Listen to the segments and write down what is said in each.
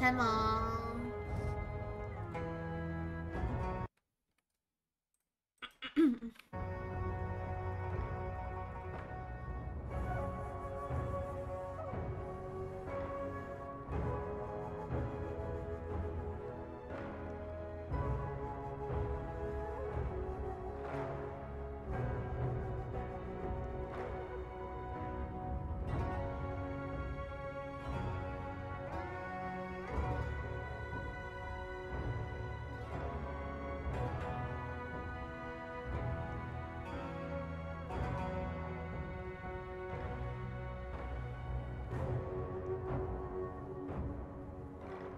开吗？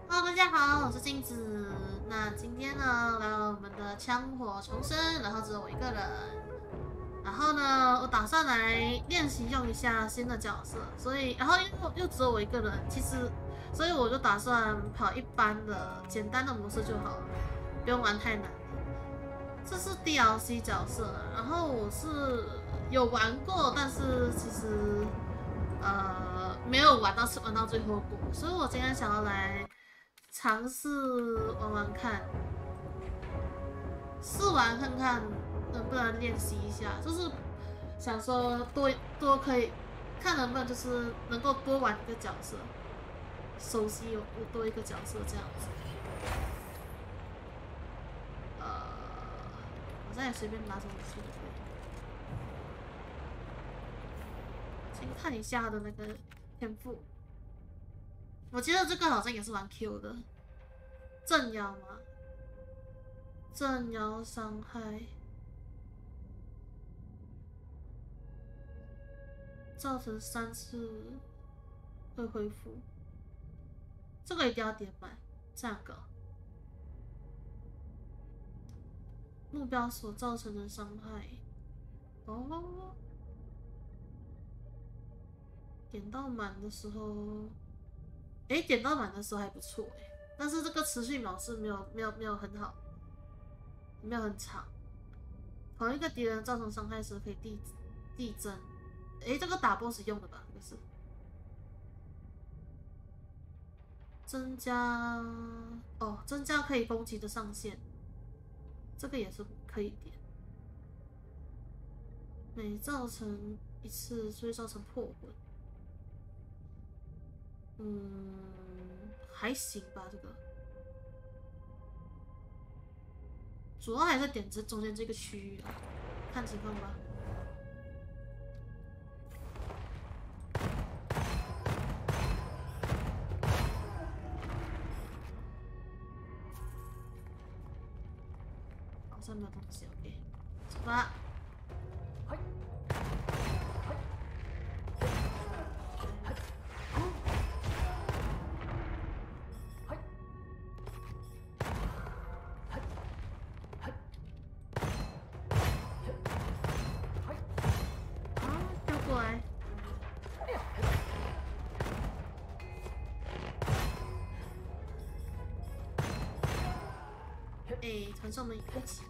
大家好，我是镜子。那今天呢，来到我们的枪火重生，然后只有我一个人。然后呢，我打算来练习用一下新的角色，所以，然后又只有我一个人，其实，所以我就打算跑一般的简单的模式就好了，不用玩太难的。这是 DLC 角色，然后我是有玩过，但是其实没有玩到最后过，所以我今天想要来尝试玩玩看，试玩看看能不能练习一下，就是想说多可以看能不能就是能够多玩一个角色，熟悉有多一个角色这样子。我再随便拿什么武器都可以。先看一下他的那个天赋。我记得这个好像也是玩 Q 的，镇妖吗？镇妖伤害，造成3次会恢复，这个一定要点满。这样个目标所造成的伤害，点到满的时候。点到满的时候还不错但是这个持续秒是没有很好，没有很长。同一个敌人造成伤害时可以递增，这个打 BOSS 用的吧？这个是增加可以攻击的上限，这个也是可以点。每造成1次就会造成破魂。还行吧，这个主要还是点这中间这个区域啊，看情况吧。好像没有东西 ，OK， 走吧。传送门一起。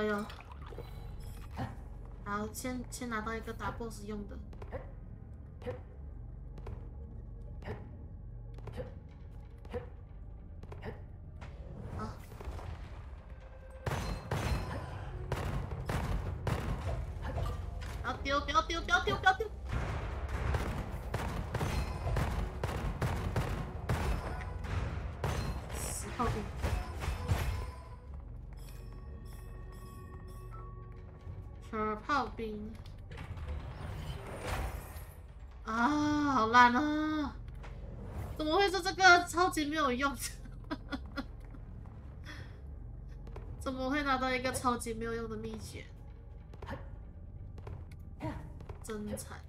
有。好，先拿到一个打 BOSS 用的。好，不要丢！炮兵，炮兵啊，好烂啊！怎么会是这个超级没有用？怎么会拿到一个超级没有用的秘诀？真惨！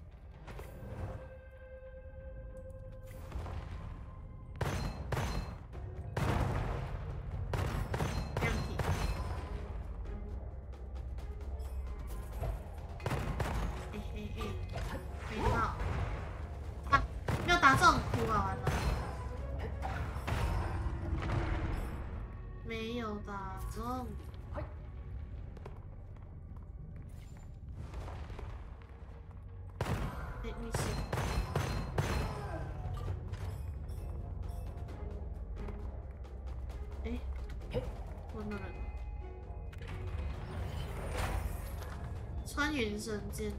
打中，哎，问到人了。穿云神剑，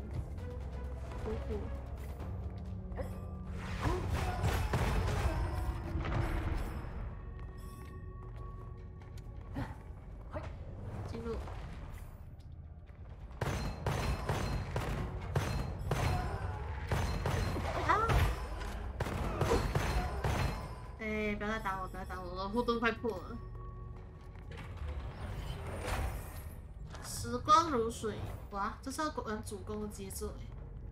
虎虎。进入。不要再打我！不要打我！我的护盾快破了。时光如水，哇，这是要玩主攻的节奏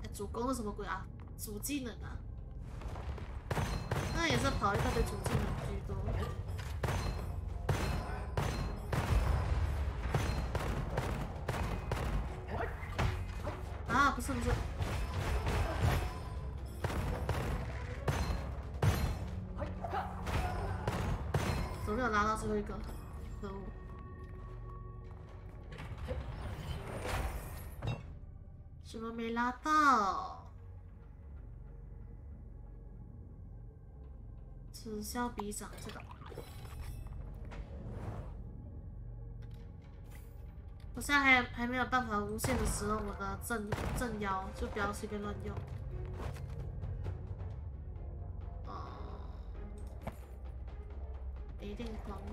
哎！主攻是什么鬼啊？主技能啊？那也是跑一大堆主技能居多。啊，不是不是。没有拉到最后一个，可恶！什么没拉到？此消彼长，这个。我现在还没有办法无限的使用我的正腰，就不要随便乱用。一定狂了！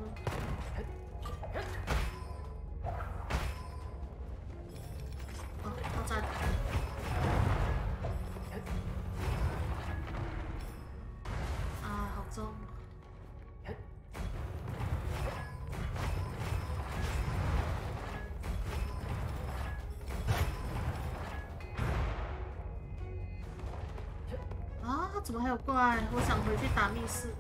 哦，到站了。啊，好重！啊，怎么还有怪？我想回去打密室。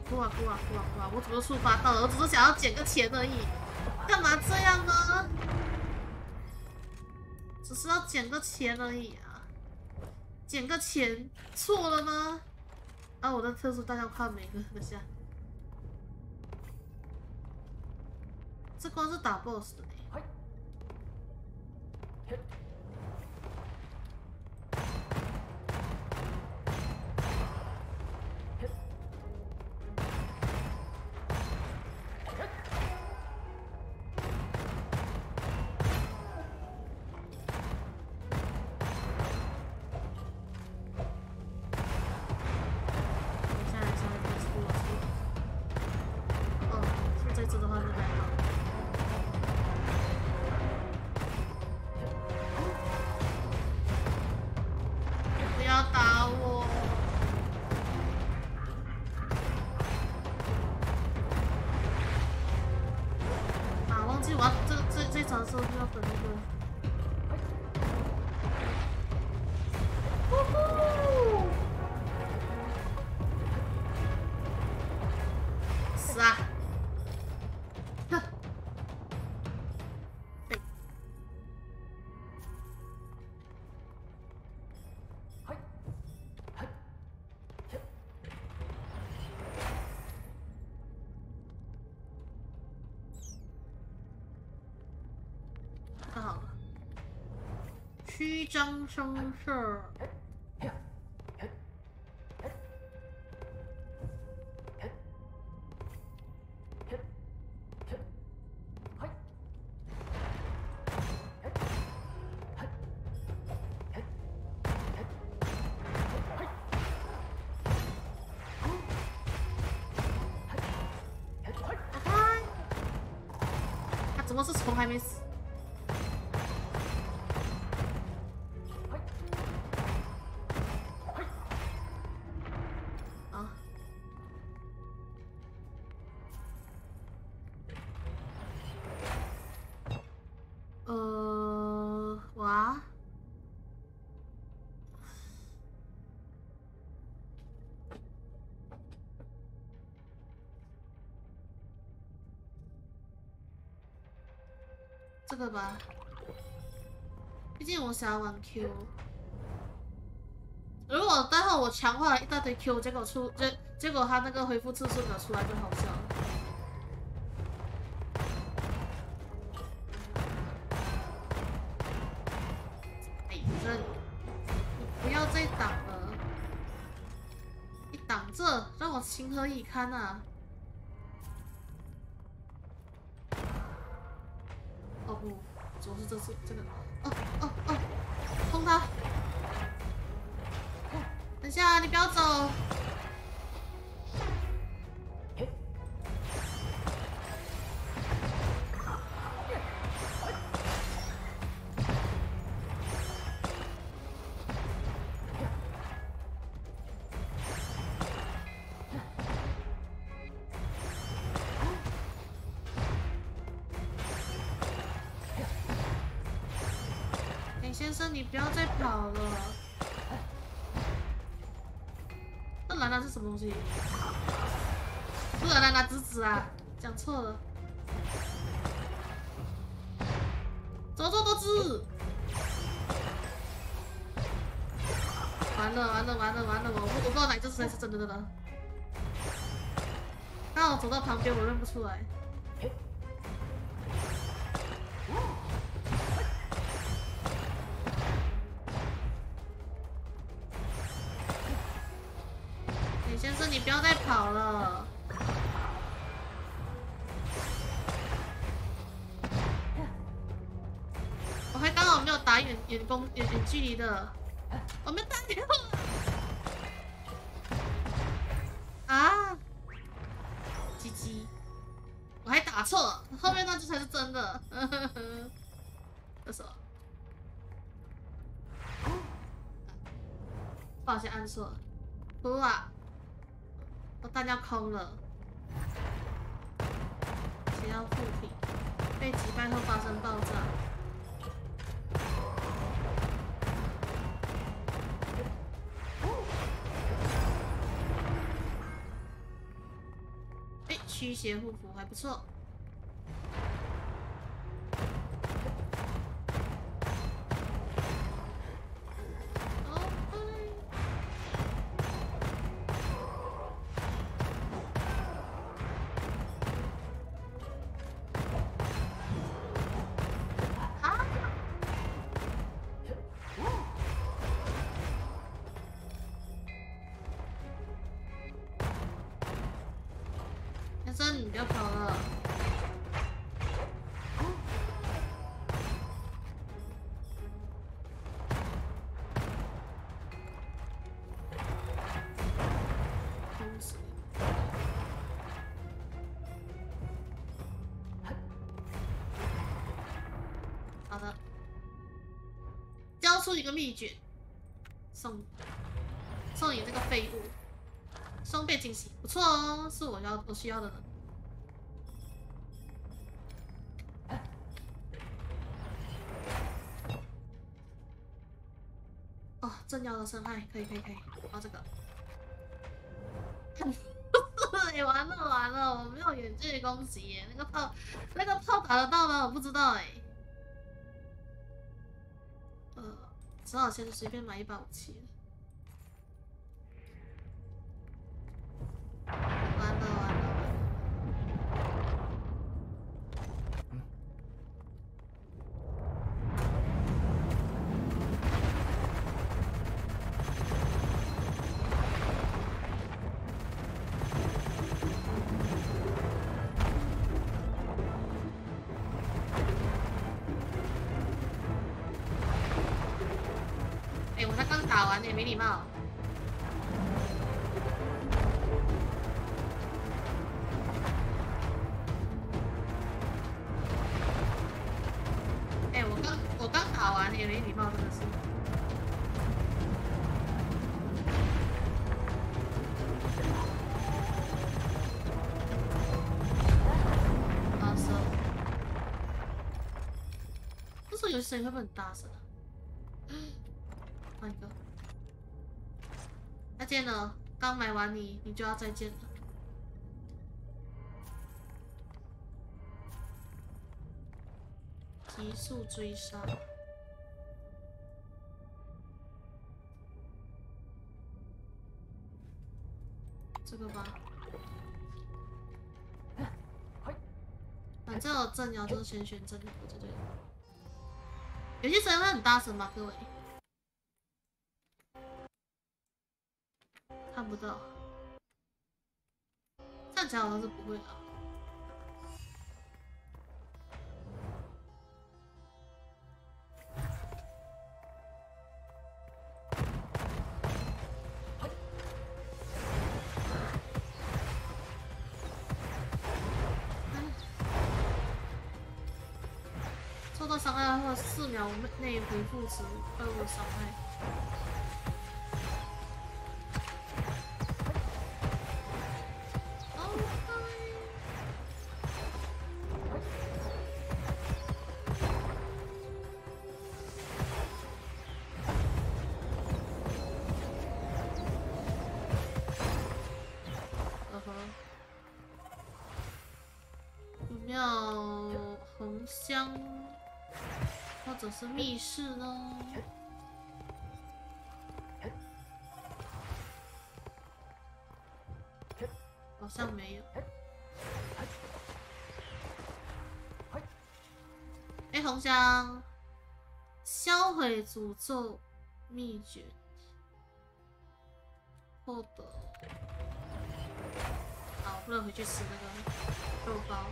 哭啊哭啊哭啊哭啊！我怎么触发到了？我只是想要捡个钱而已，干嘛这样呢？只是要捡个钱而已啊！捡个钱错了吗？啊，我的特殊弹药快没了，等下。这光是打 BOSS 的呢。看好了，虚张声势。他怎么是虫还没死？哇！这个吧，毕竟我想要玩 Q。如果待会我强化了一大堆 Q， 结果他那个恢复次数没有出来，就好笑了。哎，这你不要再挡了！这，让我情何以堪啊！哦不，总是这次这个，哦，碰他！等一下，你不要走。先生，你不要再跑了。那兰兰是什么东西？不是兰兰子子啊，讲错了。怎么这么多只？完了！我不知道哪只才是真的了。刚好走到旁边，我认不出来。先生，你不要再跑了！我还刚好没有打远距离的，我没打掉啊！鸡鸡，我还打错了，后面那只才是真的。这什么？抱歉，按错了。哭啊！我弹药空了，需要附体，被击败后发生爆炸。哎，驱邪护符还不错。你不要跑了！空死！好的，交出一个秘诀，送你这个废物，双倍惊喜，不错哦，是我需要的人。哦，正要的伤害，可以，要这个。哎，完了，我没有远距离攻击耶，那个炮打得到吗？我不知道哎。只好先随便买一把武器了。完了。我才刚打完呢，没礼貌。我刚打完呢，没礼貌，真的是。啊，是。这时候游戏声音会不会很大声啊？换一个。再见了，刚买完你就要再见了。急速追杀。这个吧。反正有正摇就先选正摇，对对。有些声音会很大声吗，各位？看不到。看起来好像是不会的。受到伤害后4秒内回复值2的伤害。有没有红香？ 或者是密室呢？好像没有。哎，红香，销毁诅咒秘诀，获得。好，不能回去吃那个肉包。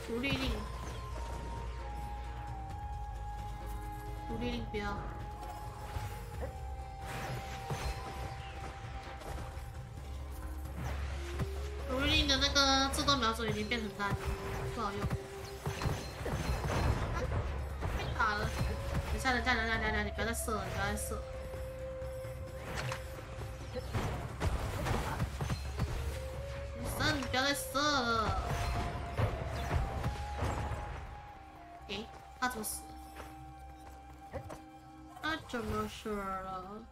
独立令，独立令不要。独立令的那个自动瞄准已经变成烂了，不好用。被打了！等下，你不要再射了，你不要再射了。你不要再射了。 诶，他怎么死了？他怎么死了？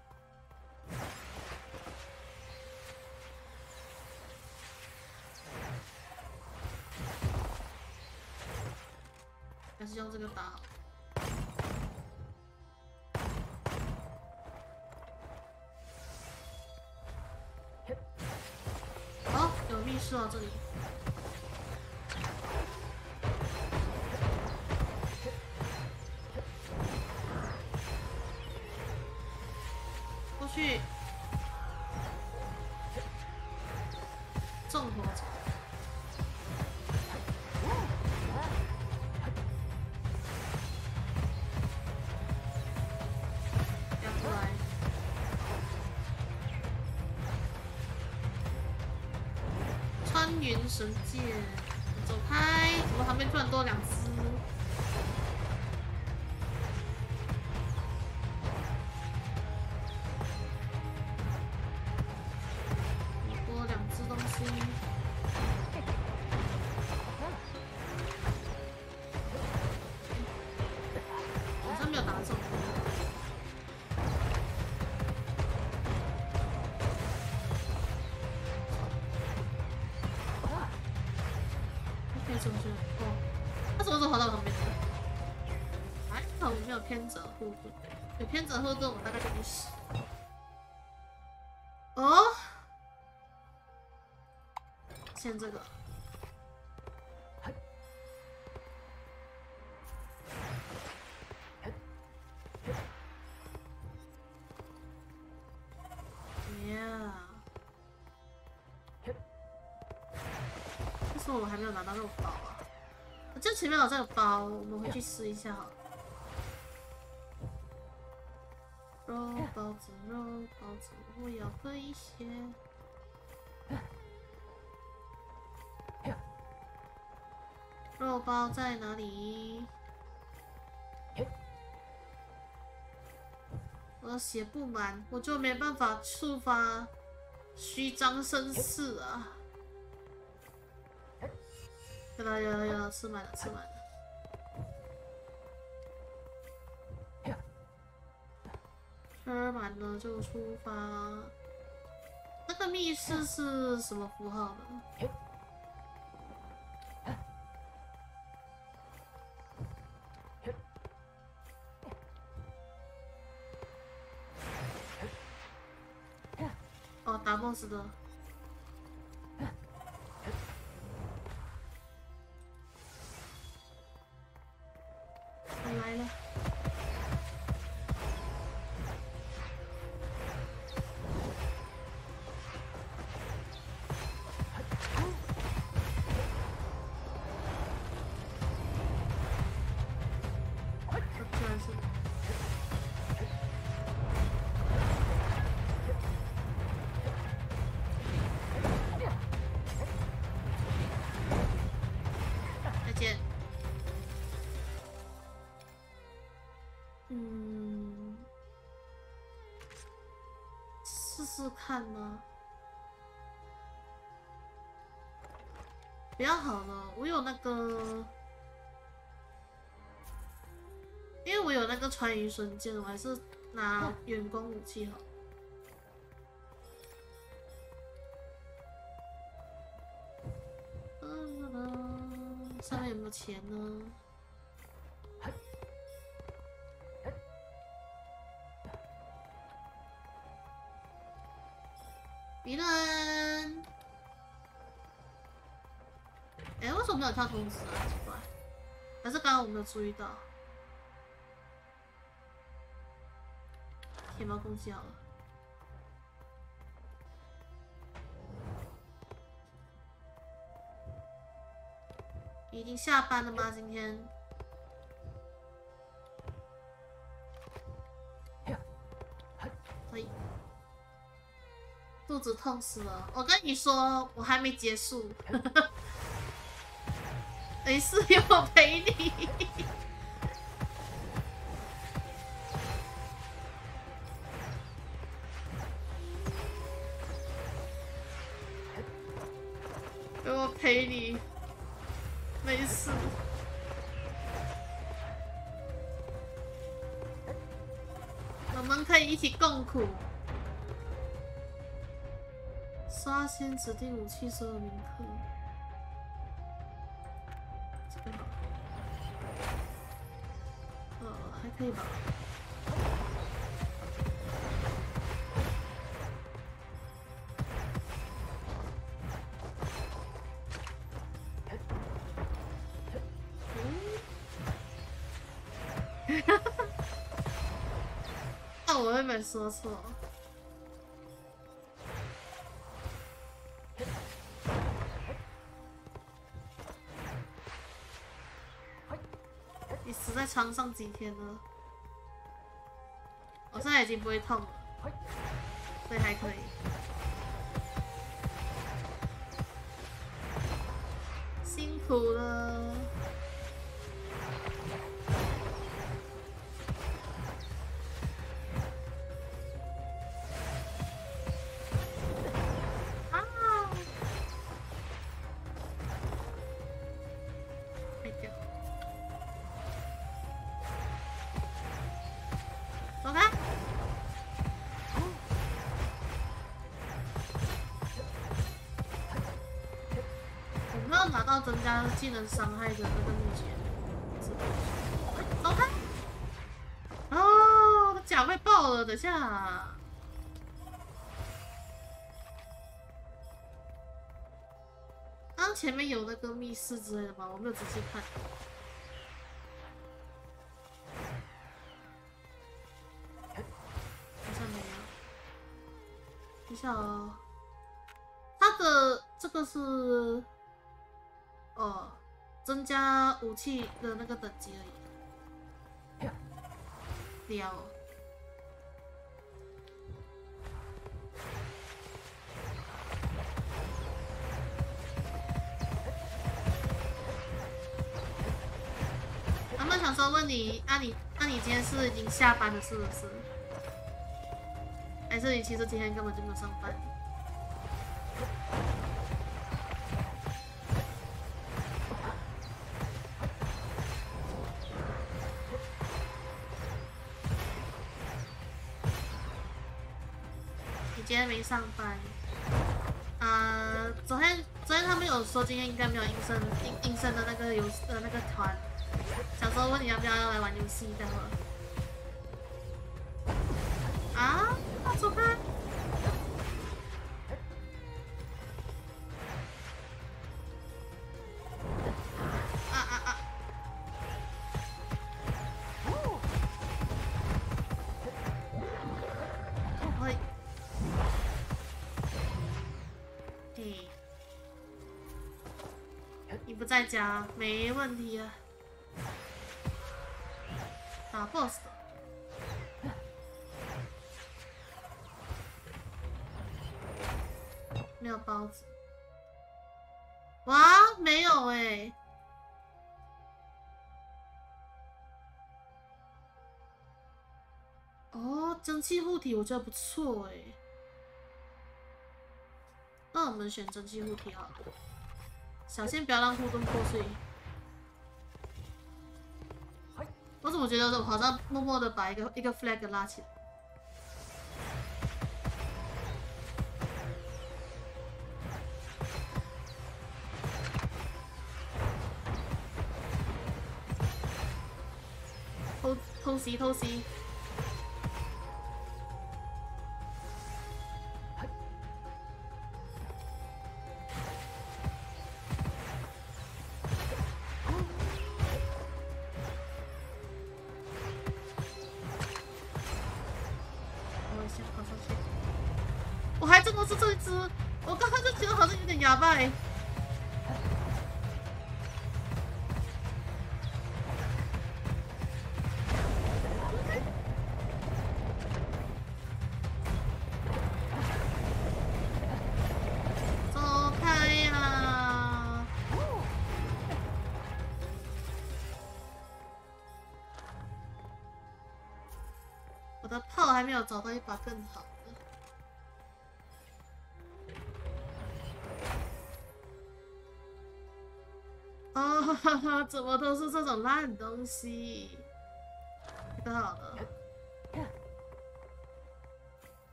还是用这个打好。哦，有密室啊，这里。 去纵火者，不要出来！穿云神剑，走开！怎么旁边突然多2只？ 偏折护盾，有偏折护盾，我大概就不死。哦，先这个。为什么我还没有拿到肉包啊？我记得前面好像有包，我们回去试一下好了。 肉包子，我要喝一些。肉包在哪里？我的血不满，我就没办法触发虚张声势啊！有，吃满了。 吃满了就出发。那个密室是什么符号呢？哦，打 BOSS 的。我来了。试看吗？不要好了，我有那个，因为我有那个穿云瞬间，我还是拿远攻武器好。上面有没有钱呢？敌人，哎，为什么没有跳通知啊？奇怪，还是刚刚我没有注意到？铁毛攻击好了。已经下班了吗？今天？可以。肚子痛死了！我跟你说，我还没结束。没事，有我陪你。有我陪你。没事。我们可以一起共苦。刷新指定武器所有铭刻。这个好。还可以吧。啊，我会没说错。你死在床上几天了？我现在已经不会痛了，所以还可以。辛苦了。增加技能伤害的那个秘诀，走开！哦，他甲被爆了，等下。刚前面有那个密室之类的吗？我没有仔细看。好像没有。等一下哦，他的这个是。哦，增加武器的那个等级而已。撩。他们想说问你，你今天是已经下班了是不是？还是你其实今天根本就没有上班？今天没上班。昨天他们有说今天应该没有应声的那个那个团，想说问你要不要来玩游戏，待会儿。啊，走开！在家没问题啊，打 BOSS 的，没有包子，哇，没有哎，哦，蒸汽护体我觉得不错哎，那我们选蒸汽护体好了，小心不要让护盾破碎。我怎么觉得我好像默默的把一个 flag 拉起来？偷袭！我先跑上去。我还真的是这一只，我刚刚就觉得好像有点哑巴欸。我的炮还没有找到一把更好的。哦，哈哈，怎么都是这种烂东西？这个好了。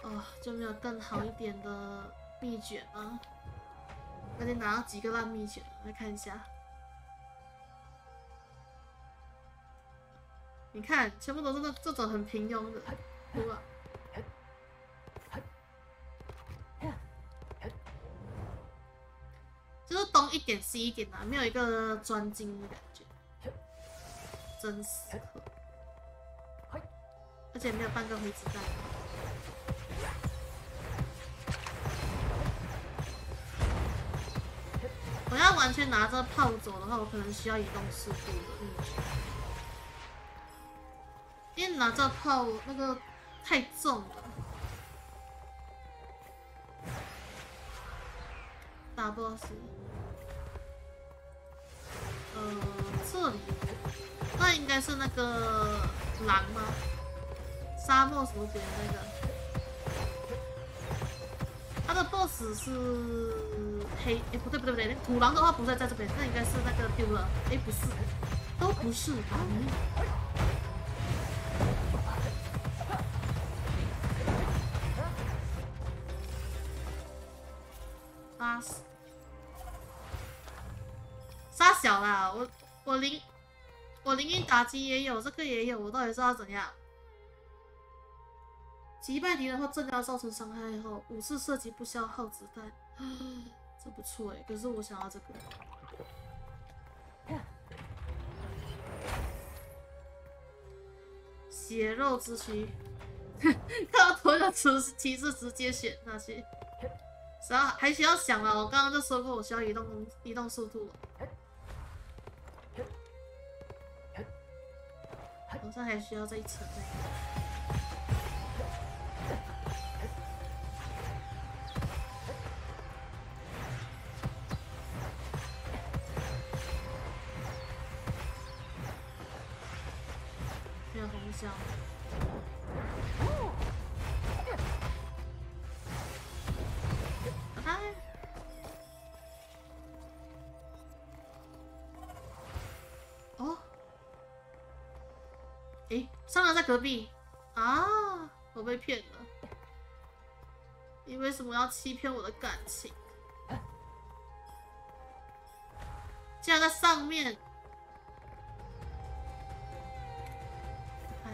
哦，就没有更好一点的秘诀吗？而且拿到几个烂秘诀，来看一下。你看，全部都是这种很平庸的，对吧？就是东一点西一点啊，没有一个专精的感觉，真死磕，而且没有半个回子弹。我要完全拿着炮走的话，我可能需要移动速度的秘诀。因为拿着炮那个太重了，大 boss， 这里那应该是那个狼吗？沙漠什么别的那个，他的 boss 是黑，不对，那土狼的话不在这边，那应该是那个丢了，不是，都不是，杀小啦！我灵印打击也有，这个也有，我到底是要怎样？击败敌人或正要造成伤害后，5次射击不消耗子弹，这不错可是我想要这个。血肉之躯，看到头的骑士直接选下去。还需要想啊！我刚刚就说过，我需要移动速度。好像还需要再一层没有红箱。商人在隔壁啊！我被骗了。你为什么要欺骗我的感情？竟然在上面！看，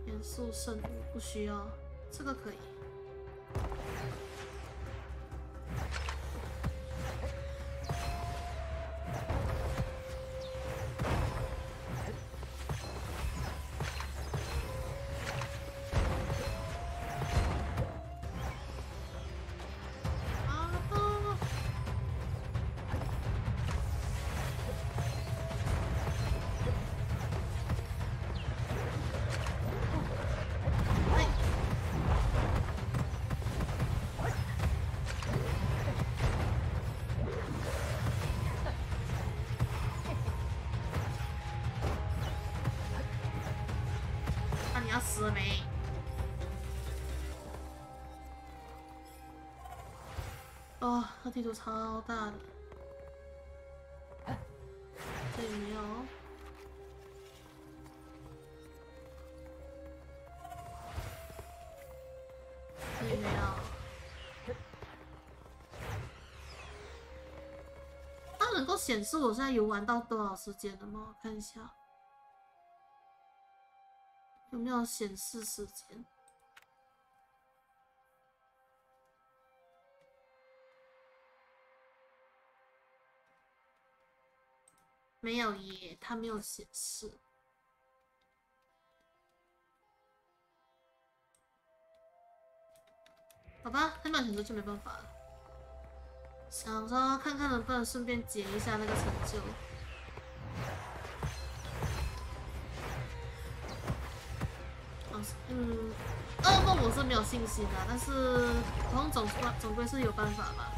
元素圣物不需要，这个可以。死了没？哦，这地图超大的，这里没有，这里没有。它能够显示我现在游玩到多少时间了吗？我看一下，有没有显示时间？没有耶，它没有显示。好吧，它没有显示就没办法了。想说看看能不能顺便解一下那个成就。噩梦我是没有信心的，但是普通总归是有办法吧。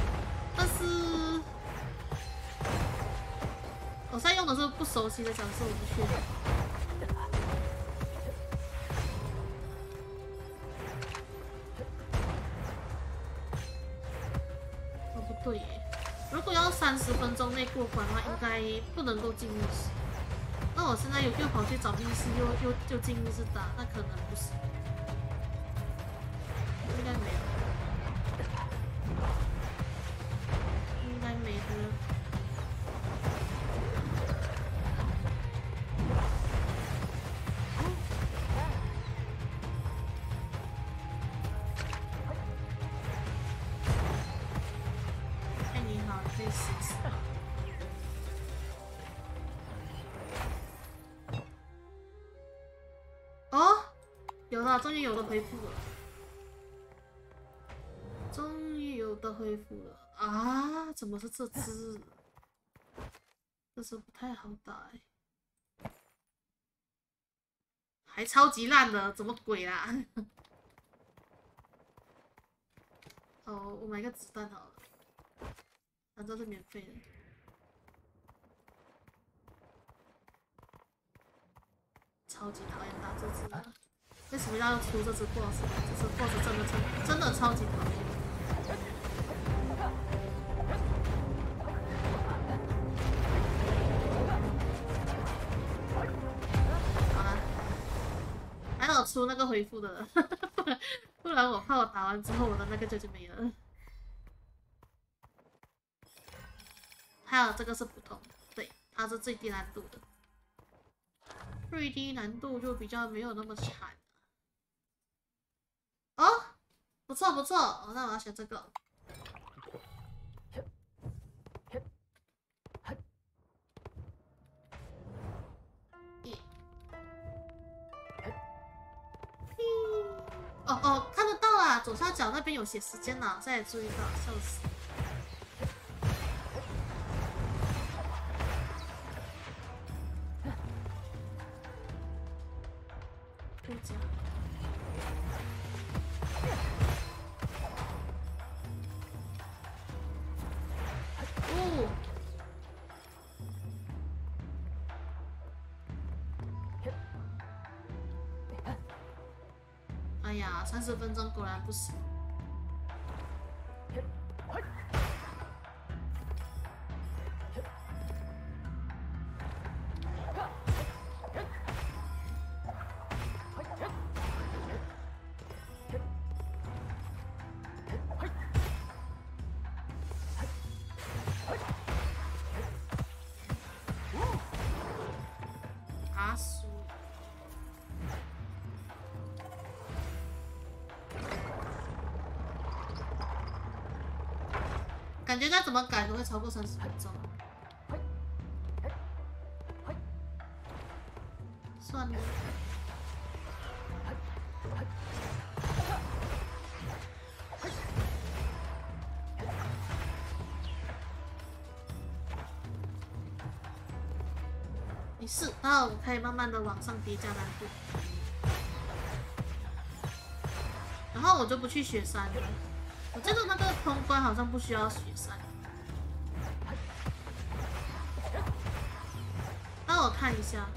但是。我现在用的是不熟悉的角色，我不确定。哦，不对耶！如果要30分钟内过关的话，应该不能够进密室。那我现在又跑去找密室，又进密室打，那可能不行。应该没有，应该没的。终于有的恢复了，终于有的恢复了啊！怎么是这只？这只不太好打欸，还超级烂的，怎么鬼啦？哦，我买个子弹好了，反正是免费的。超级讨厌打这只的。为什么要出这只 BOSS？ 这只 BOSS 真的超级讨厌。好了，还好出那个回复的，不然我怕我打完之后我的那个就没了。还有这个是普通，对，它是最低难度的，最低难度就比较没有那么惨。哦，不错不错，哦，那我要选这个。哦，看得到啊，左下角那边有写时间呢，现在也注意到，笑死。不讲。哦。哎呀，30分钟果然不行。感觉再怎么改都会超过30分钟。算了。没事，那我可以慢慢的往上叠加难度。然后我就不去雪山了。我记得那个通关好像不需要雪山。那我看一下，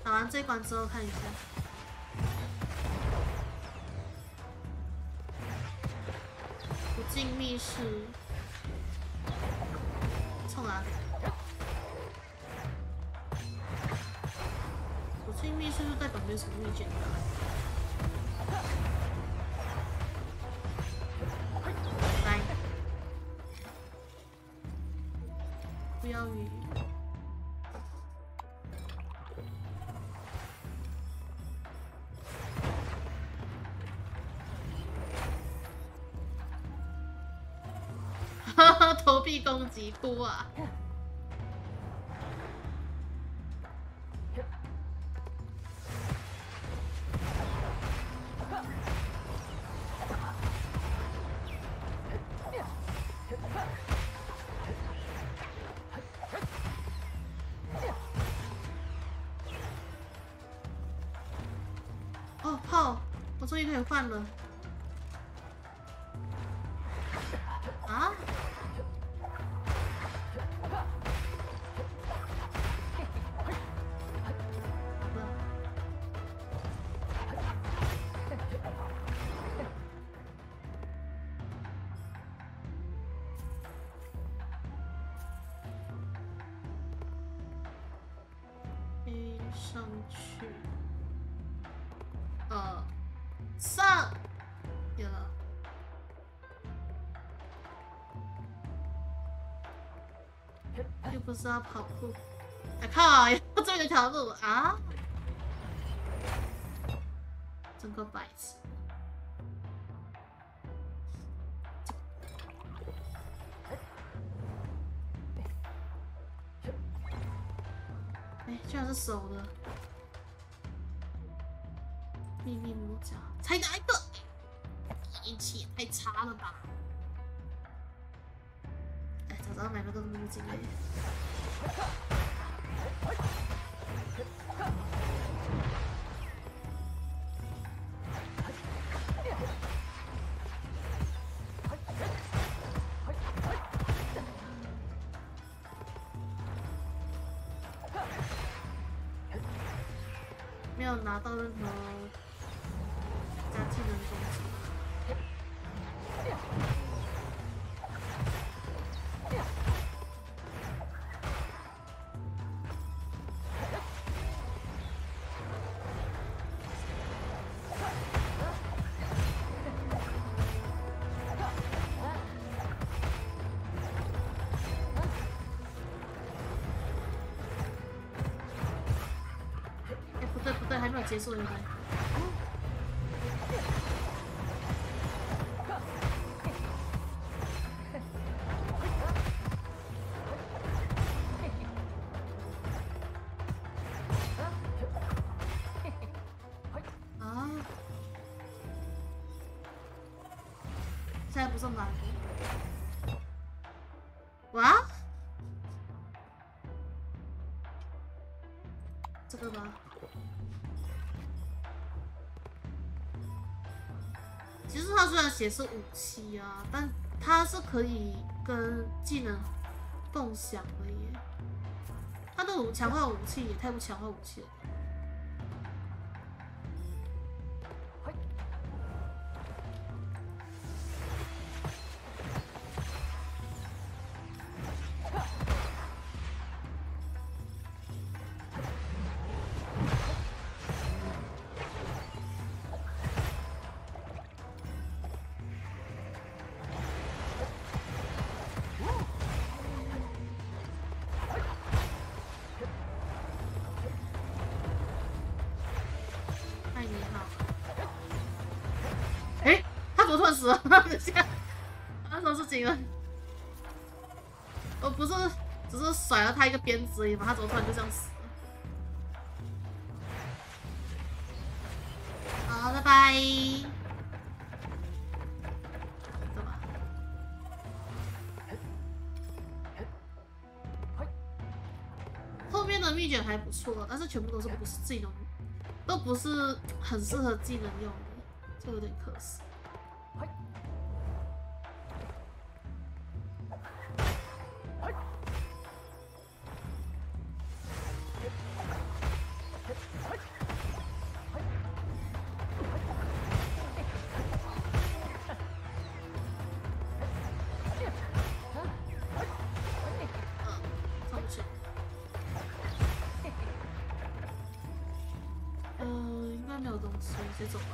打完这关之后看一下。不进密室。啦。锁进密室就代表没什么秘诀的。来，不要鱼。投币攻击哭啊！哦，炮！我终于可以换了。啊？上去，上，有了。又不是要跑步，哎靠！要这么一条路啊！真个白痴。哎，居然是手的。秘密魔甲，才哪一个？运气也太差了吧！哎，早知道买那个秘境哎。没有拿到任何加技能攻击。对，还没有结束，对不对？啊！现在不是满的。哇！这个吧。其实它虽然写是武器啊，但它是可以跟技能共享的耶。它的强化武器也太不强化武器了。我突然死了，等一下，那时候是警了。我不是只是甩了他一个鞭子而已嘛，他怎么突然就这样死了？好，拜拜。干嘛？后面的秘诀还不错，但是全部都是不是技能，都不是很适合技能用的，就有点可惜。直接走吧。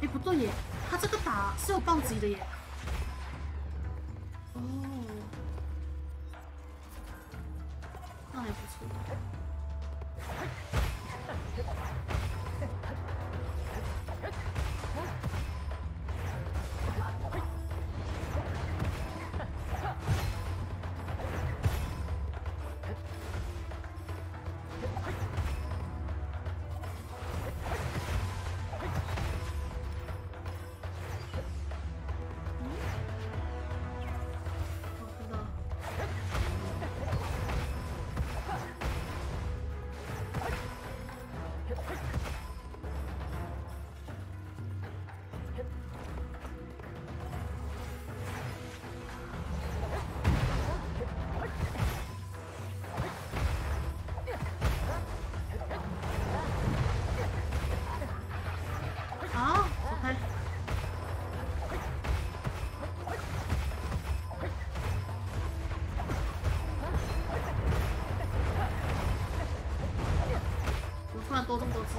哎，不对耶，他这个打是有暴击的耶。哦，那还不错。多这么多字，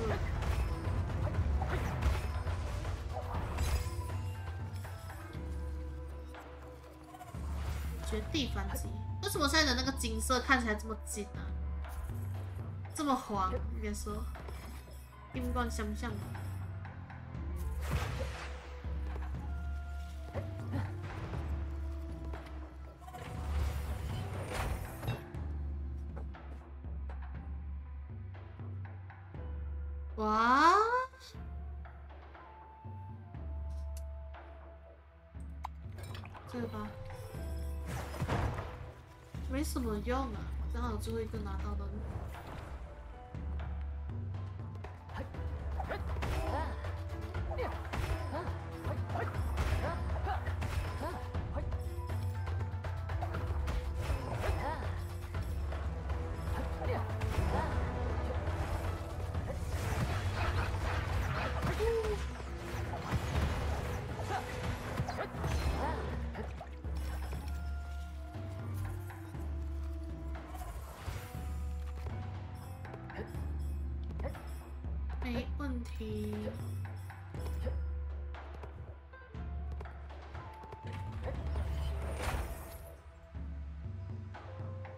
绝地反击。为什么现在的那个金色看起来这么金啊？这么黄，应该说，金光相向。哇，这个吧，没什么用啊，刚好最后一个拿到的。没问题。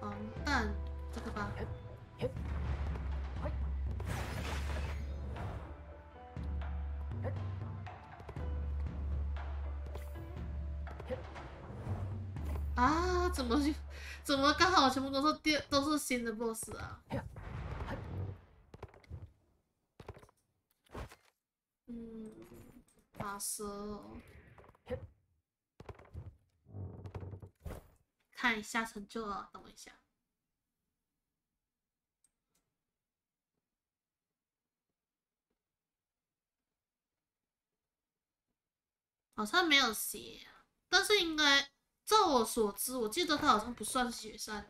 防弹，这个吧。啊，怎么刚好全部都是新的 BOSS 啊？打蛇哦，看一下成就啊，等我一下。好像没有写，但是应该照我所知，我记得它好像不算雪山。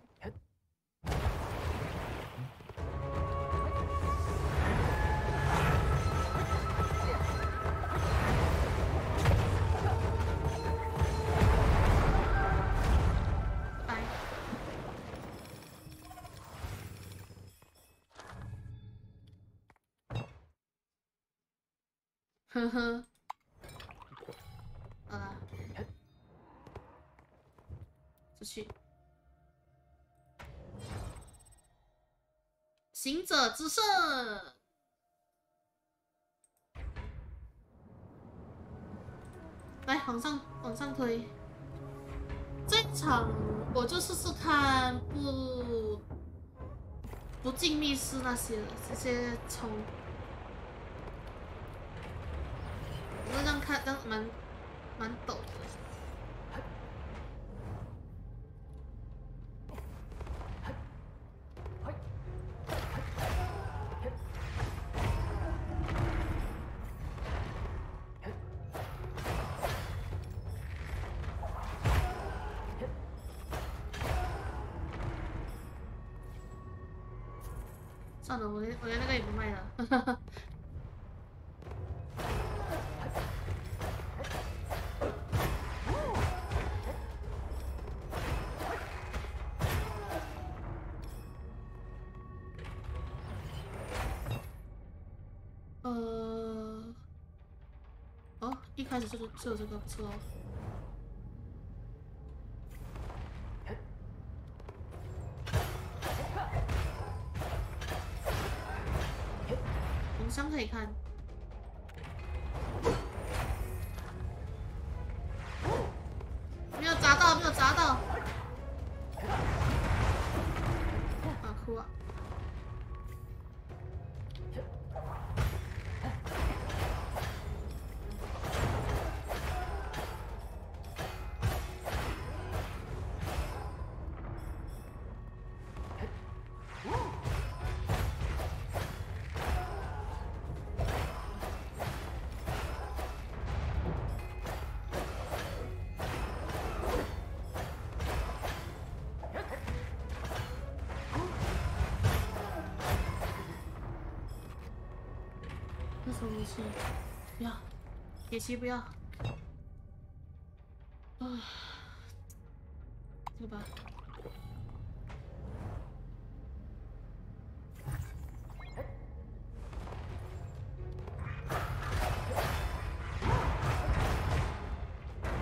呵呵，啊，出去。行者之圣，来往上推。这一场我就试试看不进密室那些了，直接冲。我这样看，这样蛮陡的。算了，我连那个也不卖了。哦，一开始就有这个，不错。红箱可以看。没有砸到，没有砸到。啊，哭啊！那什么武器？不要，铁骑不要。啊，这个吧。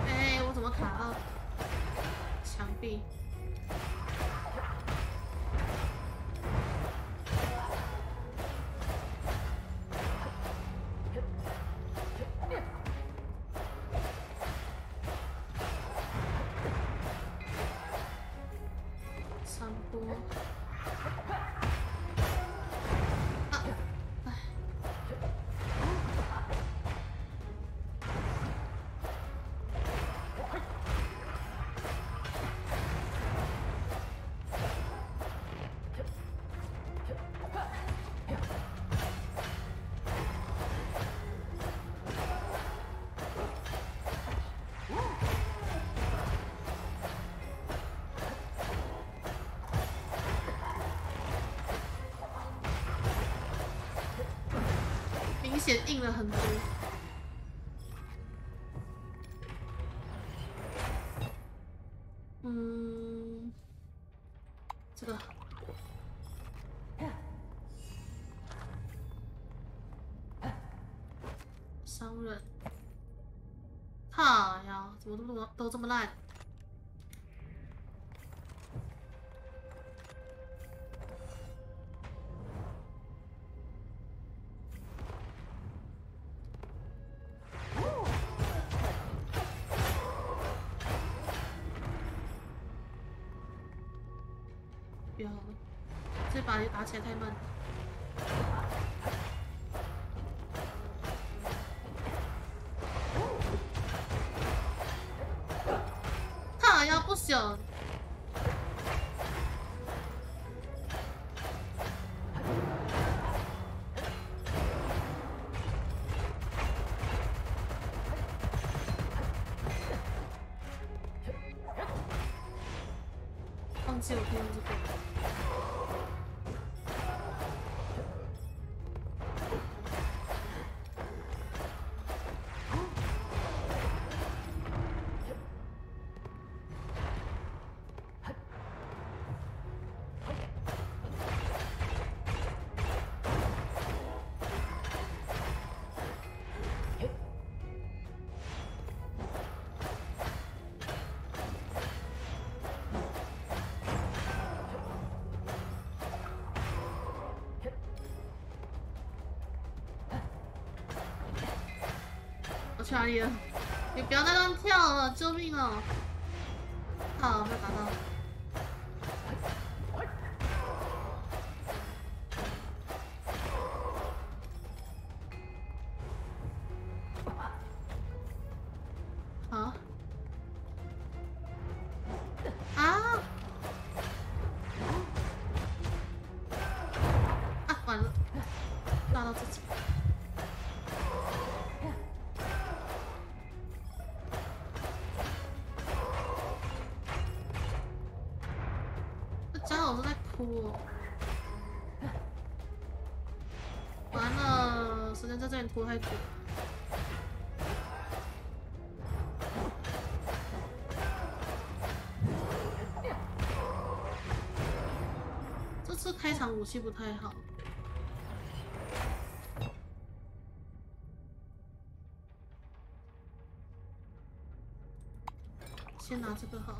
哎，我怎么卡到墙壁？明显硬了很多。这个。商人。哈呀，怎么都这么烂？不要了，这把打起来太慢。哈呀，不行！忘记我可以用这个。我去哪里了？你不要再乱跳了，救命哦！好，没有打到。啊！啊！啊！完了，打到自己。家伙都在哭哦！完了，时间在这里拖太久。这次开场武器不太好。先拿这个好了。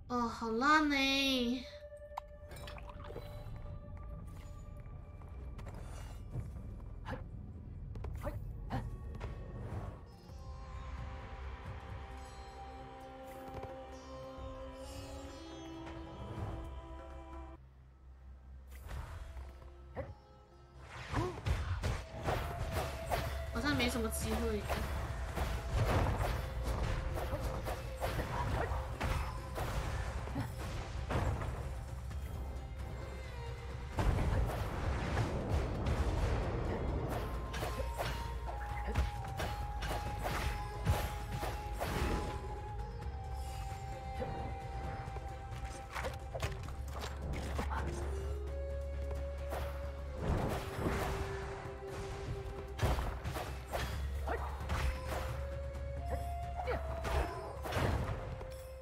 哦，好烂呢！好像没什么机会。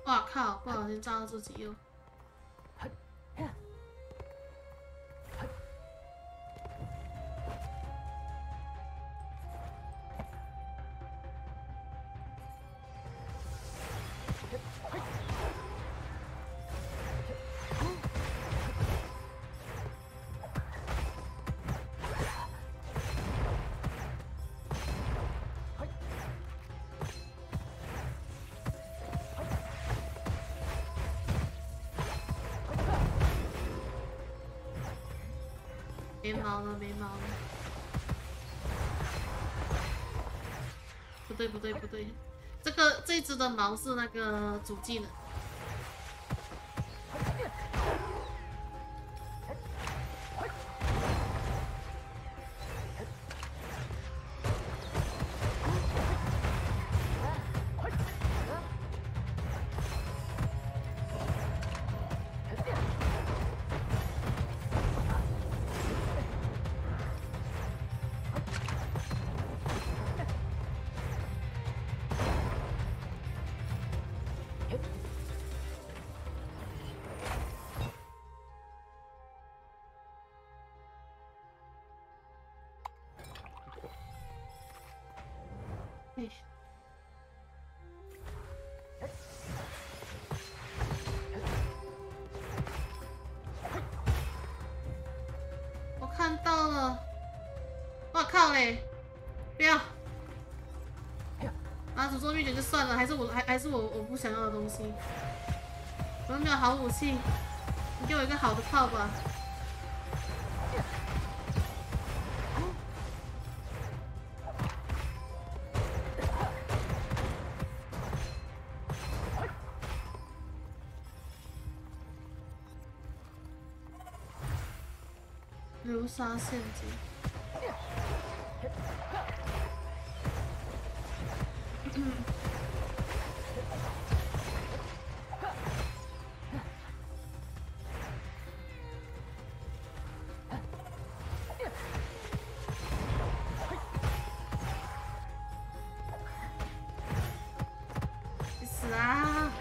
哇靠！不小心炸到自己又。没毛了，没毛了！不对，不对，不对，这一只的毛是那个主技能。我看到了，我靠嘞！不要！啊，诅咒秘诀就算了，还是我不想要的东西。我又没有好武器，你给我一个好的炮吧。流沙陷阱。去死啊！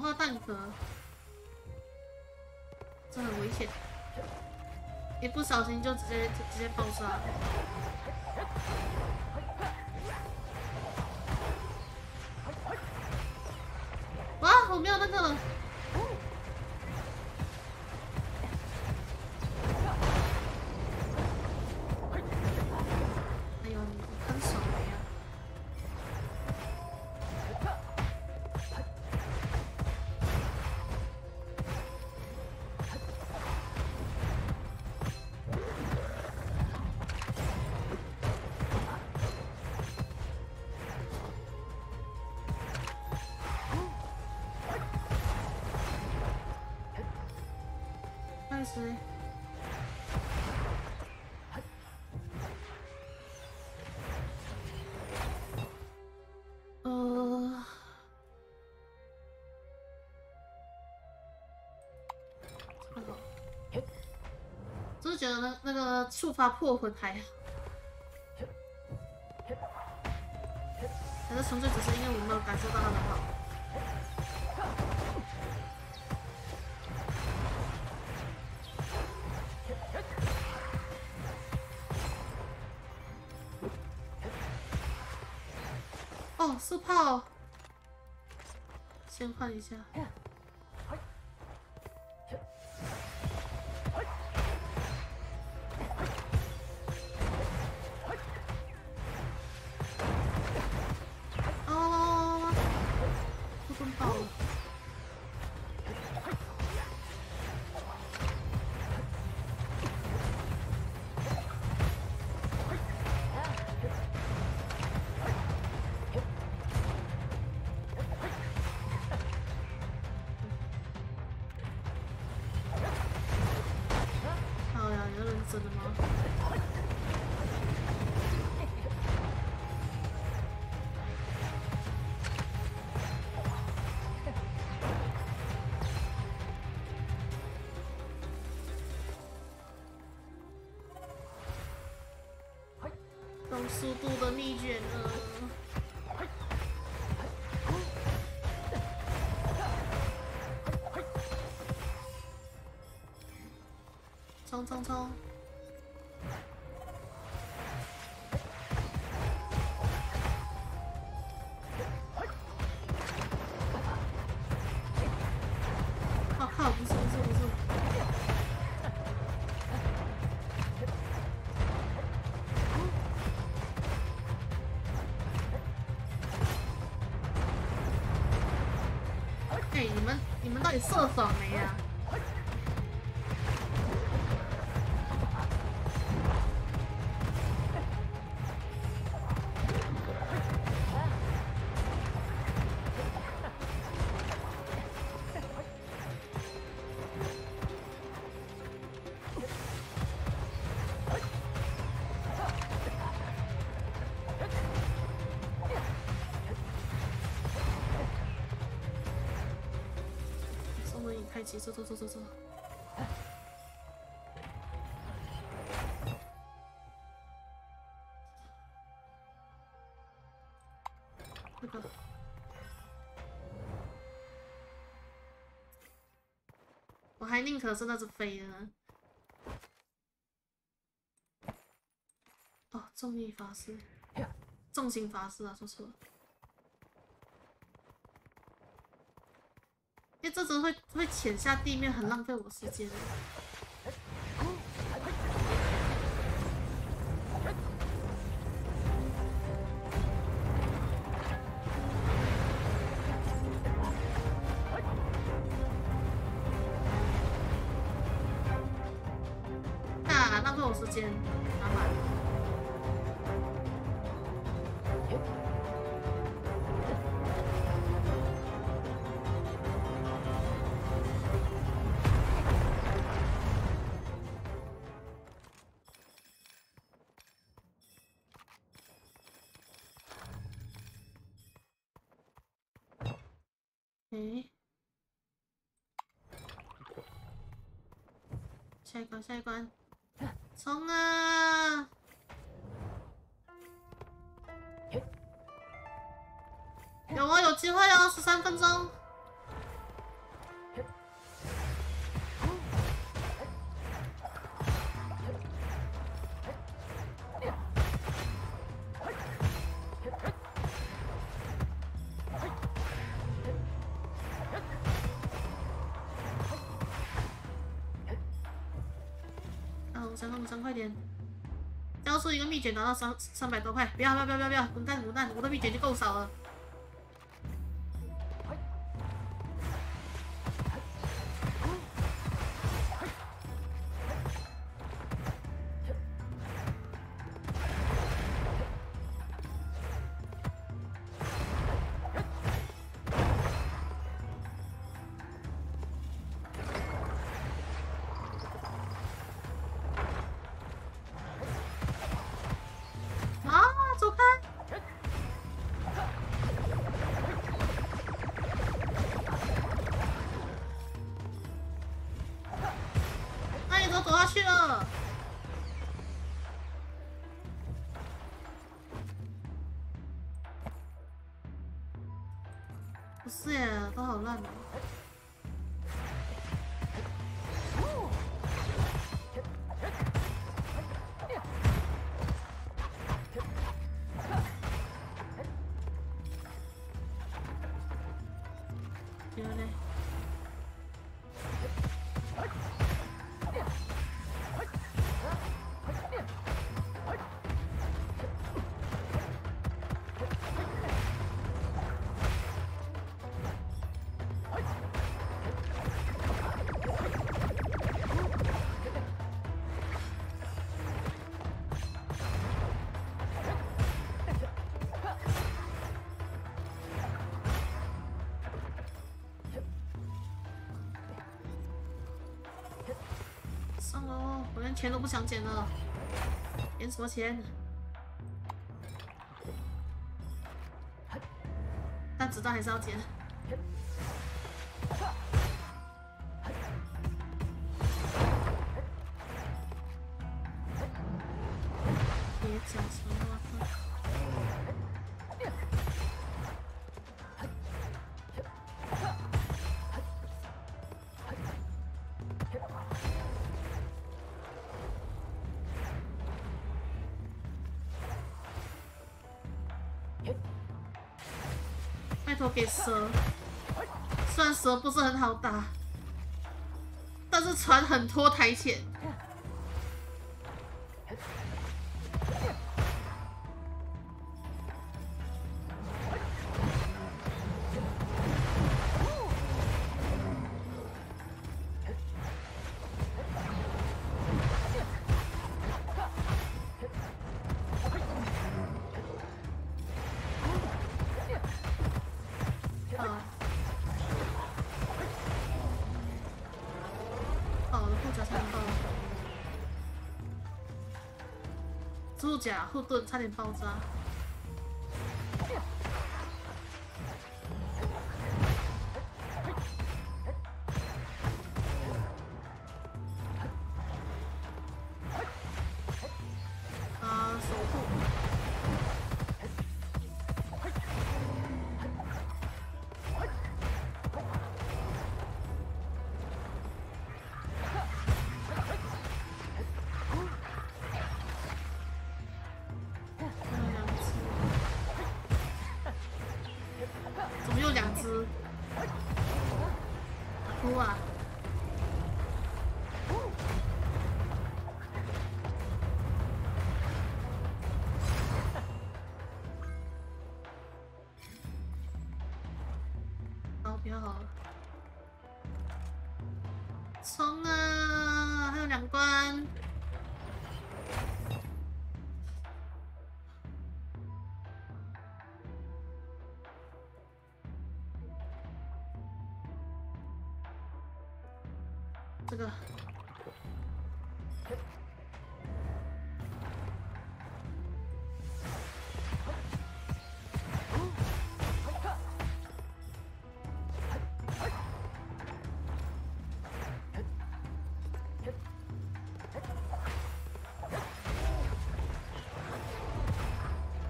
化蛋壳，这很危险，一不小心就直接爆炸。哇，我没有那个了。哎呦，你喷手没啊？谁？就是觉得那个触发破魂还好，还是纯粹只是因为我没有感受到它的好。哦，速炮，先换一下。哦，不更爆了。真的吗？高速度的逆卷呢？冲冲冲！你们到底射爽没呀？开启，走。那个，我还宁可是那只飞的呢。哦，重力法师，重型法师啊，说错了。因为这只会潜下地面，很浪费我时间。啊，浪费我时间，麻烦。下一关，冲啊！有机会哦，13分钟。红山，快点！交出一个秘诀拿到300多块，不要！滚蛋！我的秘诀就够少了。走下去了。不是耶，都好烂哦。有嘞。 上楼，我连钱都不想捡了，捡什么钱？但子弹还是要捡。别讲什么话。 拜托给蛇，虽然蛇不是很好打，但是船很拖台前。护甲护盾差点爆炸。守护。怎么又2只？哭啊！好，比较好了。冲啊！还有2关。 这个，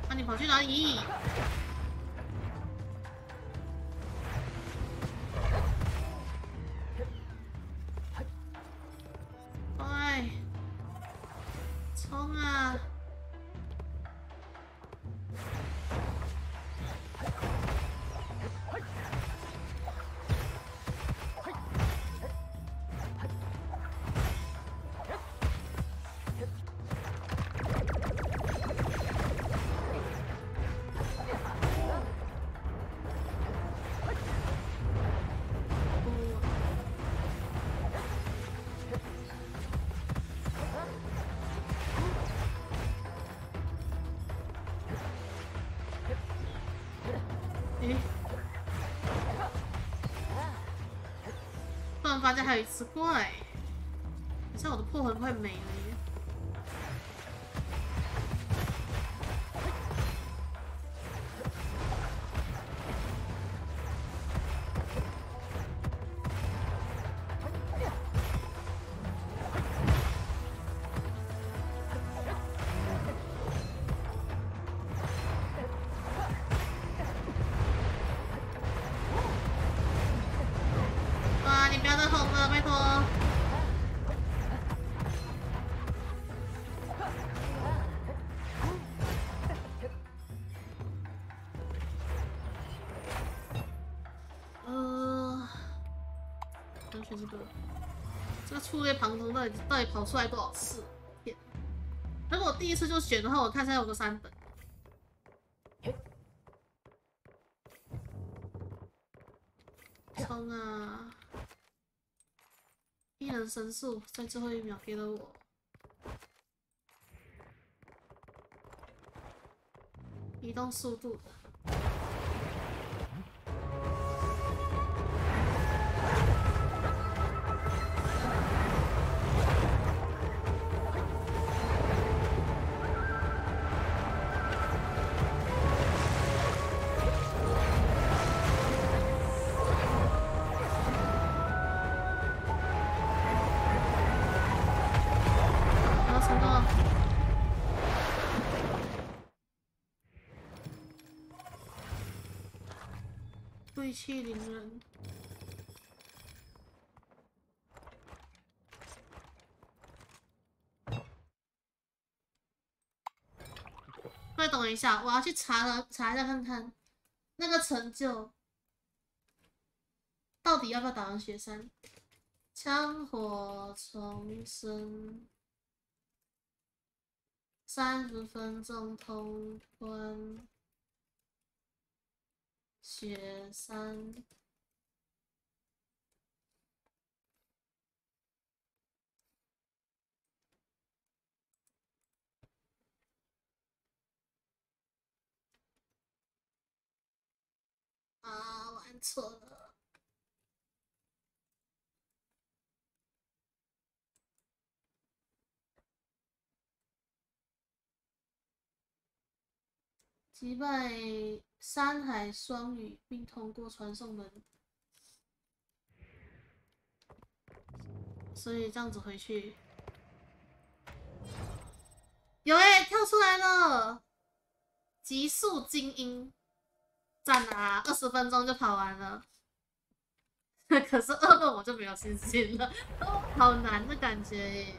那你跑去哪里？ 冲啊！发现还有一只怪，好像我的破魂快没了耶。哇，你不要再红了，拜托。要选这个触类旁通到底跑出来多少次？天！如果我第一次就选的话，我看现在有个3本。冲啊！一人神速在最后1秒给了我。移动速度。贵气凌人，再等一下，我要去查一下看看那个成就到底要不要打完雪山。枪火重生，30分钟通关。雪山，啊，我按错了。击败山海双语，并通过传送门，所以这样子回去，有跳出来了，极速精英，赞啊！20分钟就跑完了，可是2本我就没有信心了，好难的感觉耶。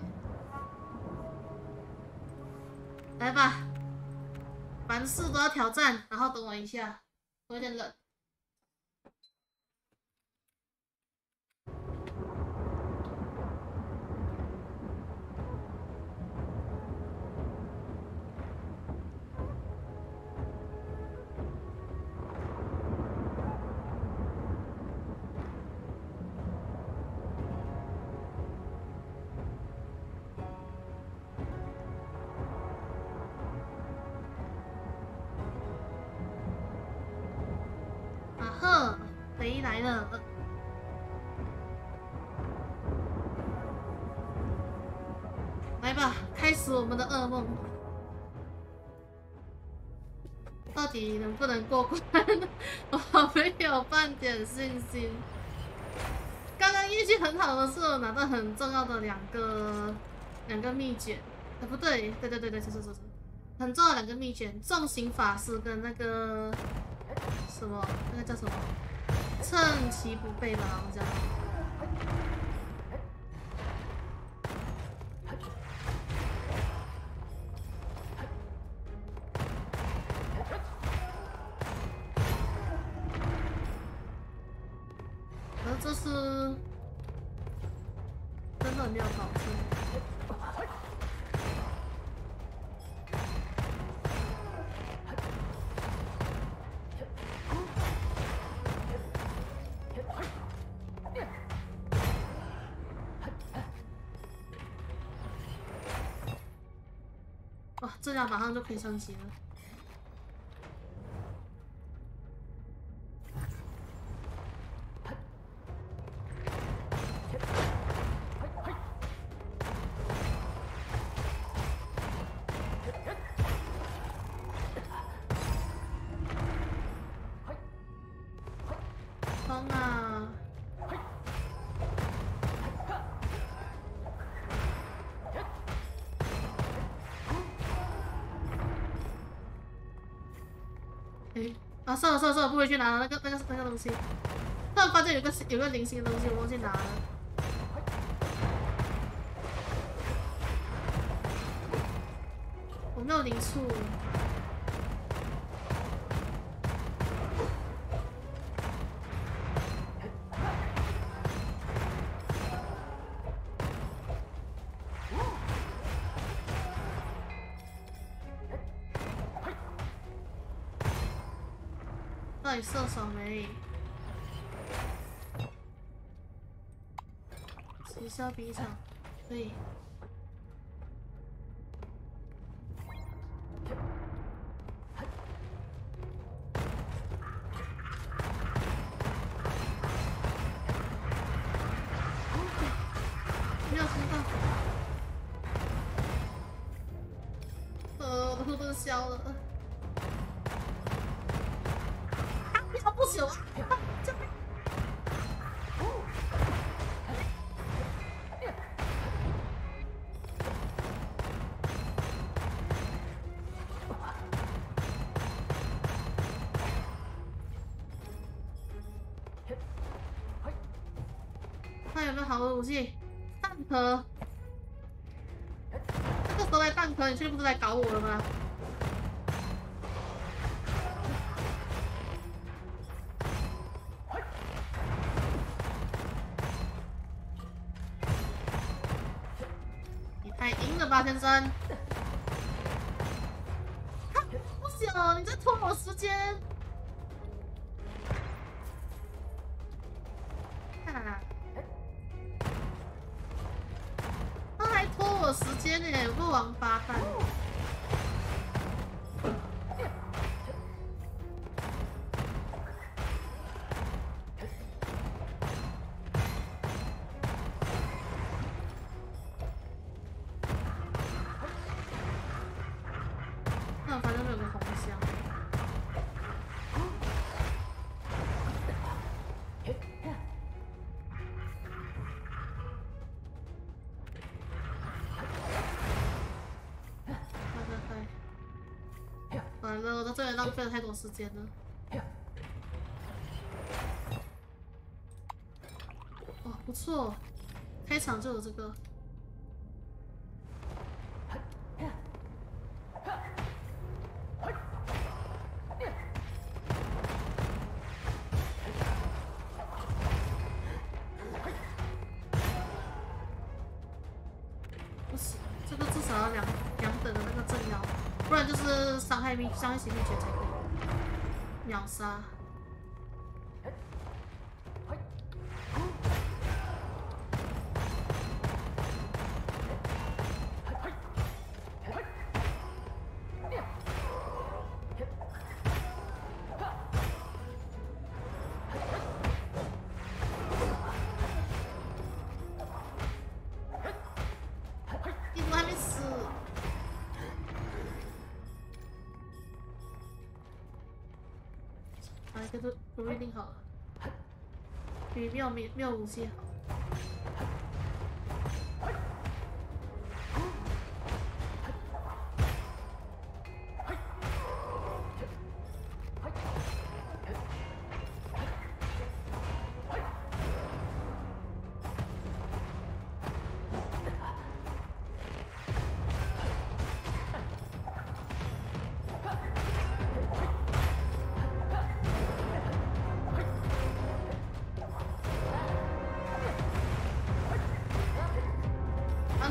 来吧。凡事都要挑战，然后等我一下，我有点冷。回来了，来吧，开始我们的噩梦。到底能不能过关？我没有半点信心。刚刚运气很好的是我拿到很重要的两个秘诀，不对，对，就是很重要的2个秘诀，重型法师跟那个什么，那个叫什么？趁其不备吧，好像这样。而这是真的没有跑出。哇，这样马上就可以升级了。啊，算了算了算了，不回去拿了那个东西。突然发现有个零星的东西，我忘记拿了。我没有零处。到底射手没？取消比场，可以。没有听到。我的护盾消了。不行啊！救命！他有没有好的武器？弹壳。这个时候来弹壳，你确定不是来搞我了吗？太阴了吧，先生！不行，你在拖我时间。他还拖我时间呢，有个王八蛋！那反正有个红箱。完了，我到这里浪费了太多时间了。哇，不错，开场就有这个。不行，这个至少要两等的那个正腰。不然就是伤害型灭绝才可以秒杀。你怎么还没死？这个不一定好了，比没有武器好。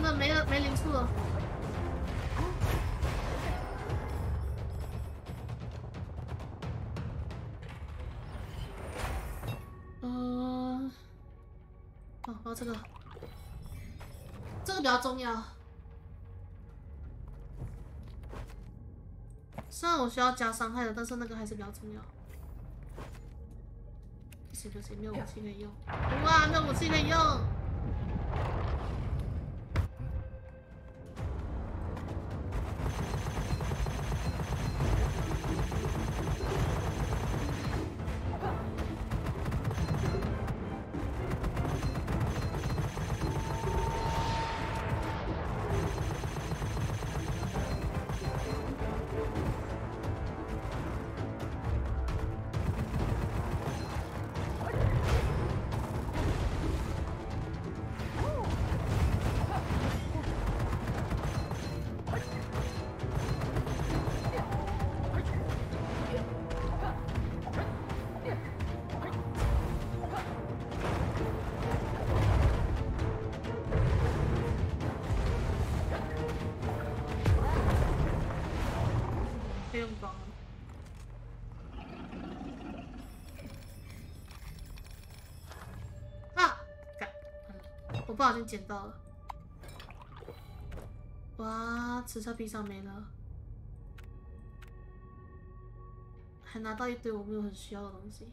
那没零处了。哦，这个比较重要。虽然我需要加伤害的，但是那个还是比较重要。不行不行，没有武器可以用。哇，没有武器可以用。我不小心捡到了。哇，吃下披萨没了，还拿到一堆我没有很需要的东西。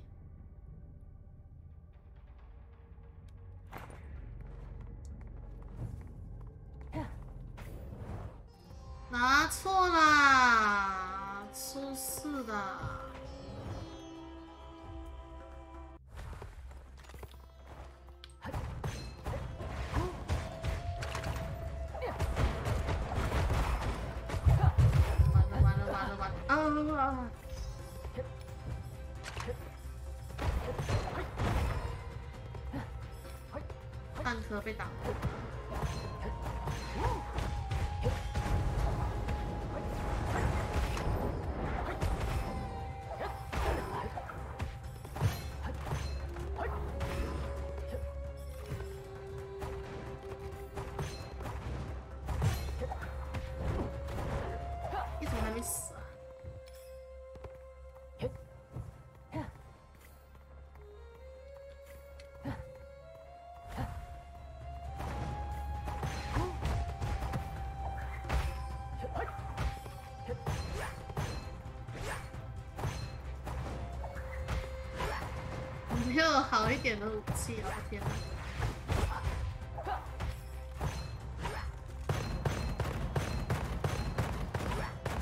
拿错啦，出事啦！完了啊！弹壳被挡住。你怎么还没死啊？没有好一点的武器，我的天哪！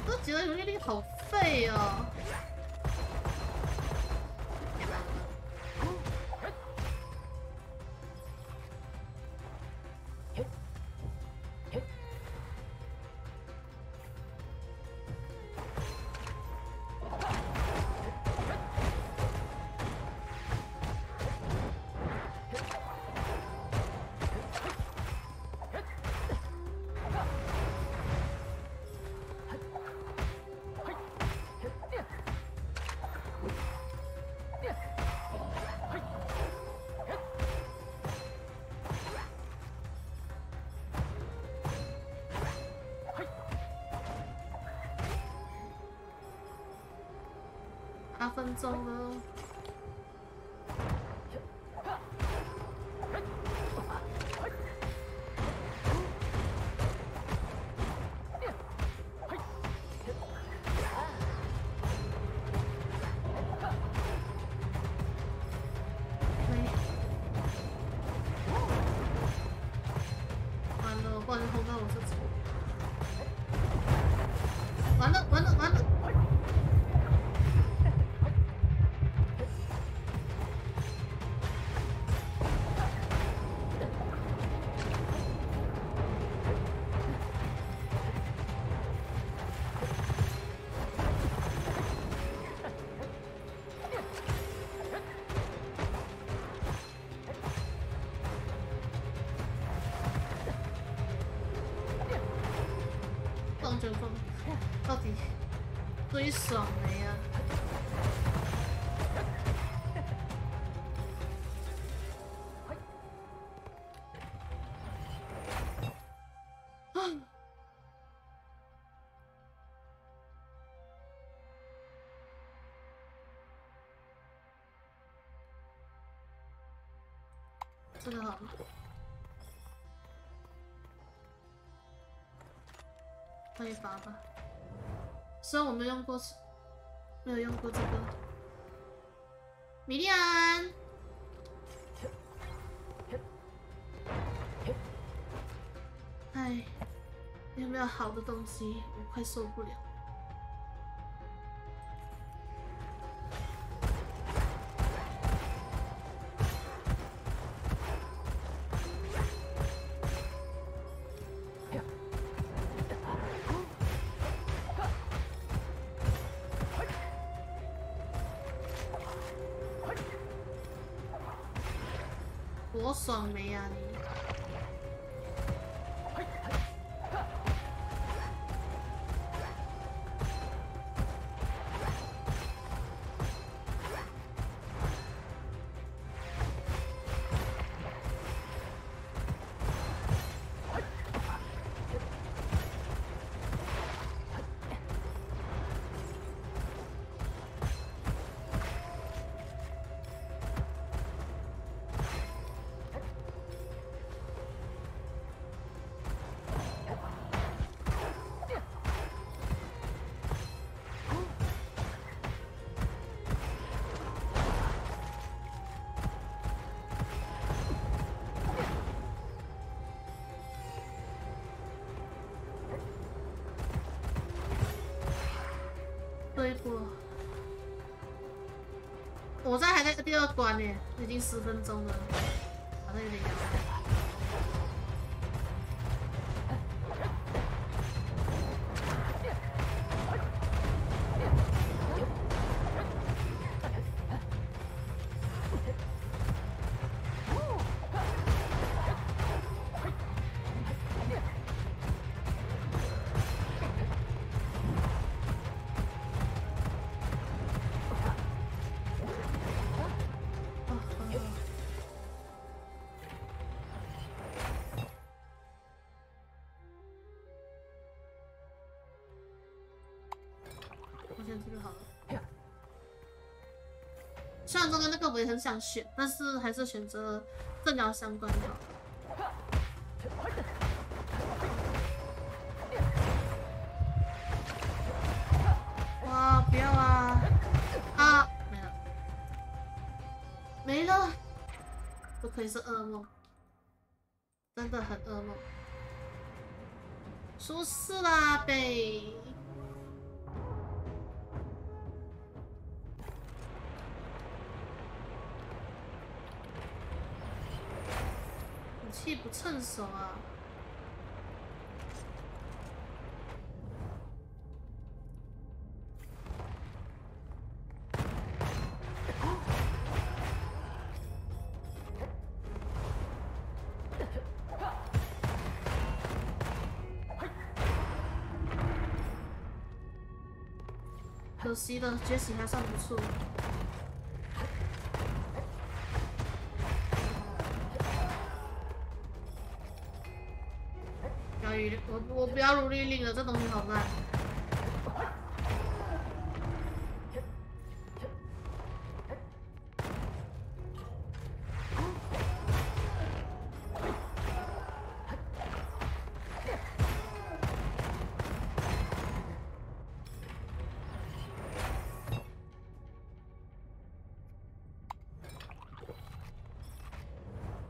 这几个游戏力好废哦。8分钟了。完了，我不小心轰到我这里。完了！动卷风到底最爽没啊？这个好了。可以拔吧，虽然我没有用过这个。米莉安，哎，有没有好的东西？我快受不了。多爽没啊你！第二关呢，已经10分钟了，好像有点压力。这个好了，虽然这个那个我也很想选，但是还是选择正聊相关的。哇，不要啊！啊，没了，没了，不可以是噩梦，真的很噩梦。出事啦，贝！武器不趁手啊！可惜的，觉醒还算不错。我不要如律令了，这东西好烂。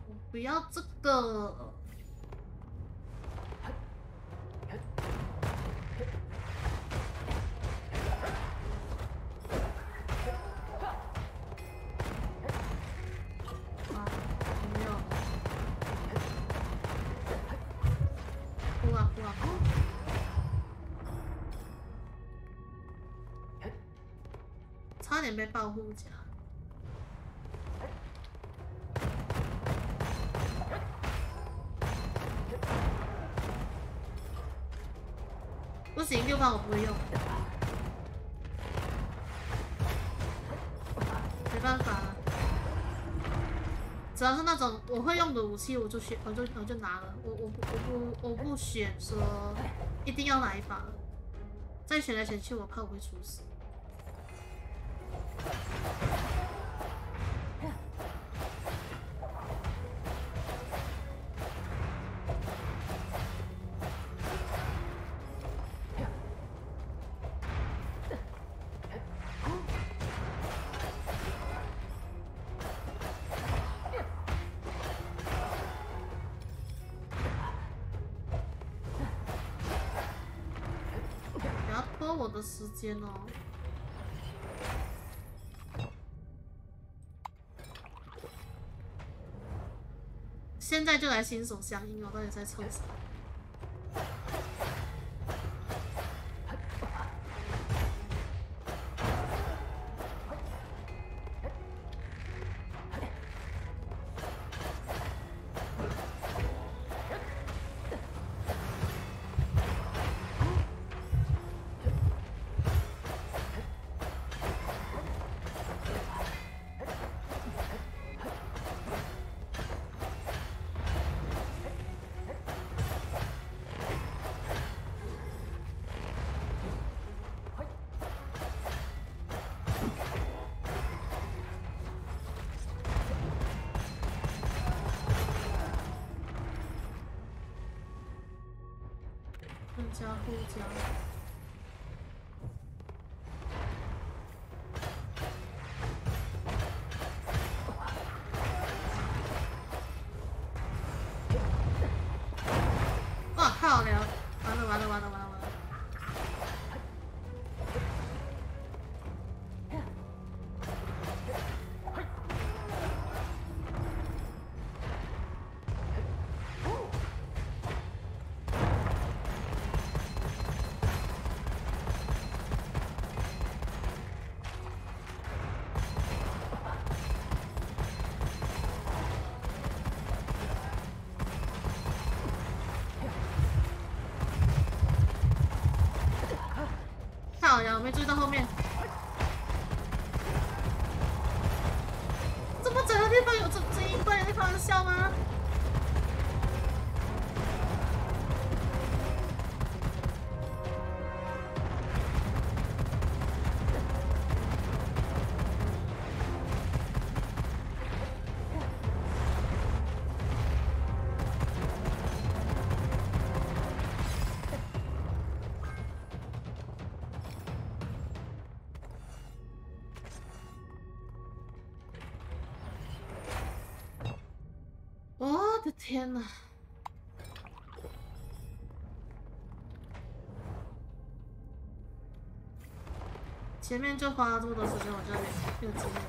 我不要这个。差点被保护夹，不行，6番我不会用，没办法了。只要是那种我会用的武器，我就拿了。我不选说一定要哪一把，再选来选去，我怕我会出事。不要拖我的时间哦。现在就来新手相应哦，到底在凑啥？加护加。哇靠！完了！靠呀，我没注意到后面。这么窄的地方有这一关，在开玩笑吗？我的天哪！前面就花了这么多时间，我就没有经验了。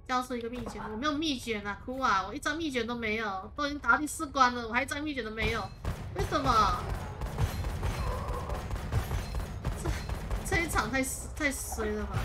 交出一个秘诀，我没有秘诀啊，哭啊！我一张秘诀都没有，都已经打到第4关了，我还一张秘诀都没有，为什么？这一场太衰了吧！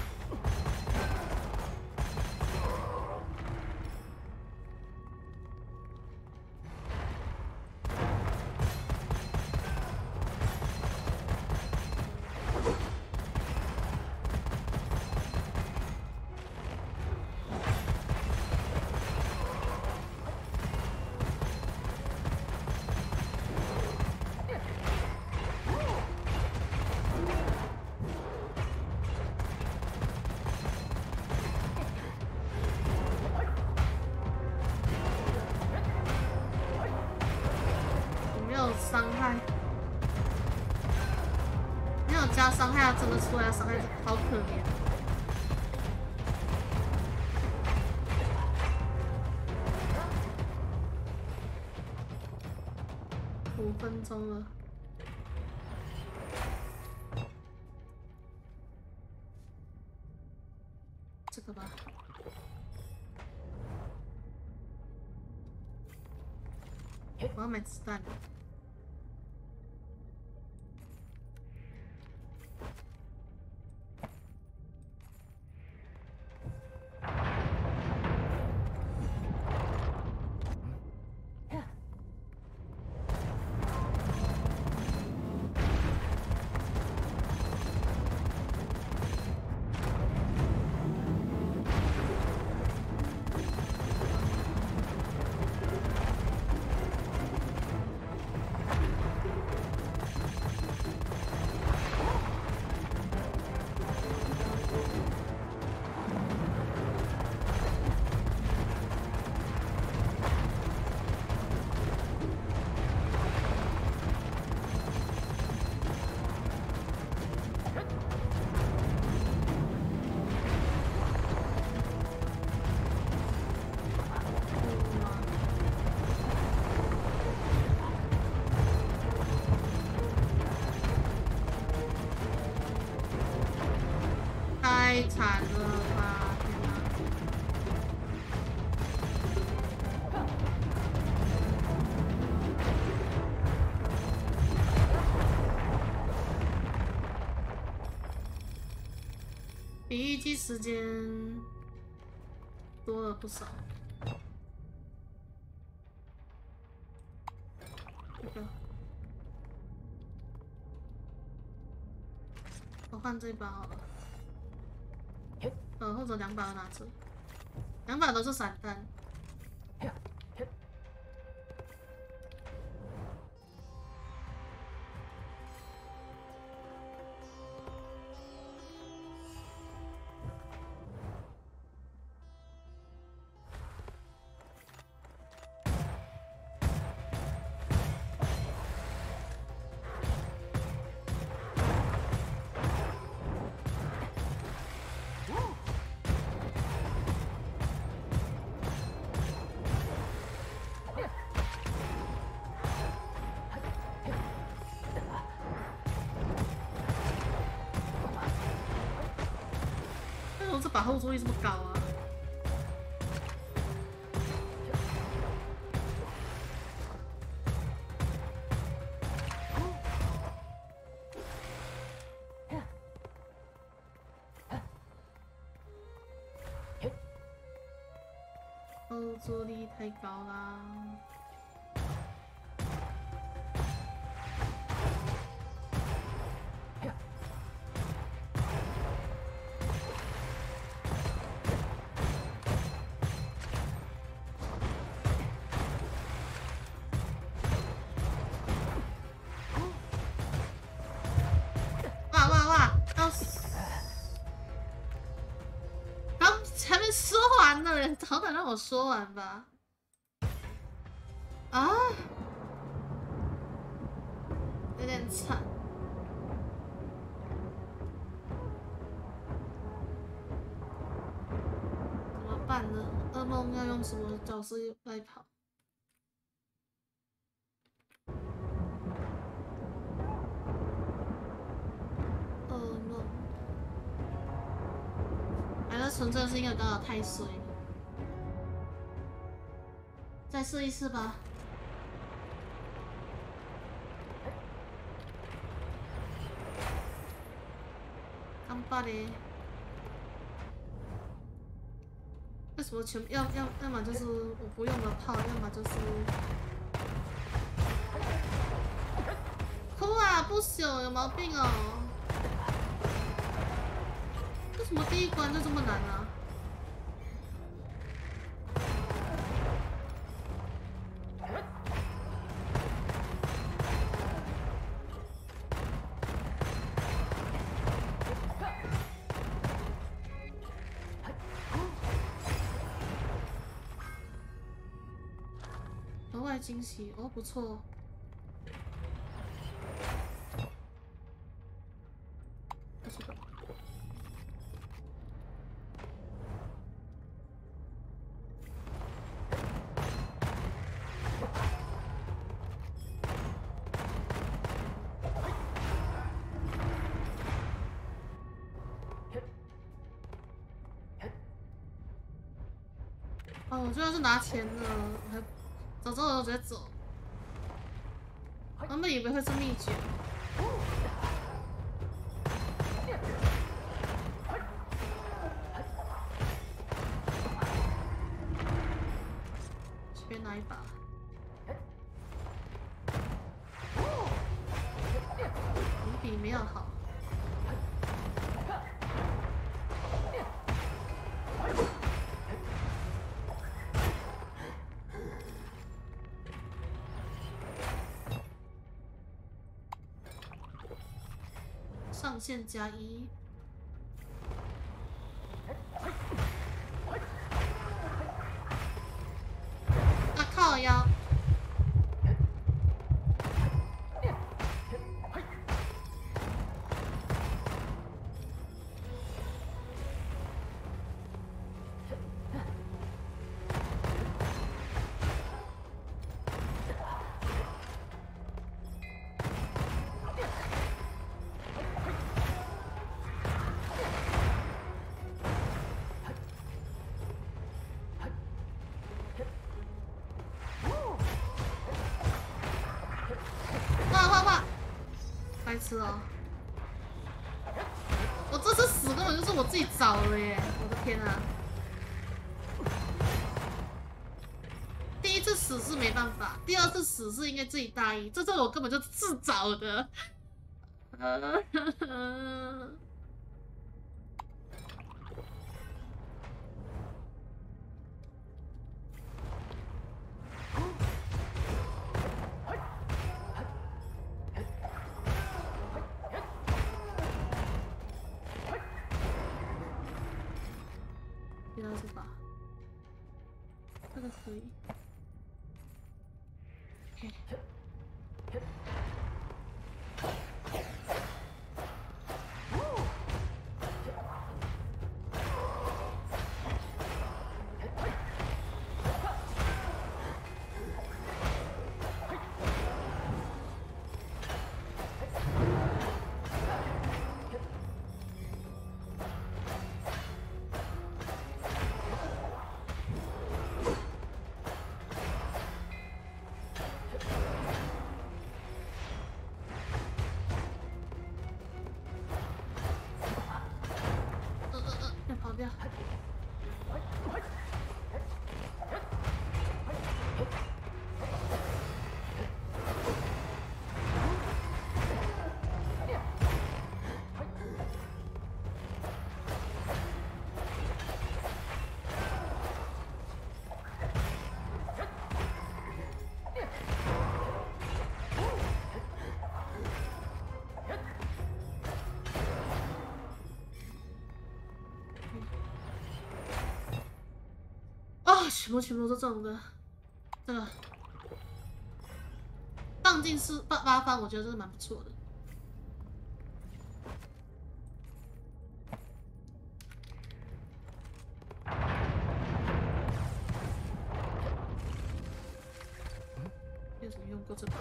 伤害，没有加伤害，真的出来伤害好可怜。5分钟了，这个吧。我要买子弹了。太惨了吧！天哪！比预计时间多了不少。这个，我换这把好了。或者2把都拿着，2把都是散弹。这把后坐力这么高啊！后坐力太高啦。好歹让我说完吧！啊，有点惨。怎么办呢？噩梦要用什么角色来跑？噩梦，还是纯粹是因为刚好太衰。再试一次吧。刚罢嘞。为什么要么就是我不用的炮，要么就是哭啊不朽，有毛病哦！为什么第一关就这么难啊？惊喜哦，不错。哦，我居然是拿钱的，我还。早知道我就直接走，他们以为会是秘诀。随便拿一把。你比没有好。上限+1。啊靠腰！白痴哦！我这次死根本就是我自己找的耶！我的天啊！第一次死是没办法，第二次死是因为自己大意，这次我根本就自找的。这把，这个可以。全部都是这种的，这个放进8番，我觉得这是蛮不错的。有什么用过这把？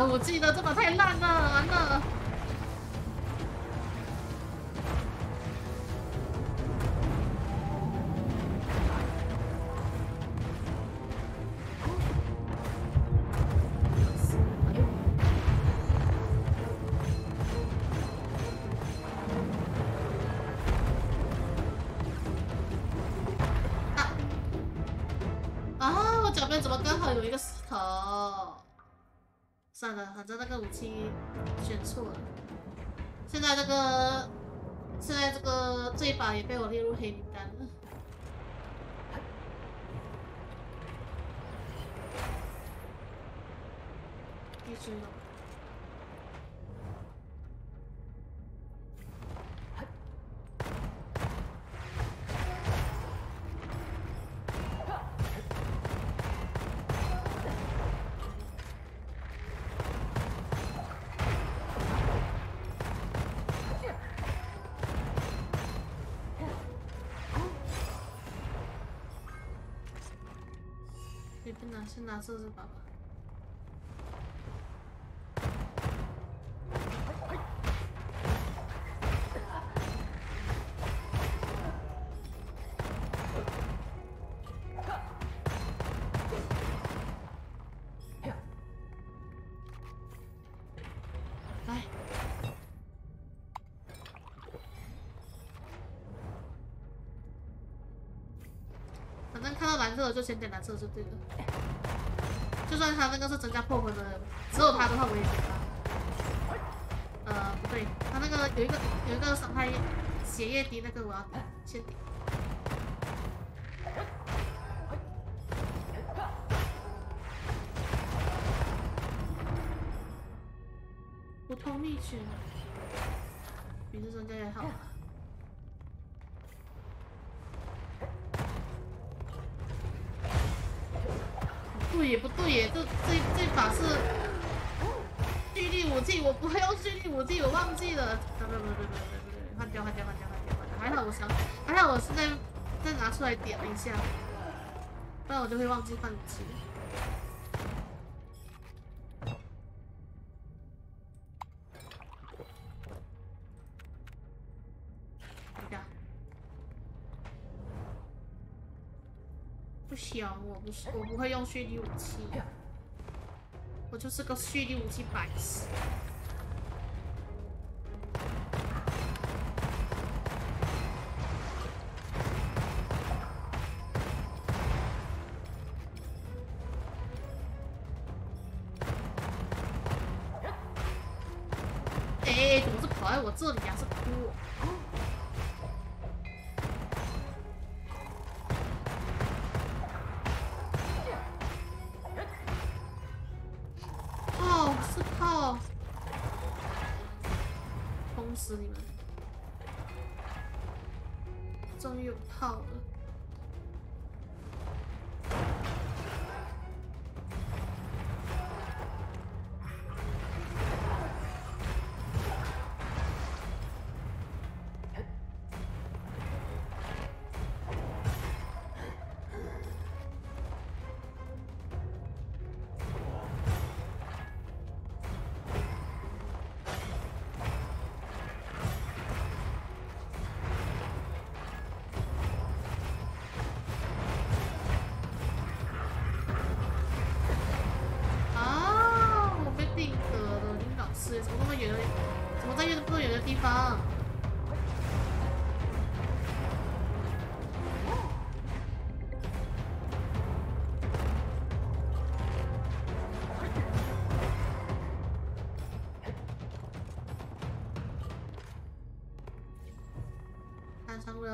我记得这把太烂了，完了。啊！我脚边怎么刚好有一个石头？算了，反正那个武器选错了。现在这一把也被我列入黑名单了。一只了。先拿这只把吧。来，反正看到蓝色的就先点蓝色就对了。就算他那个是增加破魂的，只有他的话我也点他。不对，他那个有一个伤害血液滴那个我要先点。不通秘诀，比这增加也好。不对耶，这把是蓄力武器，我不会用蓄力武器，我忘记了。不，换掉。还好我现在再拿出来点了一下，不然我就会忘记换武器。不行，我不会用蓄力武器，我就是个蓄力武器白痴。怎么是跑在我这里啊？是哭我？死你们！终于有炮了。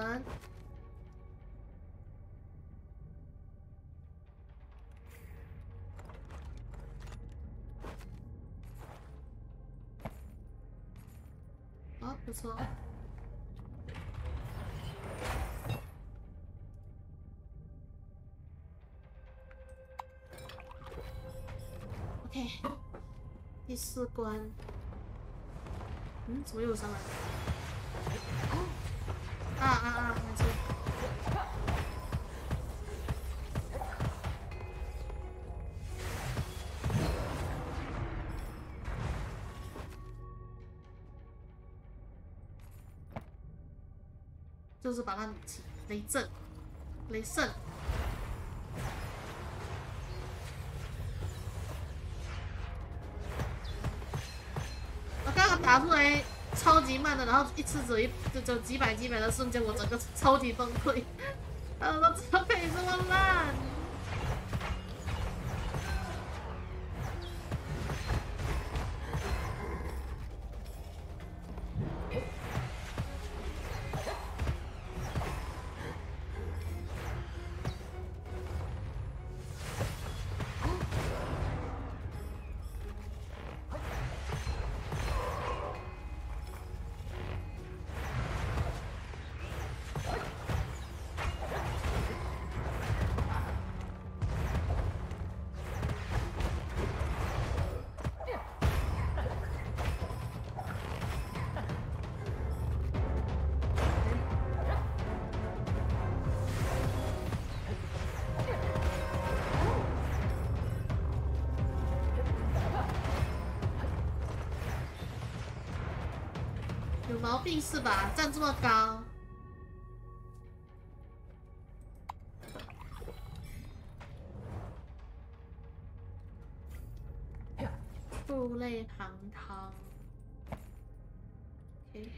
人。哦，不错。OK， 第4关。怎么又上来了？没错。就是把它武器雷震、雷圣。我刚刚打出来超级慢的，然后一次只有几百的瞬间，我整个超级崩溃。我怎么可以这么烂？有毛病是吧？站这么高。触类旁汤。OK。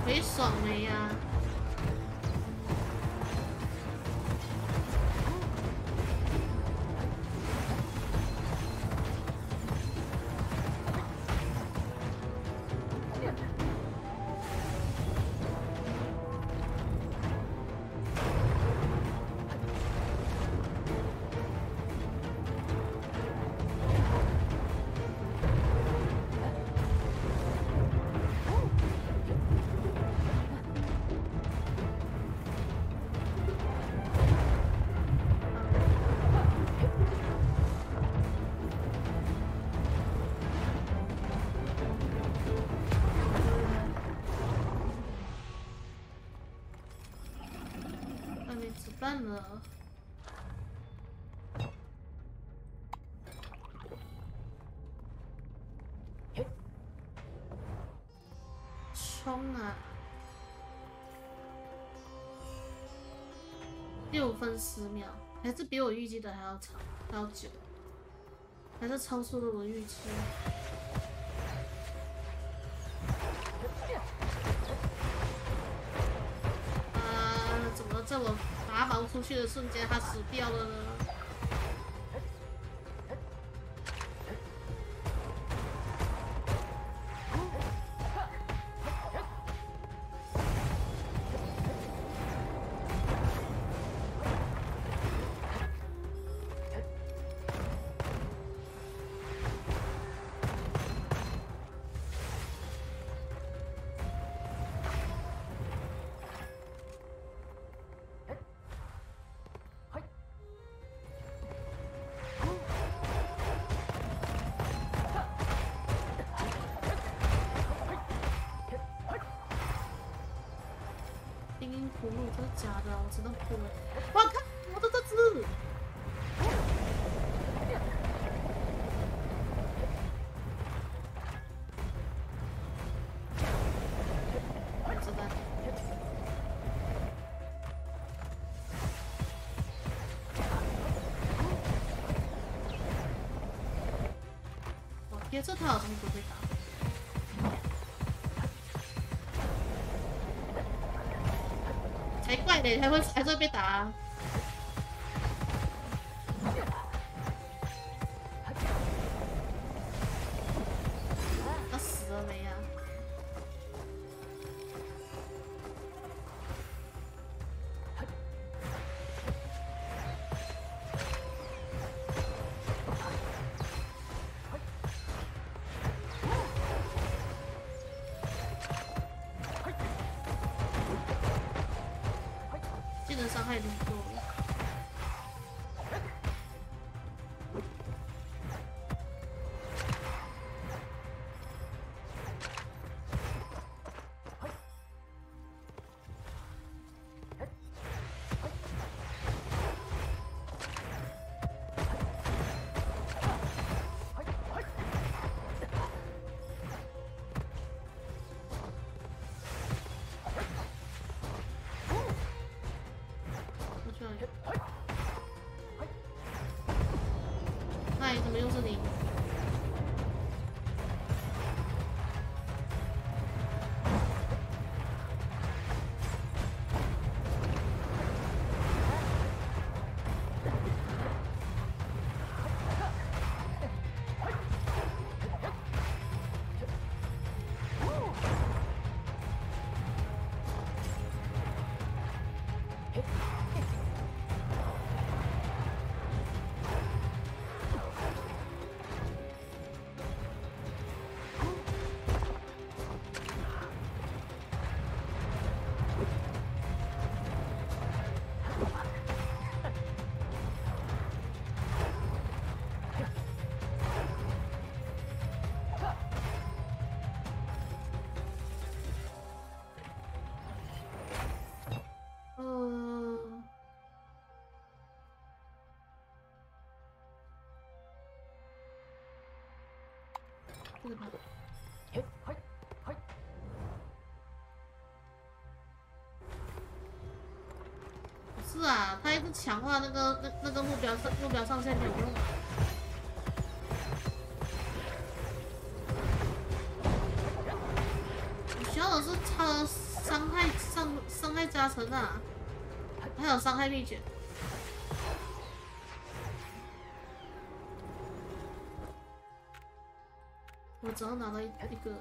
没爽没呀？办了。冲啊！6分10秒，还是比我预计的还要长，还要久，还是超出了我预期。怎么在我拔毛出去的瞬间，它死掉了呢？葫芦这是假的，我知道不了。我靠，我的这只！我知道。别这他好像不会打。才怪嘞，还是会被打啊。他死了没呀？技能伤害挺多的。嗨，怎么又是你？这个吧。不是啊，他一直强化那个目标上限没有用。我需要的是他的伤害加成啊，还有伤害秘诀。我只要拿到一个。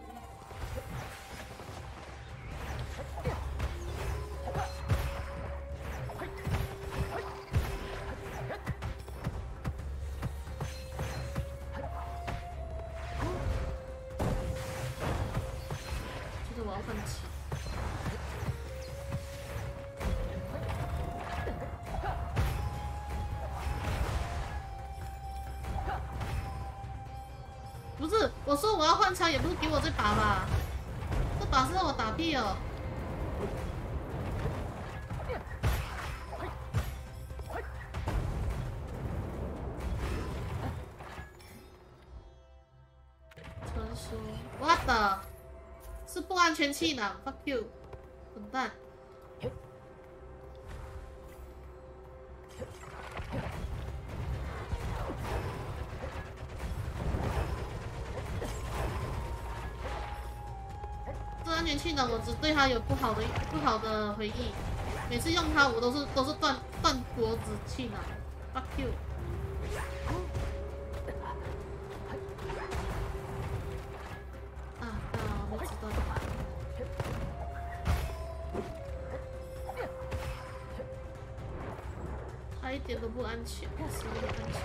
就是我要放弃。不是，我说我要换枪，也不是给我这把吧？这把是让我打屁哦。传说 ，what the？ 是不安全气囊 ，fuck you， 混蛋！安全气囊，我只对它有不好的回忆。每次用它，我都是断脖子气囊。Fuck you！ 啊，我没知道。它一点都不安全，是不安全。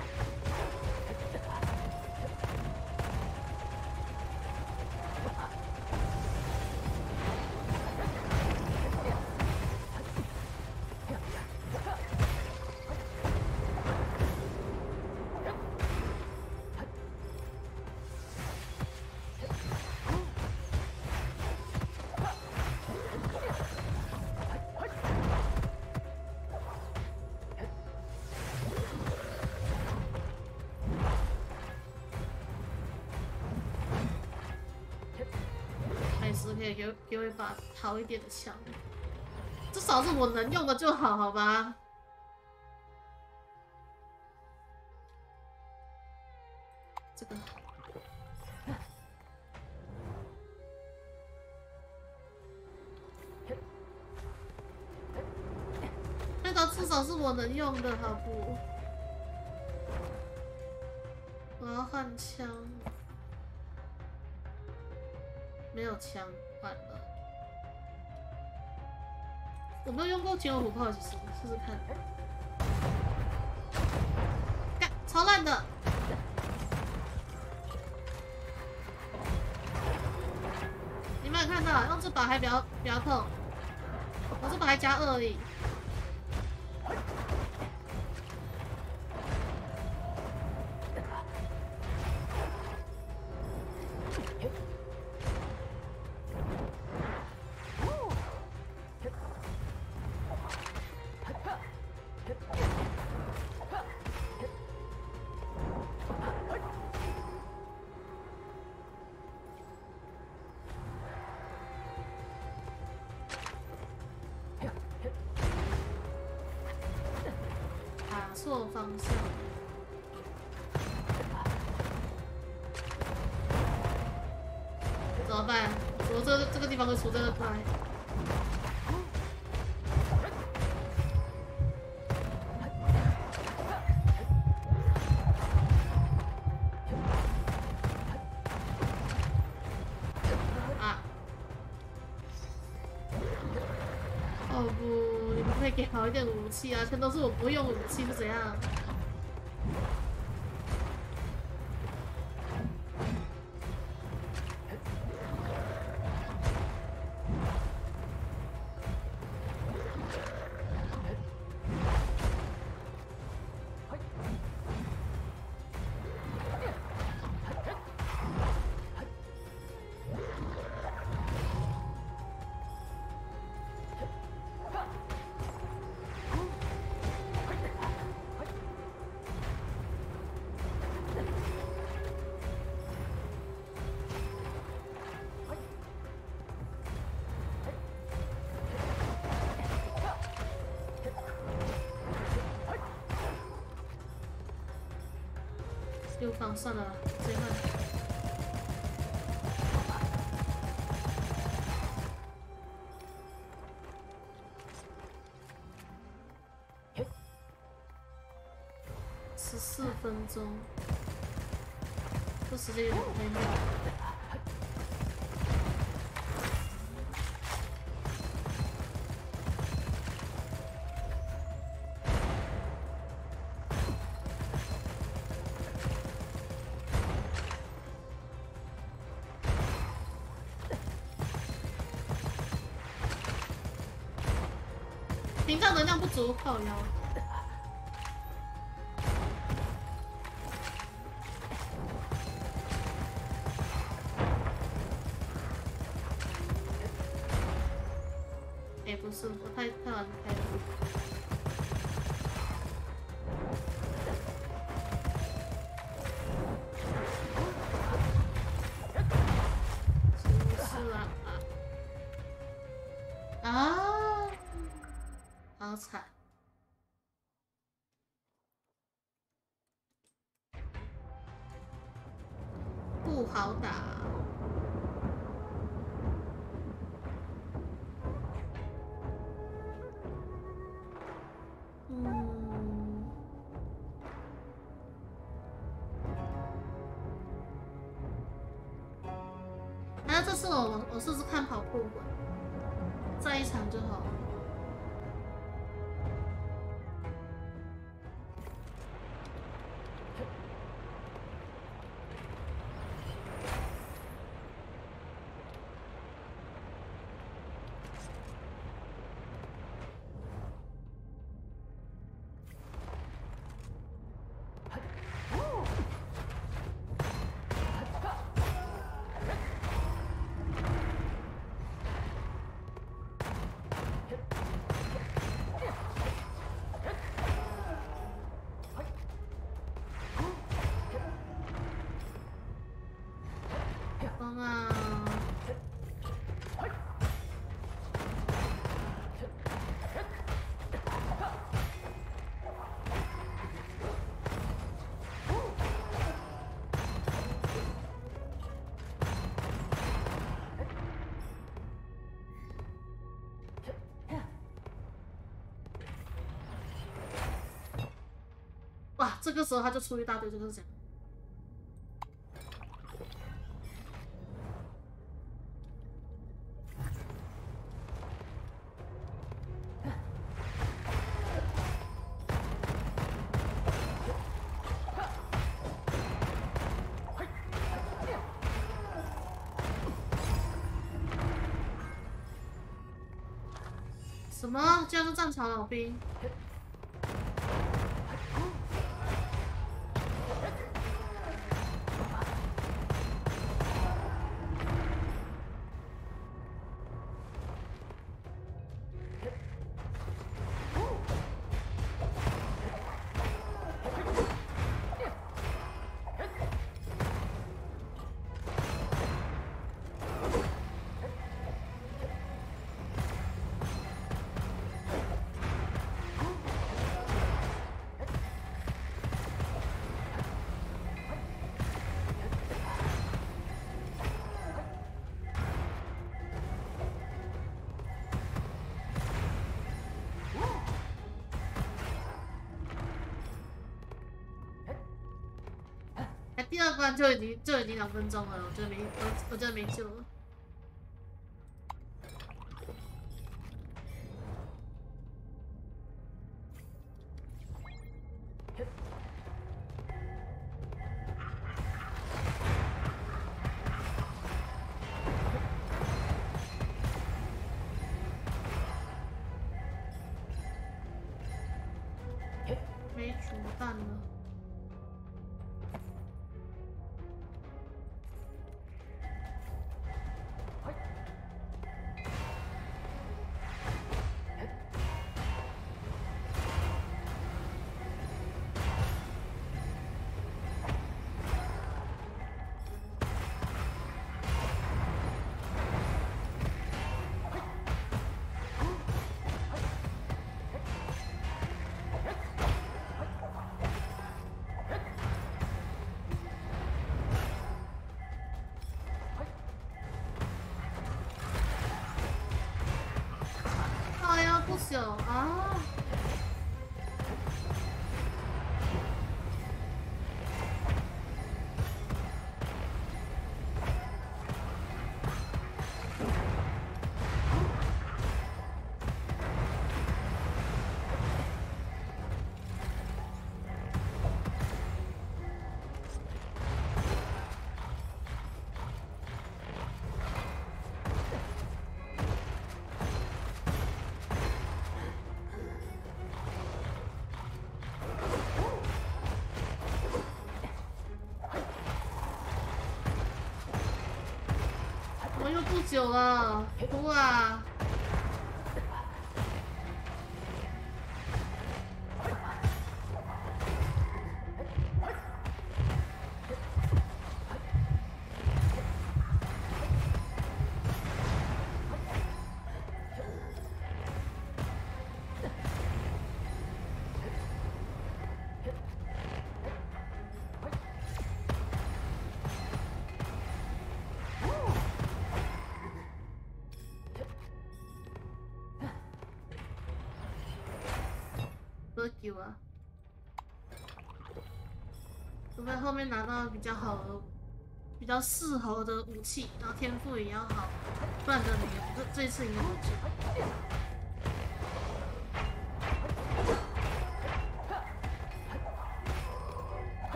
可以给我一把好一点的枪，至少是我能用的就好，好吧？这个少是我能用的，好不？我要换枪，没有枪，换了。我没有用过金火炮，其实试试看。干，超烂的！你们有看到？用这把还比较痛，我这把还加2而已。错方向，怎么办？我这个地方会出这个怪。啊！哦不，你们可以给好一点武器啊！全都是我不会用武器是怎样？丢方算了，直接换。14分钟，这时间有点太慢。屏障能量不足，靠腰。哎，不是，我太晚开了。是啊啊！好惨。不好打。那这次我试试看跑步吧，再一场就好了。这个时候他就出一大堆，就是这样。什么？竟然是战场老兵！第二关就已经2分钟了，我觉得没救了。没煮蛋了。不朽啊！我又不久了，哭啊！丢啊！除非后面拿到比较好的、比较适合的武器，然后天赋也要好，不然真的没这一次应该没救。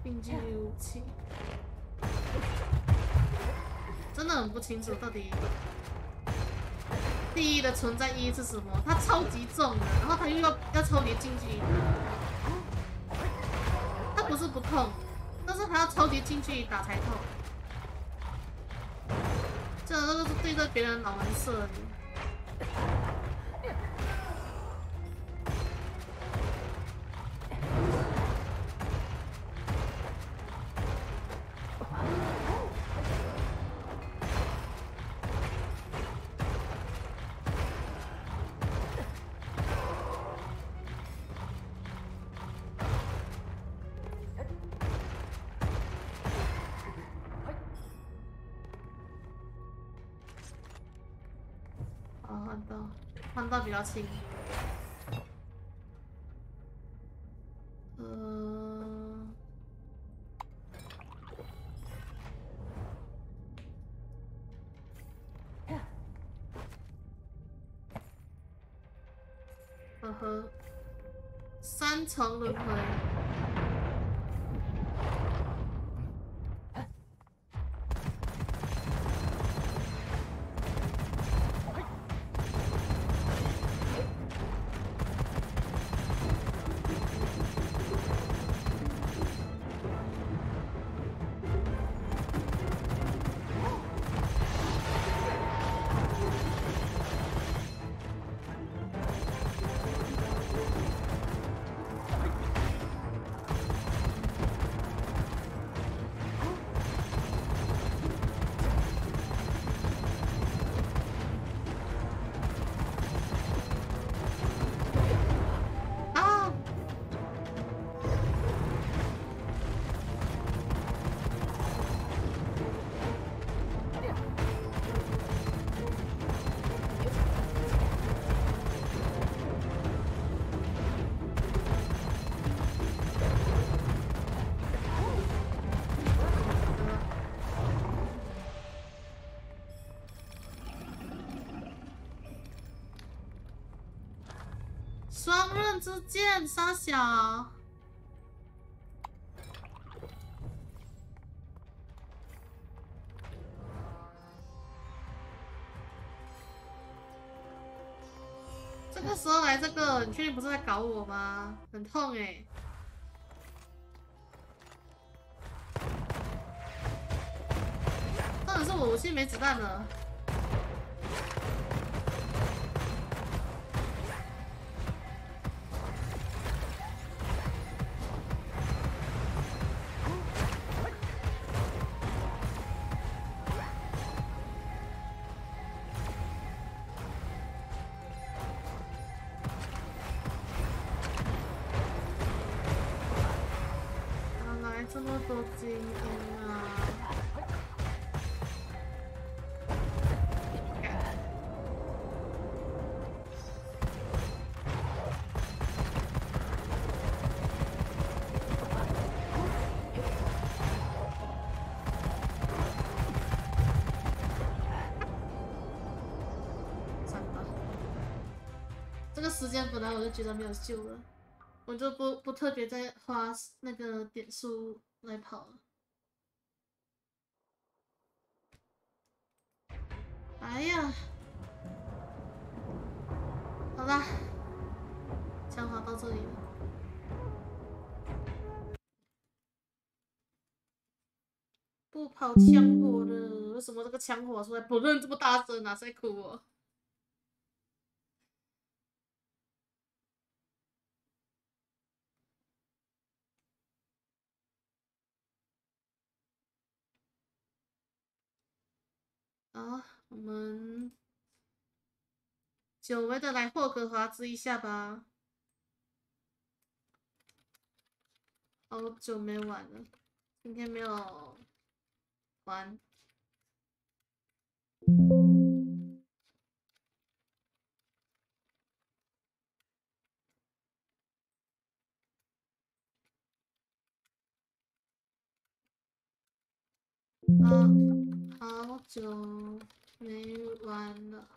竞技武器，真的很不清楚到底第一的存在意义是什么。它超级重的，然后它又要超级近距离打，它不是不痛，但是它要超级近距离打才痛。这都是对着别人脑门射的。换到比较轻。3重轮回。双刃之剑，杀小。这个时候来这个，你确定不是在搞我吗？很痛欸。到底是我武器没子弹了。这么多精英啊！算了，这个时间本来我就觉得没有救了。我就不特别再花那个点数来跑了。哎呀，好啦，枪法到这里了。不跑枪火了，为什么这个枪火出来不认这么大声啊？在哭我。好，我们久违的来霍格华兹一下吧。好久没玩了，今天没有玩。好久没玩了。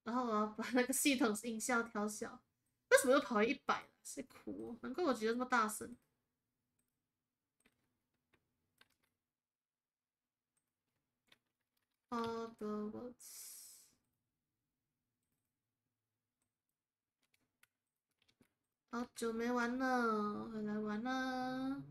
然后我要把那个系统音效调小。为什么又跑回100了？是哭，难怪我觉得这么大声。Hogwarts， 好久没玩了，回来玩了。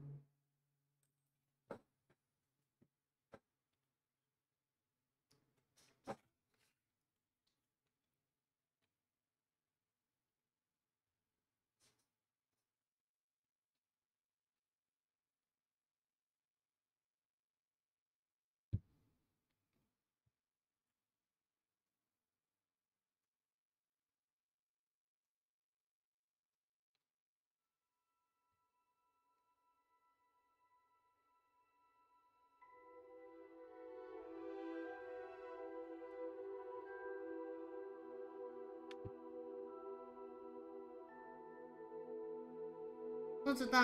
不知道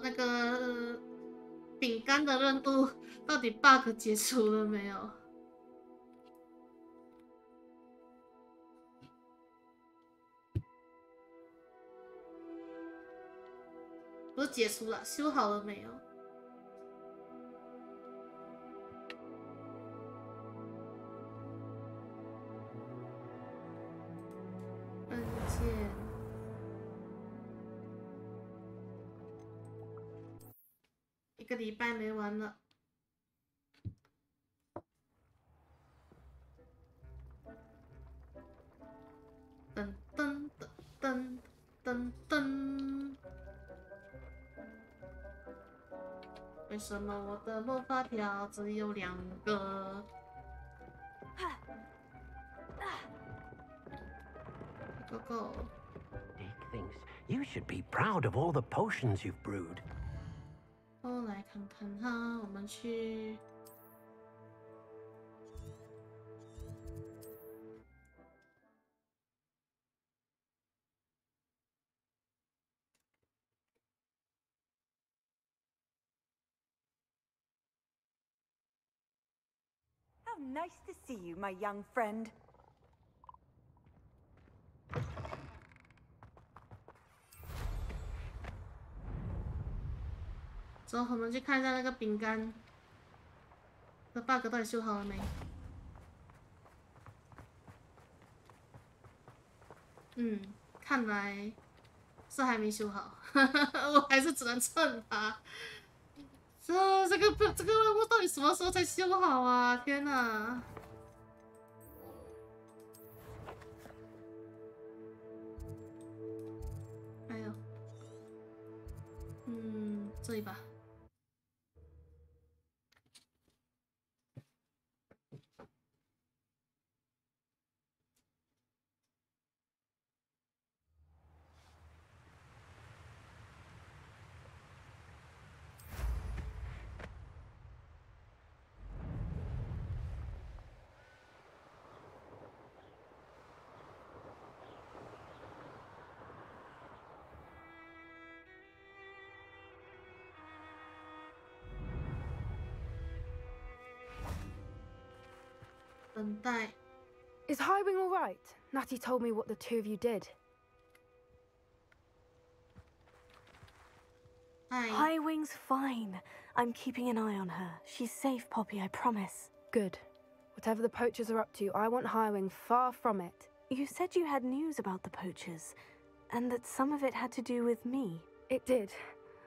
那个饼干的任务到底 bug 解除了没有？不是解除了，修好了没有？按键。一个礼拜没玩了。噔噔噔噔噔噔。为什么我的魔法条只有2个？Go go. Dick thinks you should be proud of all the potions you've brewed. 哦，来看看哈，我们去。How nice to see you, my young friend. 走，我们去看一下那个饼干的 bug 到底修好了没？看来是还没修好，我还是只能蹭它。这个任务到底什么时候才修好啊？天哪！哎呦，这里吧。等待。 Is Highwing all right? Natty told me what the two of you did. Hi. Highwing's fine. I'm keeping an eye on her. She's safe, Poppy, I promise. Good. Whatever the poachers are up to, I want Highwing far from it. You said you had news about the poachers, and that some of it had to do with me. It did.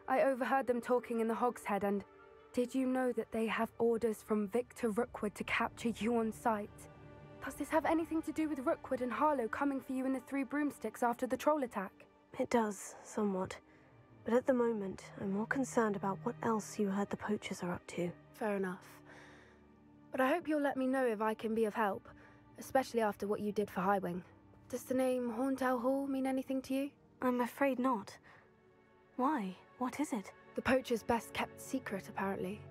I overheard them talking in the Hogshead, and did you know that they have orders from Victor Rookwood to capture you on sight? Does this have anything to do with Rookwood and Harlow coming for you in the Three Broomsticks after the troll attack? It does, somewhat. But at the moment, I'm more concerned about what else you heard the poachers are up to. Fair enough. But I hope you'll let me know if I can be of help, especially after what you did for Highwing. Does the name Horntail Hall mean anything to you? I'm afraid not. Why? What is it? The poachers' best-kept secret, apparently.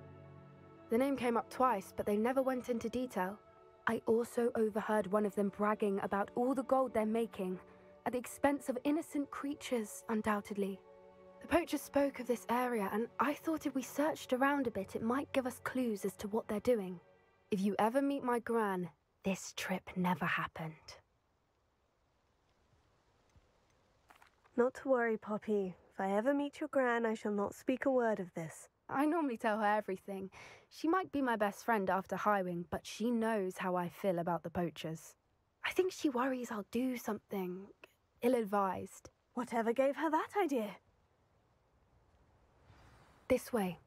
The name came up twice, but they never went into detail. I also overheard one of them bragging about all the gold they're making, at the expense of innocent creatures, undoubtedly. The poachers spoke of this area, and I thought if we searched around a bit, it might give us clues as to what they're doing. If you ever meet my gran, this trip never happened. Not to worry, Poppy. If I ever meet your gran, I shall not speak a word of this. I normally tell her everything. She might be my best friend after Highwing, but she knows how I feel about the poachers. I think she worries I'll do something ill-advised. Whatever gave her that idea? This way.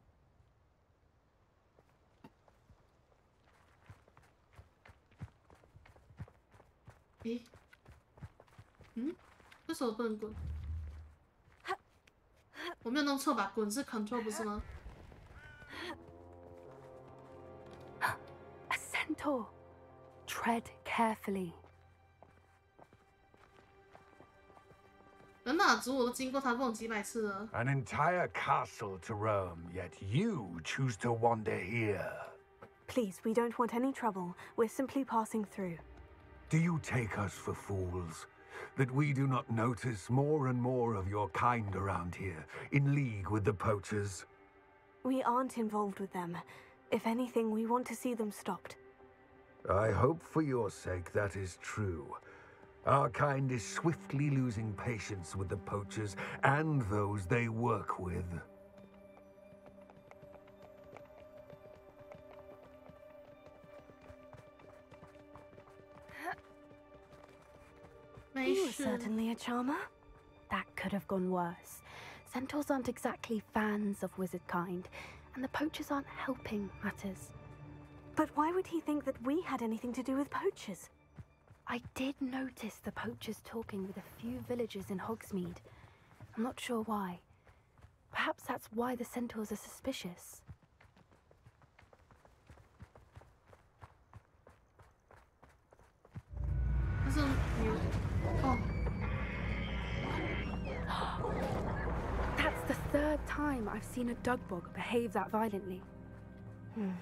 Eh? 为什么不能滚？我没有弄错吧？滚是 control 不是吗？ A centaur. Tread carefully. 人哪族我都经过它不懂几百次了。 An entire castle to roam, yet you choose to wander here. Please, we don't want any trouble. We're simply passing through. Do you take us for fools? that we do not notice more and more of your kind around here, in league with the poachers? We aren't involved with them. If anything, we want to see them stopped. I hope for your sake that is true. Our kind is swiftly losing patience with the poachers and those they work with. You were certainly a charmer. That could have gone worse. Centaurs aren't exactly fans of wizard kind, and the poachers aren't helping matters. But why would he think that we had anything to do with poachers? I did notice the poachers talking with a few villagers in Hogsmeade. I'm not sure why. Perhaps that's why the centaurs are suspicious. That's the third time I've seen a dugbog behave that violently.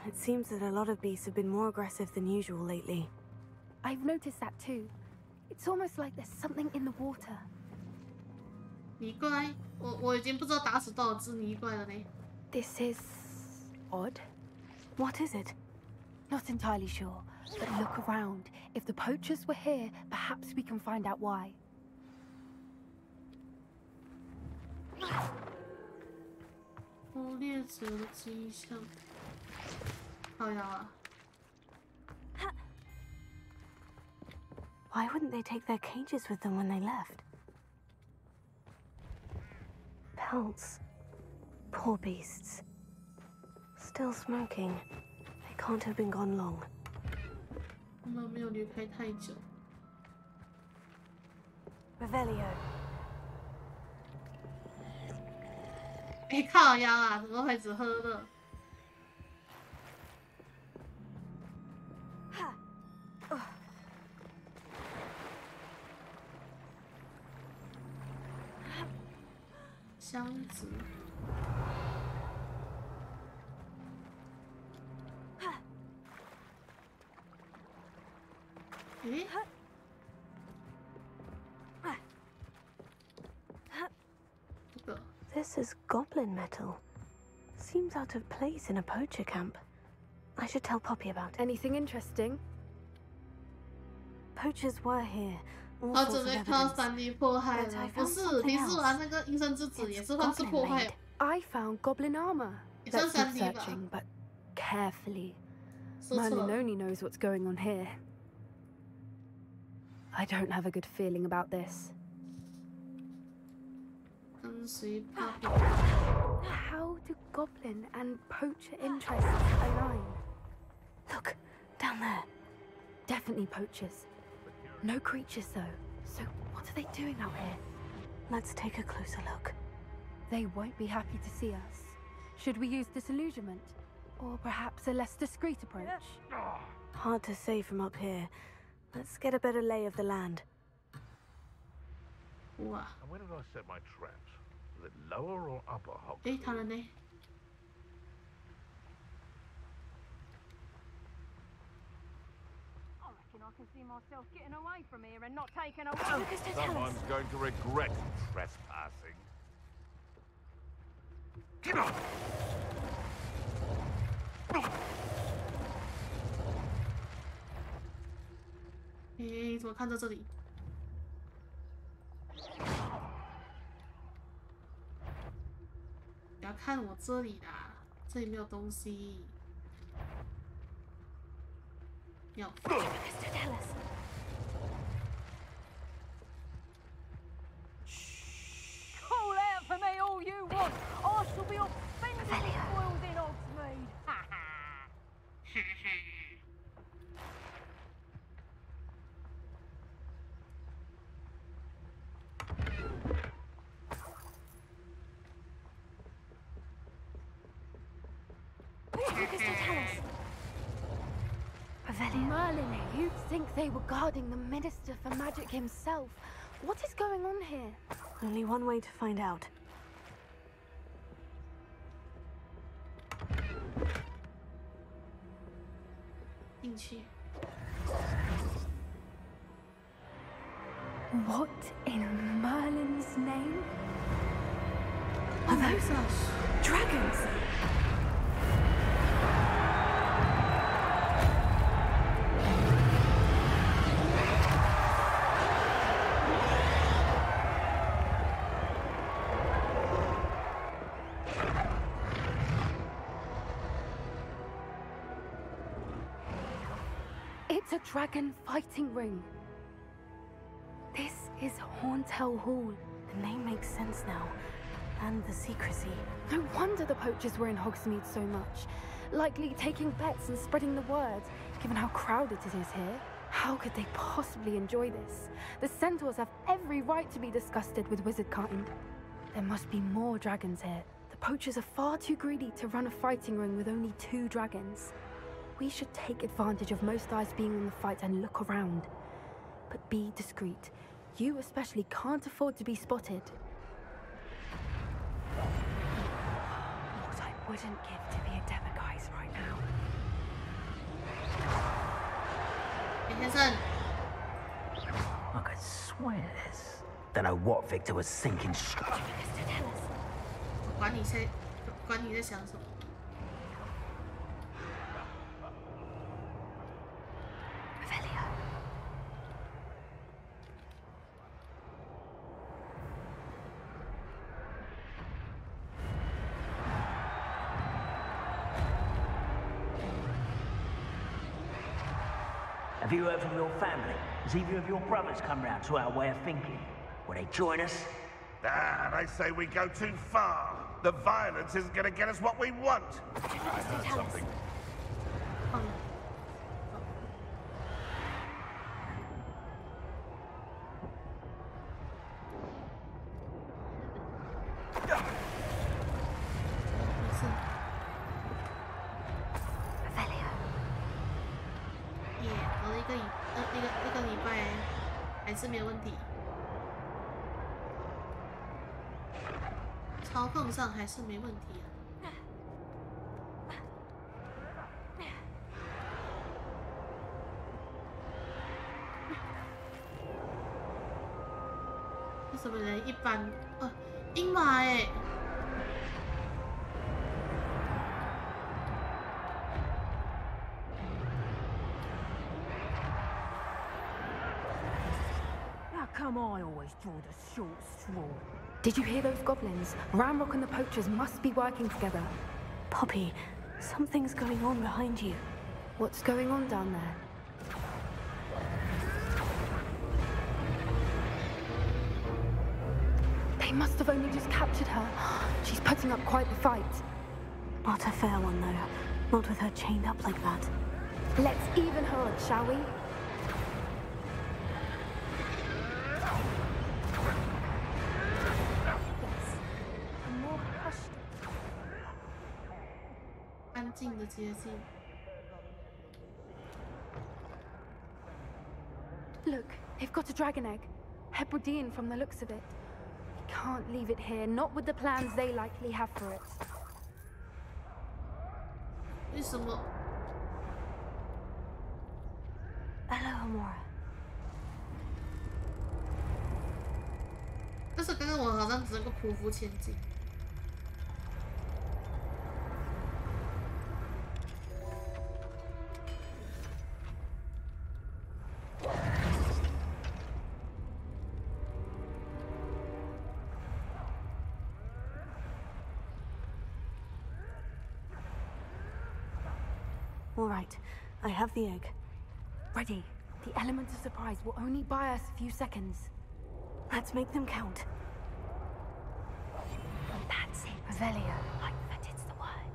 It seems that a lot of beasts have been more aggressive than usual lately. I've noticed that too. It's almost like there's something in the water. 泥怪，我已经不知道打死多少只泥怪了呢。This is odd. What is it? Not entirely sure, but look around. If the poachers were here, perhaps we can find out why. 捕猎者的迹象。好呀啊！ Why wouldn't they take their cages with them when they left? Pelts. Poor beasts. Still smoking. They can't have been gone long. 他们没有离开太久。 Revelio. 哎，靠腰啊！怎么会只喝了？ 箱子。诶？这个。 This is goblin metal. Seems out of place in a poacher camp. I should tell Poppy about it. Anything interesting? Poachers were here. 我准备靠3D 迫害了，不是，你是玩那个阴森之子也是算是迫害。 I found goblin armor. 也算 Let's keep 3D 吧。 searching, but carefully. 说错 Merlin 了。 only knows what's going on here. I don't have a good feeling about this. 跟随 Poppy。 How do goblin and poacher interests align? Look, down there. Definitely poachers. No creatures though. So what are they doing out here? Let's take a closer look. They won't be happy to see us. Should we use disillusionment? Or perhaps a less discreet approach? Hard to say from up here. Let's get a better lay of the land. 哇， And where did I set my traps? Was it lower or upper Hogwarts? 诶，他人呢？ I can see myself getting away from here and not taking away. Someone's going to regret trespassing. Get on! 诶，怎么看到这里？不要看我这里啦，这里没有东西。有。 Call out for me all you want. I shall be offended spoiled in Hogsmeade. Ha ha. Merlin, you'd think they were guarding the Minister for Magic himself. What is going on here? Only one way to find out. What in Merlin's name? Are those Dragons! It's a dragon fighting ring. This is Horntail Hall. The name makes sense now. And the secrecy. No wonder the poachers were in Hogsmeade so much. Likely taking bets and spreading the word, given how crowded it is here. How could they possibly enjoy this? The centaurs have every right to be disgusted with wizardkind. There must be more dragons here. The poachers are far too greedy to run a fighting ring with only 2 dragons. We should take advantage of most eyes being on the fight and look around. But be discreet. You especially can't afford to be spotted. What I wouldn't give to be a Demiguise right now. 林先生， I could swear this. Don't know what Victor was thinking. 管你在想什么。 Have you heard from your family? Has either of your brothers come round to our way of thinking? Will they join us? Ah, they say we go too far. The violence isn't going to get us what we want. I heard something.操控上还是没问题啊。为什么人一般？鹰马哎！ Come, I always draw the short straw. Did you hear those goblins? Ramrock and the poachers must be working together. Poppy, something's going on behind you. What's going on down there? They must have only just captured her. She's putting up quite the fight. Not a fair one, though. Not with her chained up like that. Let's even her odds, shall we? Look, they've got a dragon egg. Hebridean from the looks of it. We can't leave it here, not with the plans they likely have for it. 为什么？ Hello, Amora. 但是刚刚我好像只能够匍匐前进。 All right, I have the egg. Ready. The element of surprise will only buy us a few seconds. Let's make them count. That's it, Revelio. Like that it's the word.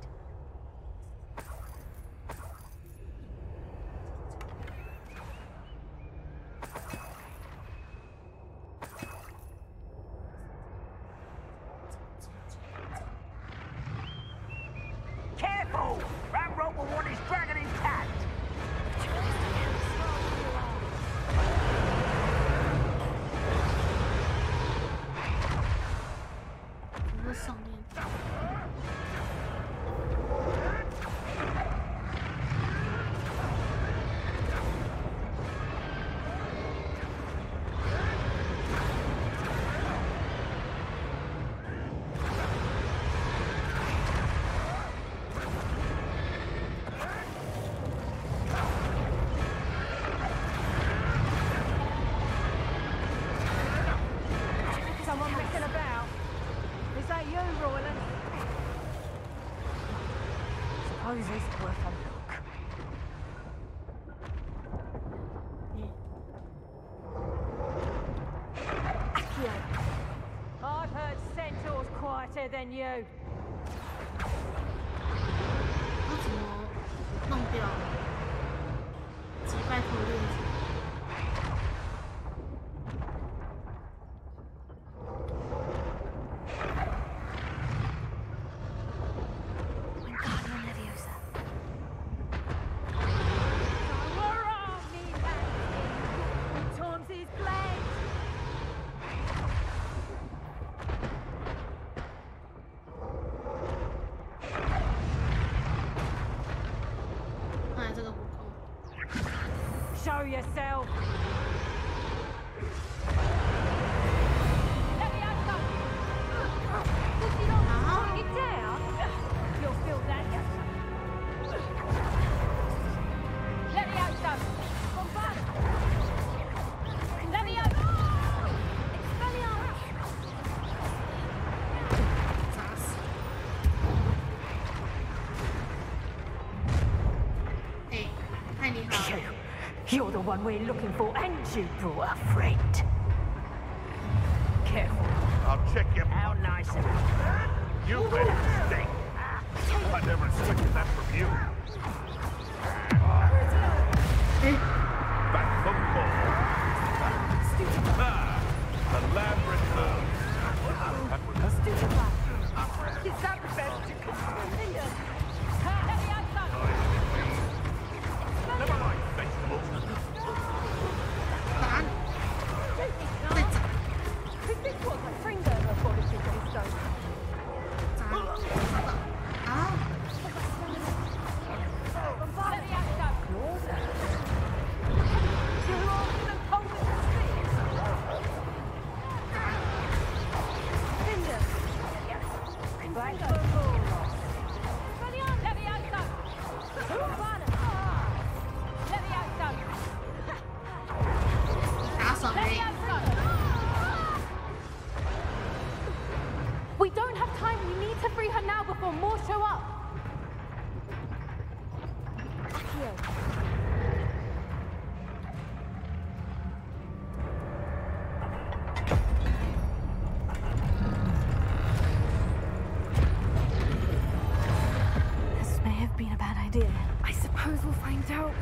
Careful! Ramrock will want his dragon intact! than you. 他怎么弄掉了？击败偷猎者。 Show yourself. Let me out, son. Push it on. Put it down. You'll feel that, yes. Let me out, son. Bombard. Let me out. Hey, hi, 你好。 You're the one we're looking for, and you brought a friend. Careful. I'll check you. How nice of you. You better stink. I never expected that from you. Back from the labyrinth. Is that the best you can do? Let me out, son. Never mind, vegetables. If this was a friend of a body to do so. Let me out, son. You're all the cold as a stick. Cinder. Black purple. Let me out, son. Let me out, son. We don't have time. We need to free her now before more show up. Accio. This may have been a bad idea. I suppose we'll find out.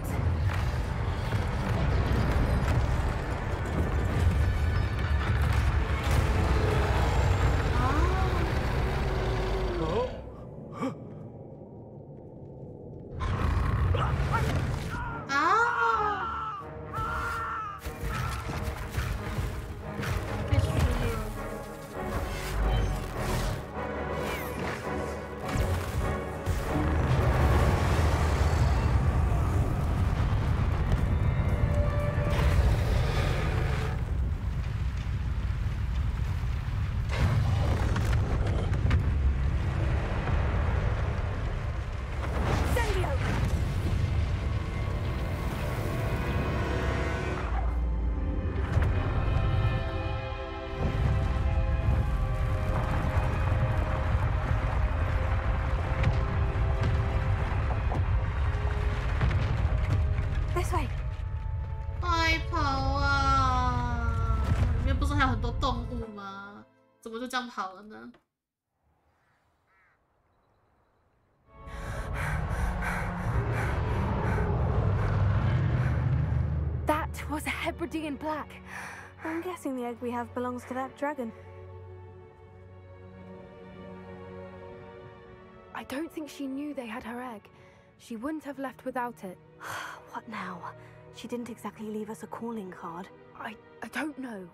This way. 快跑啊！里面不是还有很多动物吗？怎么就这样跑了呢？ That was a Hebridean black. I'm guessing the egg we have belongs to that dragon. I don't think she knew they had her egg. She wouldn't have left without it. What now? She didn't exactly leave us a calling card. I don't know.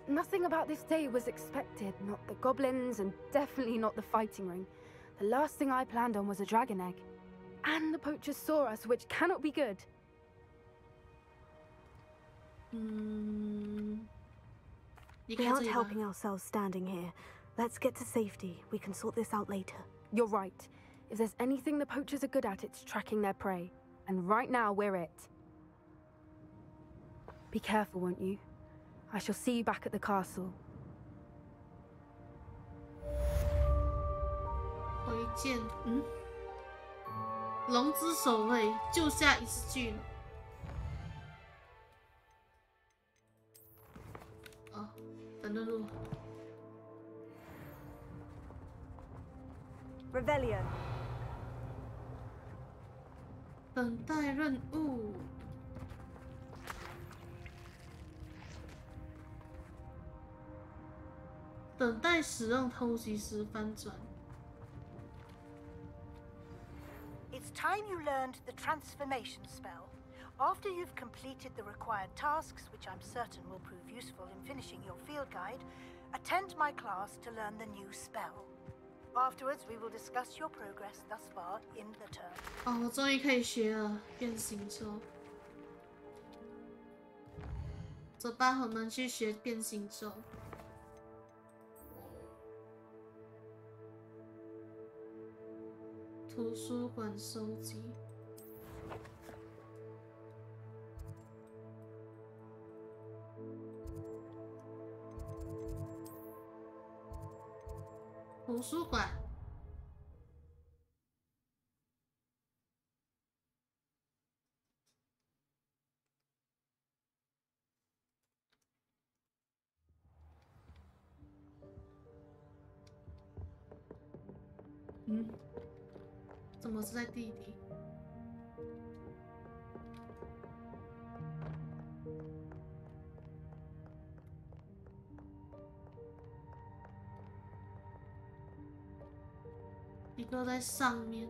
Nothing about this day was expected. Not the goblins, and definitely not the fighting ring. The last thing I planned on was a dragon egg. And the poachers saw us, which cannot be good. We aren't helping ourselves standing here. Let's get to safety. We can sort this out later. You're right. If there's anything the poachers are good at, it's tracking their prey. And right now, we're it. Be careful, won't you? I shall see you back at the castle. 回见，龙之守卫，救下伊斯郡。哦，等等路。Revelio. 等待任务。等待使用偷袭时翻转。It's time you learned the transformation spell. After you've completed the required tasks, which I'm certain will prove useful in finishing your field guide, attend my class to learn the new spell. Afterwards, we will discuss your progress thus far in the term. 哦，我终于可以学了变形咒。走吧，我们去学变形咒。图书馆收集。图书馆。嗯，怎么是在地底？一个在上面。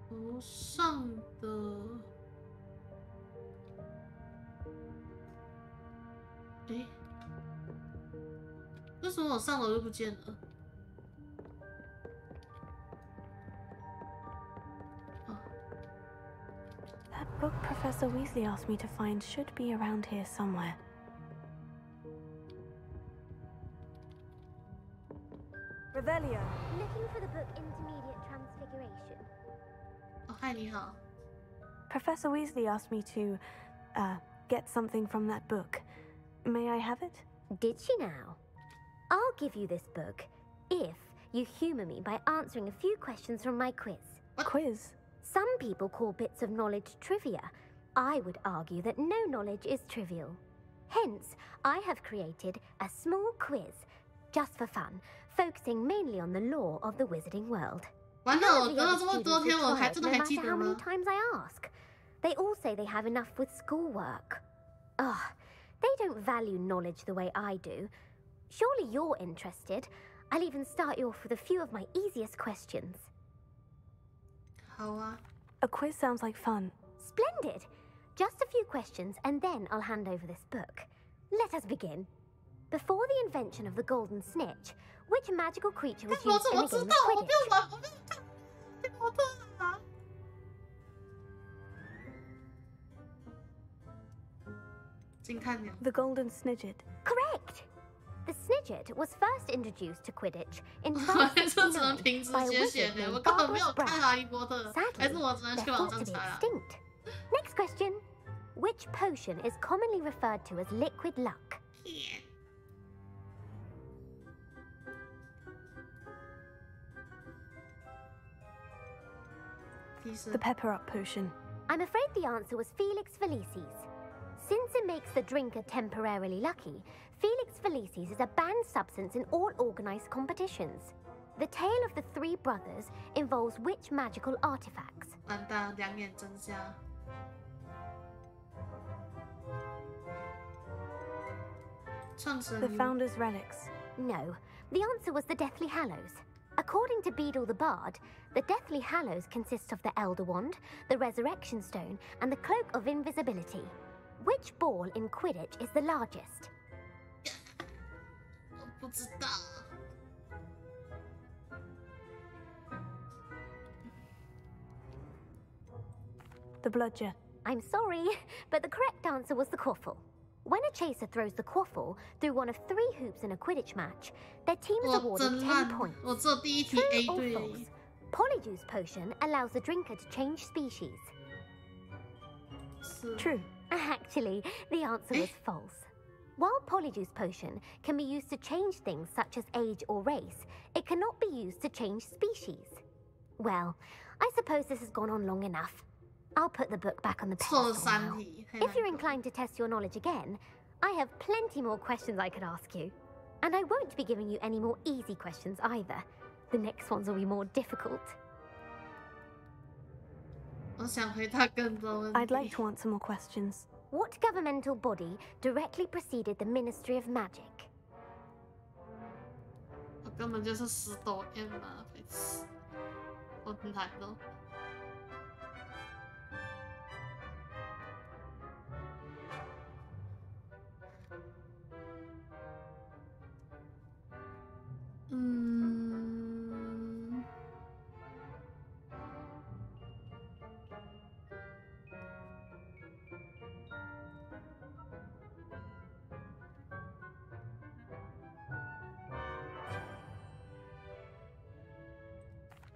头上的。 诶，为什么我上楼就不见了？哦 That book Professor Weasley asked me to find should be around here somewhere. Revelio. Looking for the book Intermediate Transfiguration. 哦，嗨，你好。Professor Weasley asked me to, get something from that book. May I have it? Did she now? I'll give you this book if you humour me by answering a few questions from my quiz. What? Quiz? Some people call bits of knowledge trivia. I would argue that no knowledge is trivial. Hence, I have created a small quiz, just for fun, focusing mainly on the lore of the wizarding world. 完了，我隔了这么多天，我还真的还 No 记 matter 得 how many 吗？ times I ask. They all say they have enough with schoolwork. Ugh, they don't value knowledge the way I do. Surely you're interested. I'll even start you off with a few of my easiest questions. 好啊。 A quiz sounds like fun. Splendid! Just a few questions and then I'll hand over this book. Let us begin. Before the invention of the golden snitch, which magical creature was 我 used 怎 in 么 the 知 game 道？ of 我没 Quidditch? 有玩，我没有看，我错了。请看鸟。 The Golden Snidget. Correct! The Snidget was first introduced to Quidditch in 好像就只能 1269凭直 by a 接选 wizard 的，我 named 根本没有 Barbarous 看 Brown. 哈利波特，还是 Sadly, 我只能 they're 去网 thought 上 to be 查啊。 extinct. Next question. Which potion is commonly referred to as liquid luck? The Pepper Up Potion. I'm afraid the answer was Felix Felicis. Since it makes the drinker temporarily lucky, Felix Felicis is a banned substance in all organized competitions. The tale of the three brothers involves which magical artifacts? 完蛋，两眼真瞎。创神 The 语 Founder's Relics. No, the answer was the Deathly Hallows. According to Beedle the Bard, the Deathly Hallows consist of the Elder Wand, the Resurrection Stone, and the Cloak of Invisibility. Which ball in Quidditch is the largest? 我不知道。 The Bludger. I'm sorry, but the correct answer was the quaffle. When a chaser throws the quaffle through one of 3 hoops in a Quidditch match, their team is 我 awarded 真 10 烂， points. 我只有第一题 A True or 对而 false? 已。 Polyjuice potion allows the drinker to change species. 是 True. Actually, the answer was false. While Polyjuice potion can be used to change things such as age or race, it cannot be used to change species. Well, I suppose this has gone on long enough. I'll put the book back on the 错 pedestal 3 now. 题，太 If 难 you're 了 inclined to test your knowledge again, I have plenty more questions I could ask you. And I won't be giving you any more easy questions either. The next ones will be more difficult. 我想回答更多问 I'd 题。 like to answer more questions. What governmental body directly preceded the Ministry of Magic? 我根本就是10抖 M 啊，白痴！好难哦。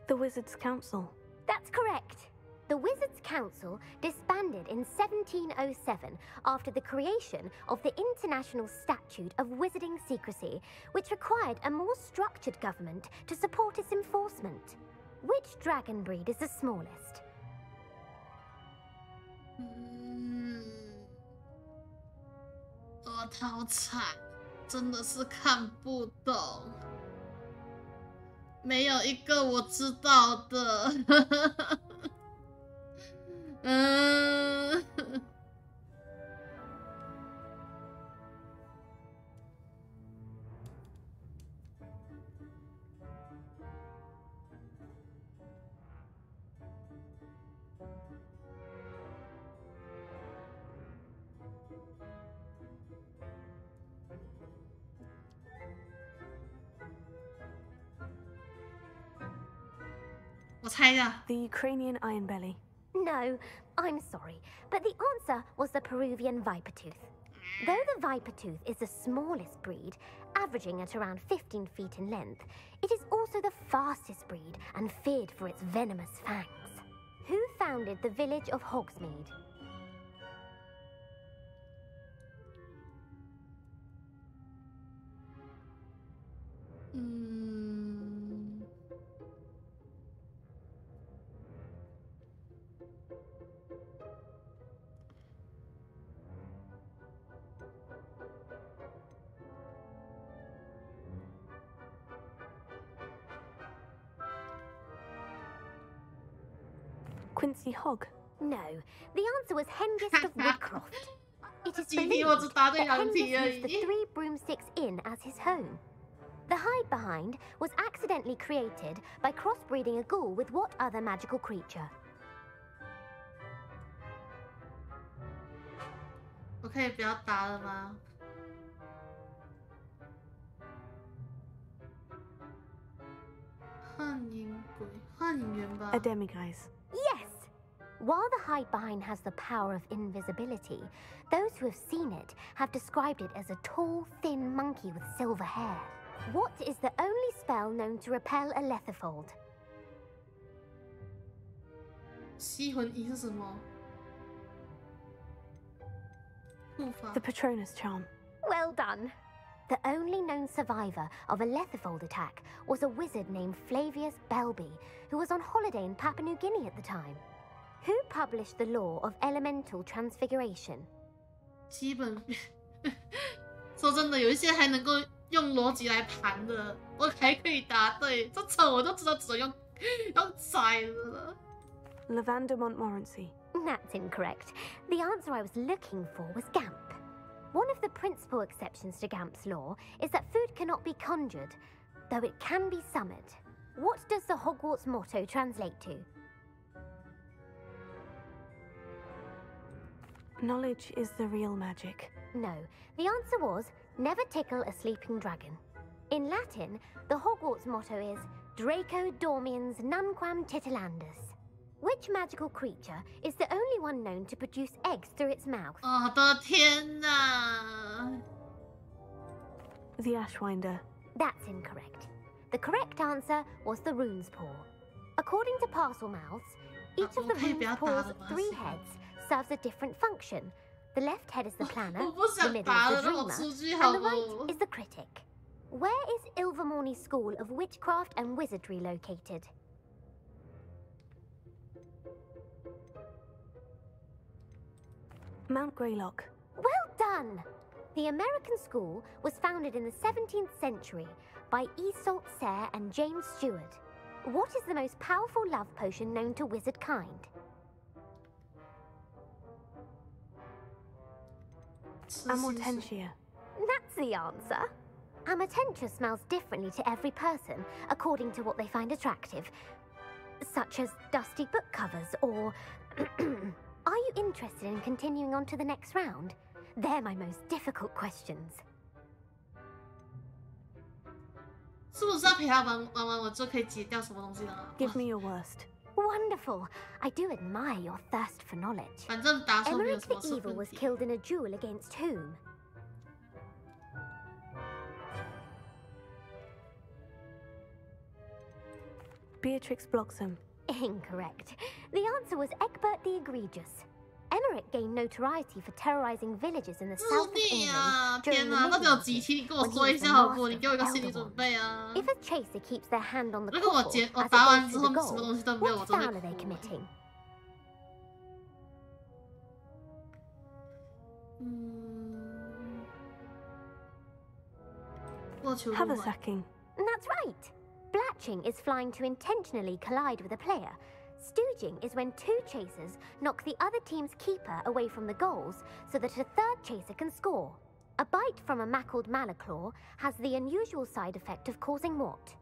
The Wizards' Council. That's correct. The Wizards' Council disbanded in 1707 after the creation of the International Statute of Wizarding Secrecy, which required a more structured government to support its enforcement. Which dragon breed is the smallest? 我好惨，真的是看不懂，没有一个我知道的。我猜一下 The Ukrainian Iron Belly. No, I'm sorry, but the answer was the Peruvian Viper Tooth. Though the Viper Tooth is the smallest breed, averaging at around 15 feet in length, it is also the fastest breed and feared for its venomous fangs. Who founded the village of Hogsmeade? Quincy Hogg. No, the answer was Hengist of Woodcroft. It is 几题我只 believed 答对 that 2 题 Hengist 而 used the 已。 Three Broomsticks Inn as his home. The hide behind was accidentally created by crossbreeding a ghoul with what other magical creature? 我可以不要答了吗？幻影鬼，幻影猿吧。 A demiguise. Yes! While the hide behind has the power of invisibility, those who have seen it have described it as a tall, thin monkey with silver hair. What is the only spell known to repel a letherfold? 吸魂仪是什么？护法 The Patronus Charm. Well done. The only known survivor of a letherfold attack was a wizard named Flavius Belby, who was on holiday in Papua New Guinea at the time. Who published the law of elemental transfiguration? 基本说真的，有一些还能够用逻辑来盘的，我还可以答对。这种我都知道，只能用猜的了。 Lavender Montmorency. That's incorrect. The answer I was looking for was Gamp. One of the principal exceptions to Gamp's law is that food cannot be conjured, though it can be summoned. What does the Hogwarts motto translate to? Knowledge is the real magic. No, the answer was never tickle a sleeping dragon. In Latin, the Hogwarts motto is Draco dormiens nunquam titilandus. Which magical creature is the only one known to produce eggs through its mouth? 我的天哪！ The Ashwinder. That's incorrect. The correct answer was the Rune's Paw. According to Parcel Mouths, each of the Rune's Paw's 3 heads serves a different function. The left head is the planner, the middle is the dreamer, and the right is the critic. Where is Ilvermorny School of Witchcraft and Wizardry located? Mount Greylock. Well done! The American school was founded in the 17th century by Isolde Sayre and James Stewart. What is the most powerful love potion known to wizard kind? Amortentia. That's the answer. Amortentia smells differently to every person, according to what they find attractive, such as dusty book covers or... Are you interested in continuing on to the next round? They're my most difficult questions. 是不是要陪他玩完我就可以解掉什么东西呢？ Give me your worst. Wonderful. I do admire your thirst for knowledge. 反正答错没有 Emmerich 什么 the 是 Evil 问 was 题。 killed in a duel against whom? Beatrix Bloxham. Incorrect. The answer was Egbert the Egregious. Emmerich gained notoriety for terrorizing villages in the south of 弟 England 啊！ during 天 the 哪，到底有 Middle 几 Ages, 题？你跟我 when he 说一 was the 下好不好？ master 你给我一个 of 心理 Elder 准 Wand. 备啊！ If a chaser keeps their hand on the 如果我 cripple 我 as it 答 goes 完之 through 后 the 什么 goal, 东西都没有，我 what 真的 foul are they 哭。 committing? 过球入 Have a 怀。 sacking. That's right. Blatching is flying to intentionally collide with a player. Stooging is when two chasers knock the other team's keeper away from the goals so that a third chaser can score. A bite from a mackled malaclaw has the unusual side effect of causing what?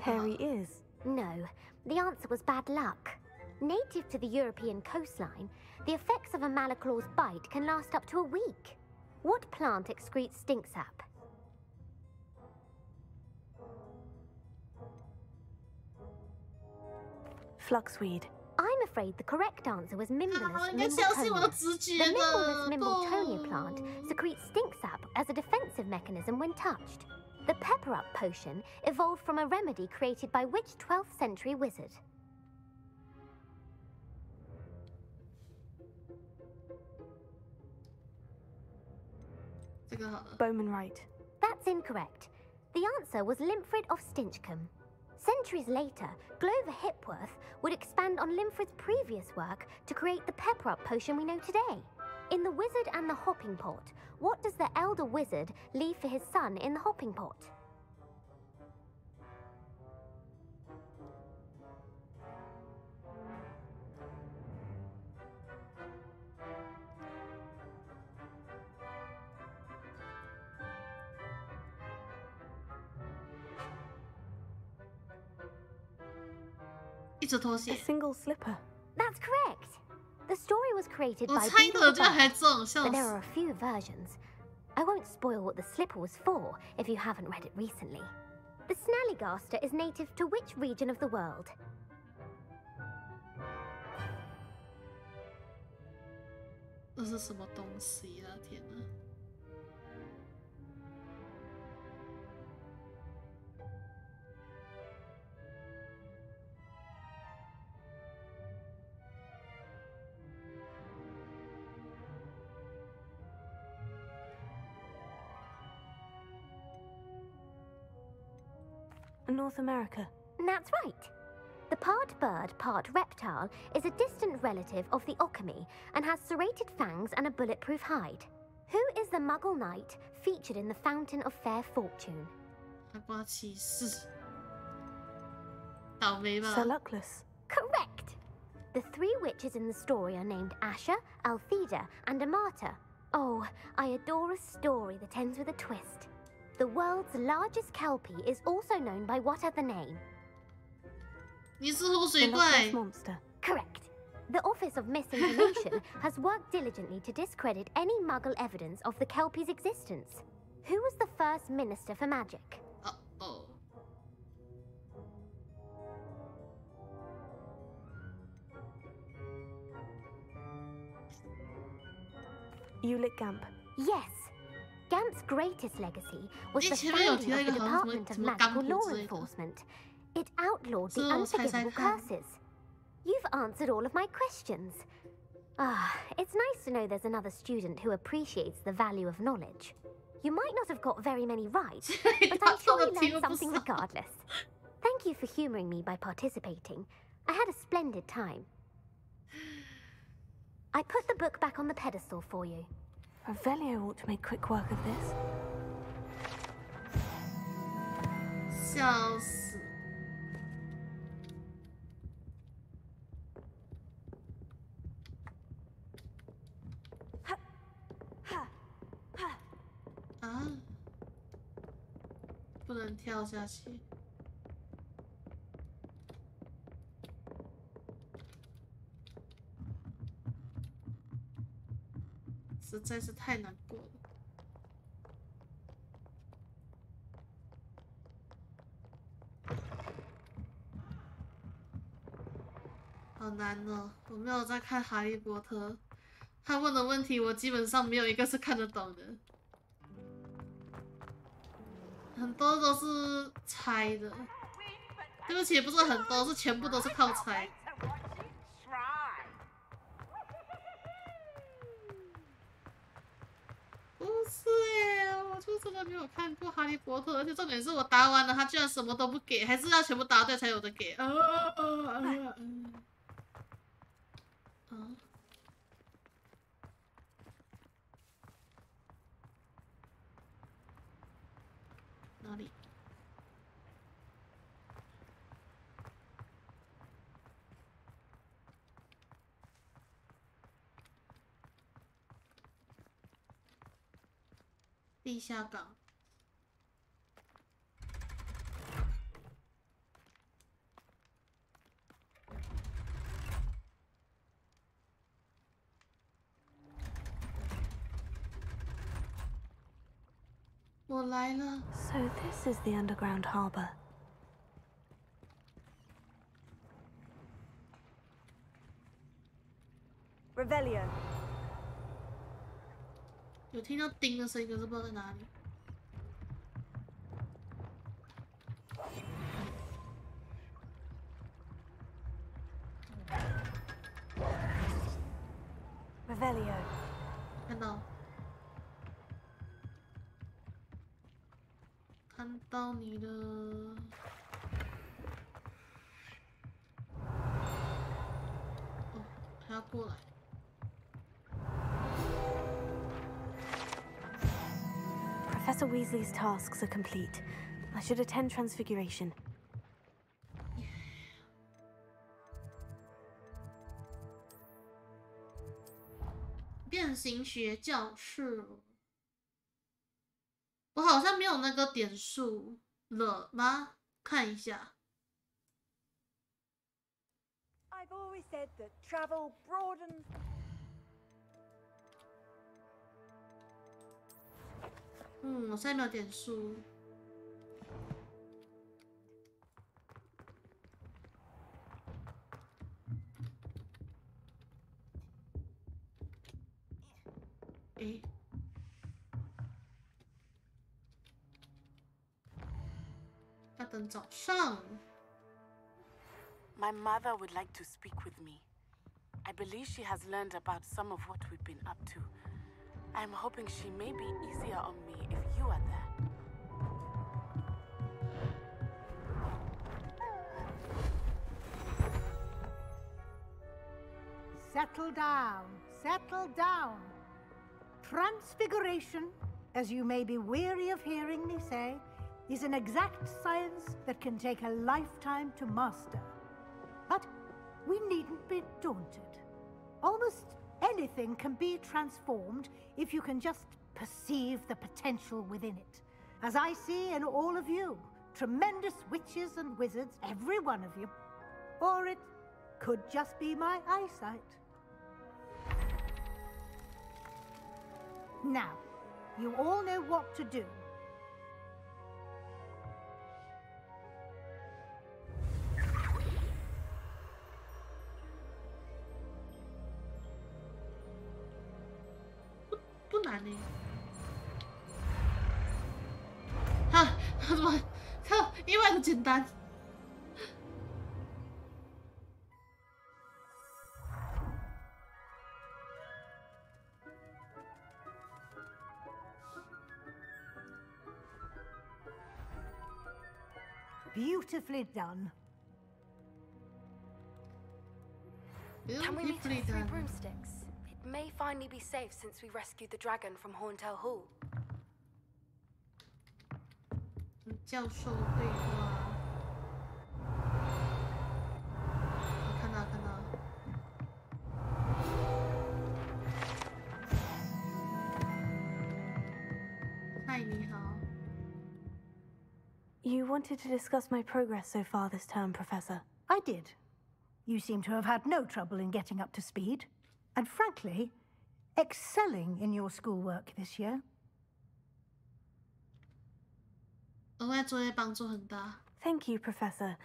Hairy ears. No, the answer was bad luck. Native to the European coastline, the effects of a malaclaw's bite can last up to a week. What plant excretes stink sap? Fluxweed. I'm afraid the correct answer was Mimbulus 应该相信我的 Mimbletonia. 直觉 The 的。 Mimbulus Mimbletonia 不 plant secretes stink sap as a defensive mechanism when touched. The Pepper Up potion evolved from a remedy created by which 12th century wizard? Bowman Wright. That's incorrect. The answer was Limfrid of Stinchcombe. Centuries later, Glover Hipworth would expand on Limfrid's previous work to create the Pepper Up potion we know today. In The Wizard and the Hopping Pot, what does the elder wizard leave for his son in the hopping pot? A single slipper. That's correct. The story was created 我 by 猜 Beadle 的 the 居然还 Bard, 这种笑 but there 死 are！a few versions. I won't spoil what the slipper was for if you haven't read it recently. The Snallygaster is native to which region of the world? 这是什么东西啊？天哪！ North America. That's right. The part bird, part reptile is a distant relative of the Occamy and has serrated fangs and a bulletproof hide. Who is the Muggle knight featured in the Fountain of Fair Fortune? 海瓜骑士，倒霉吧？ Sir Luckless. Correct! The three witches in the story are named Asha, Altheda, and Amata. Oh, I adore a story that ends with a twist. The world's largest kelpie is also known by what other name? 你是湖水 The 怪 Loch Ness Monster. Correct. The Office of Misinformation has worked diligently to discredit any Muggle evidence of the kelpie's existence. Who was the first Minister for Magic? Oh. Ulick Gamp. Yes. Gamp's greatest legacy was the 前面有 founding 提到 of 一 the 个好像 Department of 什么 Magical 甘 Law 普之类的。 Enforcement. It outlawed the 这我猜猜 unforgivable 看。 curses. You've answered all of my questions. Ah, it's nice to know there's another student who appreciates the value of knowledge. You might not have got very many right, but I'm sure you learned something regardless. Thank you for humoring me by participating. I had a splendid time. I put the book back on the pedestal for you. Revelio ought to make quick work of this. 笑死！啊！不能跳下去。实在是太难过了，好难哦！我没有在看《哈利波特》，他问的问题我基本上没有一个是看得懂的，很多都是猜的。对不起，不是很多，是全部都是靠猜。不是耶，我就真的没有看过《哈利波特》，而且重点是我答完了，他居然什么都不给，还是要全部答对才有的给。哪里？地下港。我来了。So this is the underground harbor. Revelio. 有听到叮的声音，可是不知道在哪里。Revelio. 看到，看到你了。哦，还要过来。Professor Weasley's tasks are complete. I should attend Transfiguration. 变形学教室，我好像没有那个点数了吗？看一下。I've always said that travel broadens. 我现在没有点数。诶，要等早上。My mother would like to speak with me. I believe she has learned about some of what we've been up to. I'm hoping she may be easier on me if you are there. Settle down, settle down. Transfiguration, as you may be weary of hearing me say, is an exact science that can take a lifetime to master. But we needn't be daunted. Almost anything can be transformed if you can just perceive the potential within it. As I see in all of you, tremendous witches and wizards, every one of you. Or it could just be my eyesight. Now, you all know what to do.不难呢。哈，怎么？靠，意外的简单。Beautifully done. Can we meet Beautifully at the 3 done. broomsticks? It may finally be safe since we rescued the dragon from Horntail Hall. 教授对话。看到。嗨，你好。 You wanted to discuss my progress so far this term, Professor. I did. You seem to have had no trouble in getting up to speed. And frankly, excelling in your schoolwork this year. 额外作业帮助很大。 Thank you, Professor.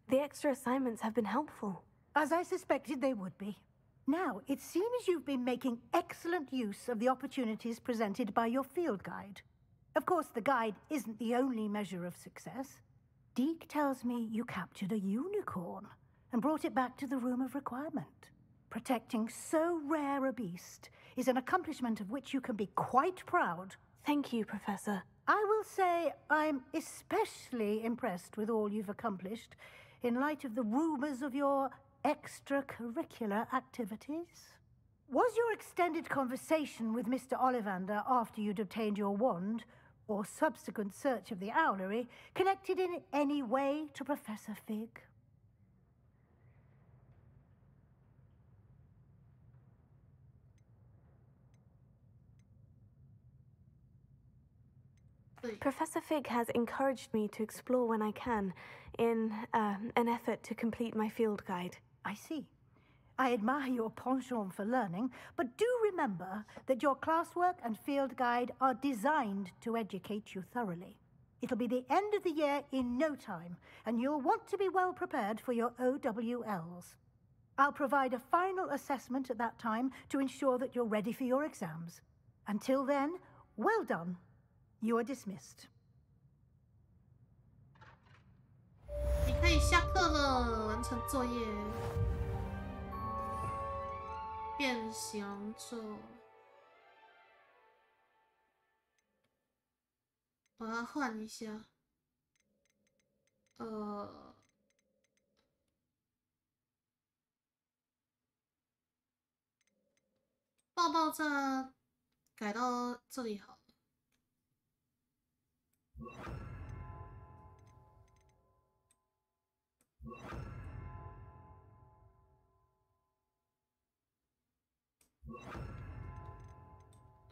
The extra assignments have been helpful. As I suspected they would be. Now, it seems you've been making excellent use of the opportunities presented by your field guide. Of course, the guide isn't the only measure of success. Deke tells me you captured a unicorn and brought it back to the Room of Requirement. Protecting so rare a beast is an accomplishment of which you can be quite proud. Thank you, Professor. I will say I'm especially impressed with all you've accomplished in light of the rumors of your extracurricular activities. Was your extended conversation with Mr. Ollivander after you'd obtained your wand, or subsequent search of the owlery, connected in any way to Professor Fig? Professor Fig has encouraged me to explore when I can, in an effort to complete my field guide. I see. I admire your penchant for learning, but do remember that your classwork and field guide are designed to educate you thoroughly. It'll be the end of the year in no time, and you'll want to be well prepared for your OWLs. I'll provide a final assessment at that time to ensure that you're ready for your exams. Until then, well done. You are dismissed. 你可以下课了，完成作业。变形咒，我要换一下。爆炸改到这里好了。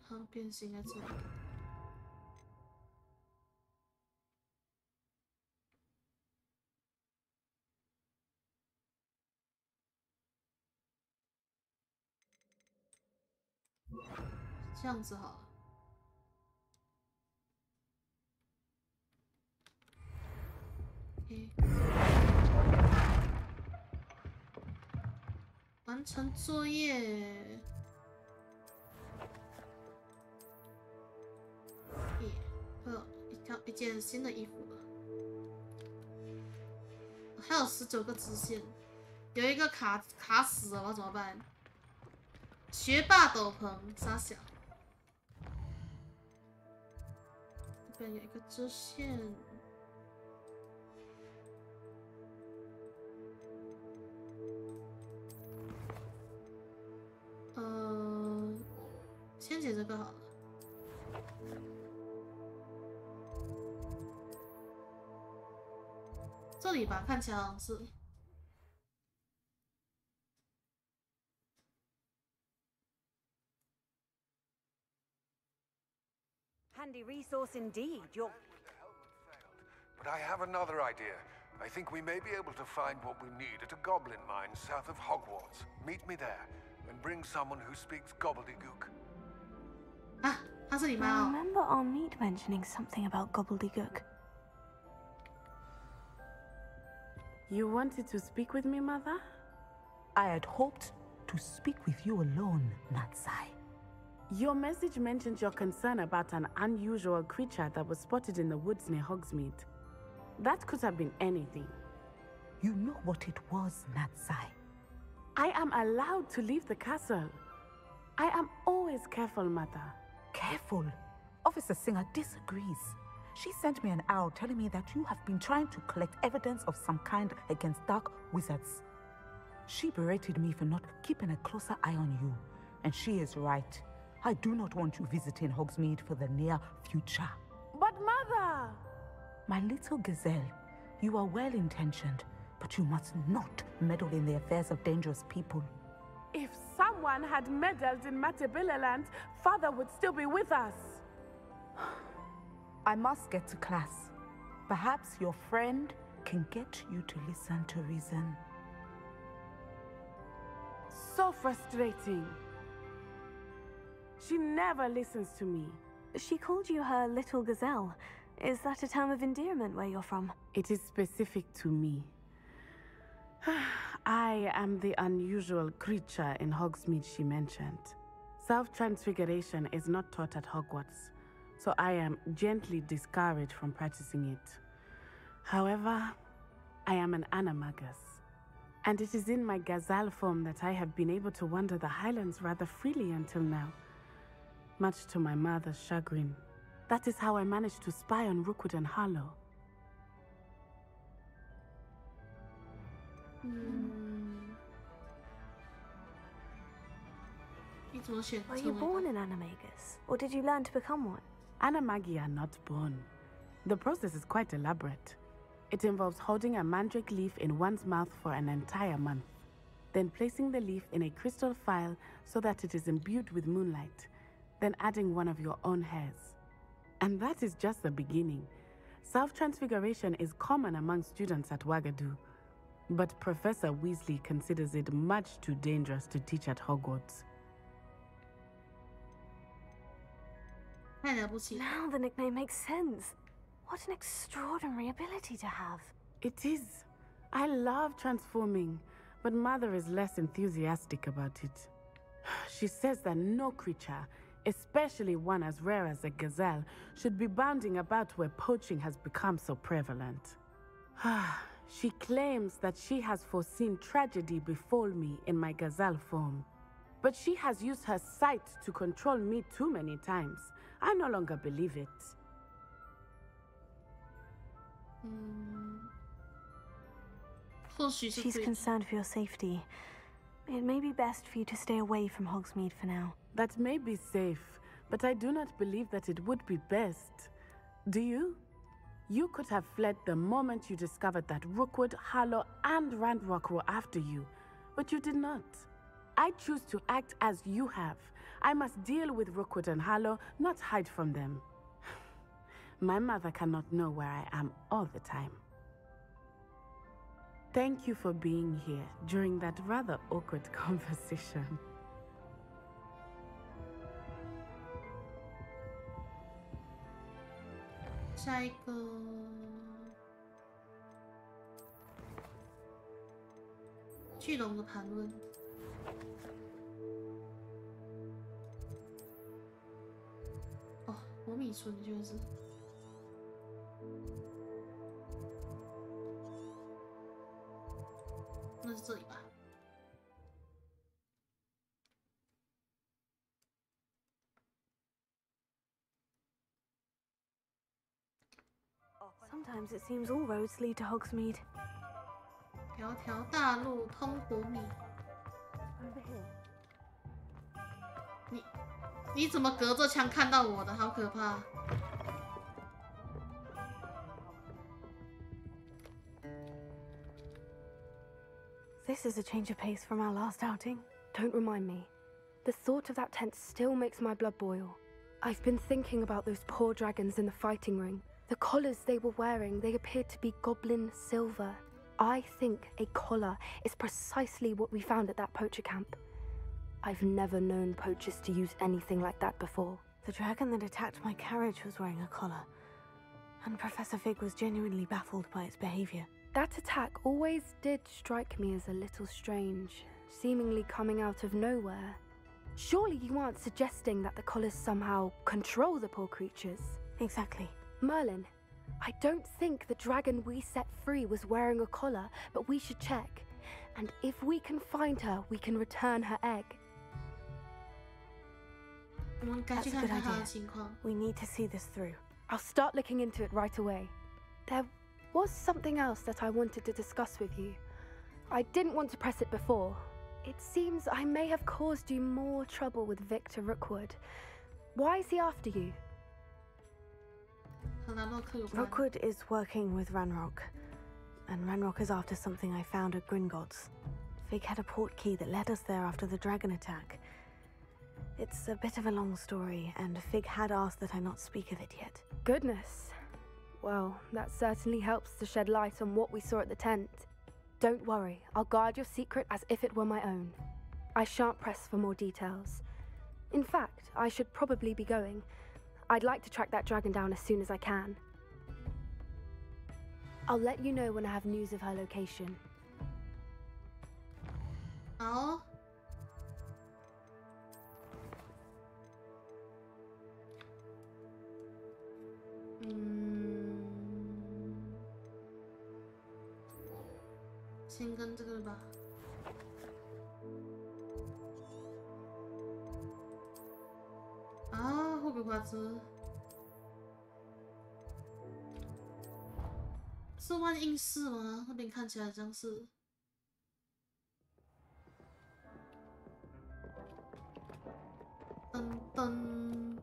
好，变形在这里。这样子好了。OK， 完成作业。一件新的衣服了，还有19个支线，有一个卡死了，我怎么办？学霸斗篷，傻小。这边有一个支线，先解这个好了。这里吧，看起来好像是。Handy resource indeed. You're. But I have another idea. I think we may be able to find what we need at a goblin mine south of Hogwarts. Meet me there, and bring someone who speaks gobbledygook. Ah, I remember our meet mentioning something about gobbledygook. You wanted to speak with me, Mother? I had hoped to speak with you alone, Natsai. Your message mentioned your concern about an unusual creature that was spotted in the woods near Hogsmeade. That could have been anything. You know what it was, Natsai. I am allowed to leave the castle. I am always careful, Mother. Careful? Officer Singer disagrees. She sent me an owl telling me that you have been trying to collect evidence of some kind against dark wizards. She berated me for not keeping a closer eye on you, and she is right. I do not want you visiting Hogsmeade for the near future. But Mother! My little gazelle, you are well-intentioned, but you must not meddle in the affairs of dangerous people. If someone had meddled in Matabeleland, Father would still be with us. I must get to class. Perhaps your friend can get you to listen to reason. So frustrating. She never listens to me. She called you her little gazelle. Is that a term of endearment where you're from? It is specific to me. I am the unusual creature in Hogsmeade she mentioned. Self-transfiguration is not taught at Hogwarts, so I am gently discouraged from practicing it. However, I am an animagus, and it is in my gazelle form that I have been able to wander the Highlands rather freely until now, much to my mother's chagrin. That is how I managed to spy on Rookwood and Harlow. Were you born an animagus, or did you learn to become one? Animagi are not born. The process is quite elaborate. It involves holding a mandrake leaf in one's mouth for an entire month, then placing the leaf in a crystal phial so that it is imbued with moonlight, then adding one of your own hairs. And that is just the beginning. Self-transfiguration is common among students at Wagadu, but Professor Weasley considers it much too dangerous to teach at Hogwarts. Now the nickname makes sense. What an extraordinary ability to have. It is. I love transforming, but Mother is less enthusiastic about it. She says that no creature, especially one as rare as a gazelle, should be bounding about where poaching has become so prevalent. She claims that she has foreseen tragedy befall me in my gazelle form. But she has used her sight to control me too many times. I no longer believe it. She's concerned for your safety. It may be best for you to stay away from Hogsmeade for now. That may be safe, but I do not believe that it would be best. Do you? You could have fled the moment you discovered that Rookwood, Harlow, and Ranrock were after you, but you did not. I choose to act as you have. I must deal with Rookwood and Harlow, not hide from them. My mother cannot know where I am all the time. Thank you for being here during that rather awkward conversation. Sometimes it seems all roads lead to Hogsmeade. 条条大路通国米。你怎么隔着墙看到我的？好可怕！ This is a change of pace from our last outing. Don't remind me. The thought of that tent still makes my blood boil. I've been thinking about those poor dragons in the fighting ring. The collars they were wearing, they appeared to be goblin silver. I think a collar is precisely what we found at that poacher camp. I've never known poachers to use anything like that before. The dragon that attacked my carriage was wearing a collar, and Professor Fig was genuinely baffled by its behavior. That attack always did strike me as a little strange, seemingly coming out of nowhere. Surely you aren't suggesting that the collars somehow control the poor creatures? Exactly. Merlin, I don't think the dragon we set free was wearing a collar, but we should check. And if we can find her, we can return her egg. That's a good idea. We need to see this through. I'll start looking into it right away. There was something else that I wanted to discuss with you. I didn't want to press it before. It seems I may have caused you more trouble with Victor Rookwood. Why is he after you? Rookwood is working with Ranrock, and Ranrock is after something I found at Gringotts. Fig had a port key that led us there after the dragon attack. It's a bit of a long story, and Fig had asked that I not speak of it yet. Goodness. Well, that certainly helps to shed light on what we saw at the tent. Don't worry, I'll guard your secret as if it were my own. I shan't press for more details. In fact, I should probably be going. I'd like to track that dragon down as soon as I can. I'll let you know when I have news of her location. Oh. Hmm. 先跟这个吧。啊，霍格华兹是万应室吗？那边看起来像是。噔噔。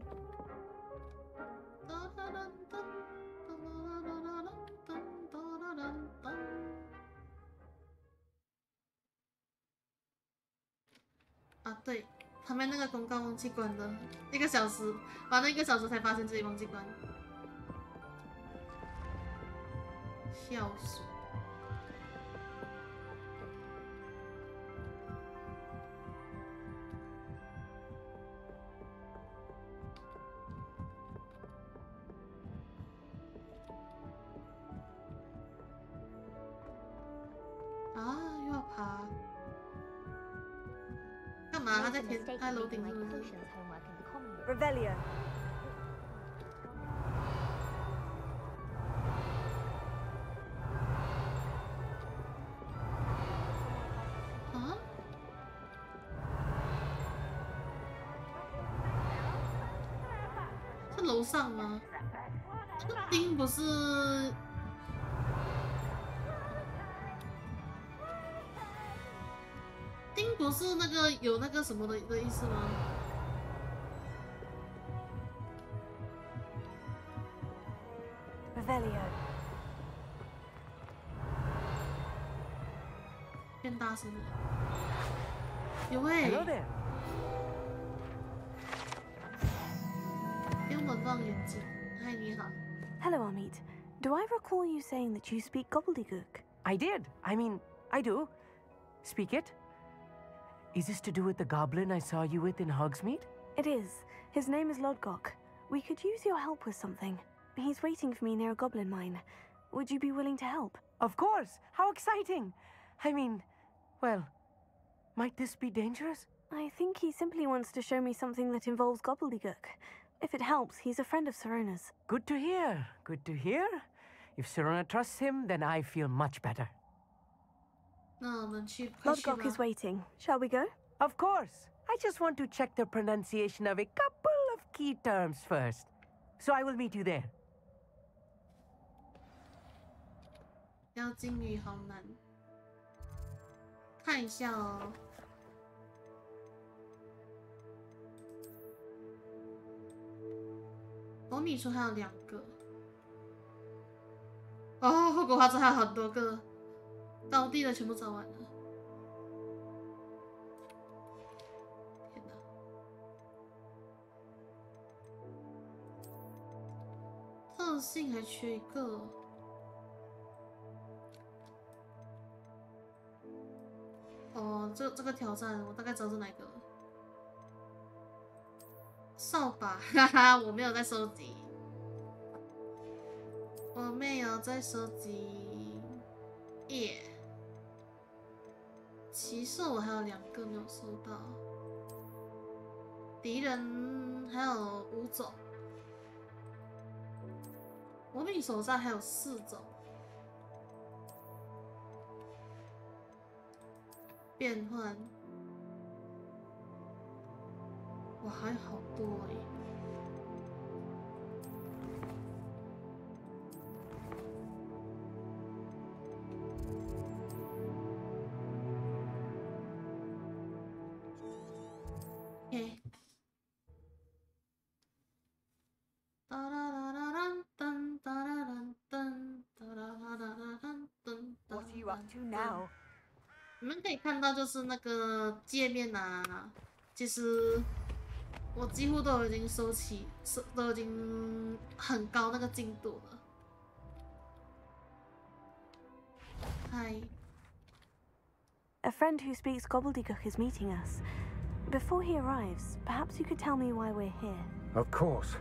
啊，对，旁边那个公告忘记关了，1个小时，玩了1个小时才发现自己忘记关，笑死！啊，又要爬。 干嘛？他在楼顶是不是 ？Revelio。啊？是楼上吗？那个钉不是？ 丁不是那个有那个什么的意思吗？变大声了。有欸。英文望远镜。嗨，你好。Hello, Amit. Do I recall you saying that you speak gobbledygook? I did. I mean, I do. Speak it. Is this to do with the goblin I saw you with in Hogsmeade? It is. His name is Lodgok. We could use your help with something. He's waiting for me near a goblin mine. Would you be willing to help? Of course! How exciting! I mean, well, might this be dangerous? I think he simply wants to show me something that involves gobbledygook. If it helps, he's a friend of Sirona's. Good to hear. Good to hear. If Sirona trusts him, then I feel much better. Lodgok is waiting. Shall we go? Of course. I just want to check the pronunciation of a couple of key terms first. So I will meet you there. 妖精语好难，看一下哦。我米出还有2个。哦，霍格华兹还有很多个。 高地的全部找完了，天哪！特性还缺1个。哦，这个挑战我大概知道是哪个了。扫把，哈哈，我没有在收集，我没有在收集，耶。 骑士我还有2个没有收到，敌人还有5种，我米手上还有4种，变换，我还好多欸。OK。What are you up to now? 你们可以看到，就是那个界面啊，其实我几乎都已经都已经很高那个进度了。嗨。 A friend who speaks gobbledygook is meeting us. Before he arrives, perhaps you could tell me why we're here. Of course.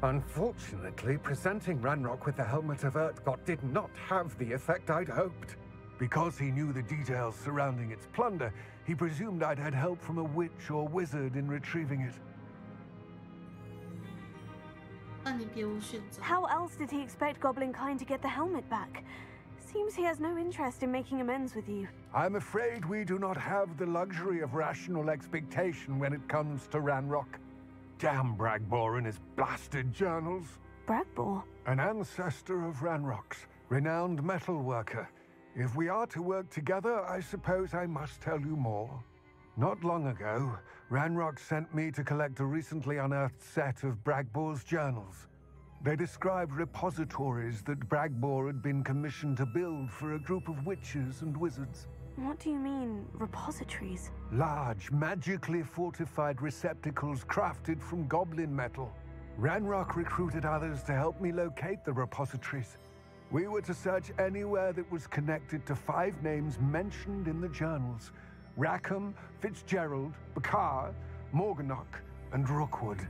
Unfortunately, presenting Ranrock with the Helmet of Urtkot did not have the effect I'd hoped. Because he knew the details surrounding its plunder, he presumed I'd had help from a witch or wizard in retrieving it. How else did he expect Goblinkind to get the helmet back? Seems he has no interest in making amends with you. I'm afraid we do not have the luxury of rational expectation when it comes to Ranrock. Damn Bragbor and his blasted journals. Bragbor? An ancestor of Ranrock's, renowned metal worker. If we are to work together, I suppose I must tell you more. Not long ago, Ranrock sent me to collect a recently unearthed set of Bragbor's journals. They described repositories that Bragbor had been commissioned to build for a group of witches and wizards. What do you mean, repositories? Large, magically fortified receptacles crafted from goblin metal. Ranrock recruited others to help me locate the repositories. We were to search anywhere that was connected to 5 names mentioned in the journals: Rackham, Fitzgerald, Bakar, Morganach, and Rookwood.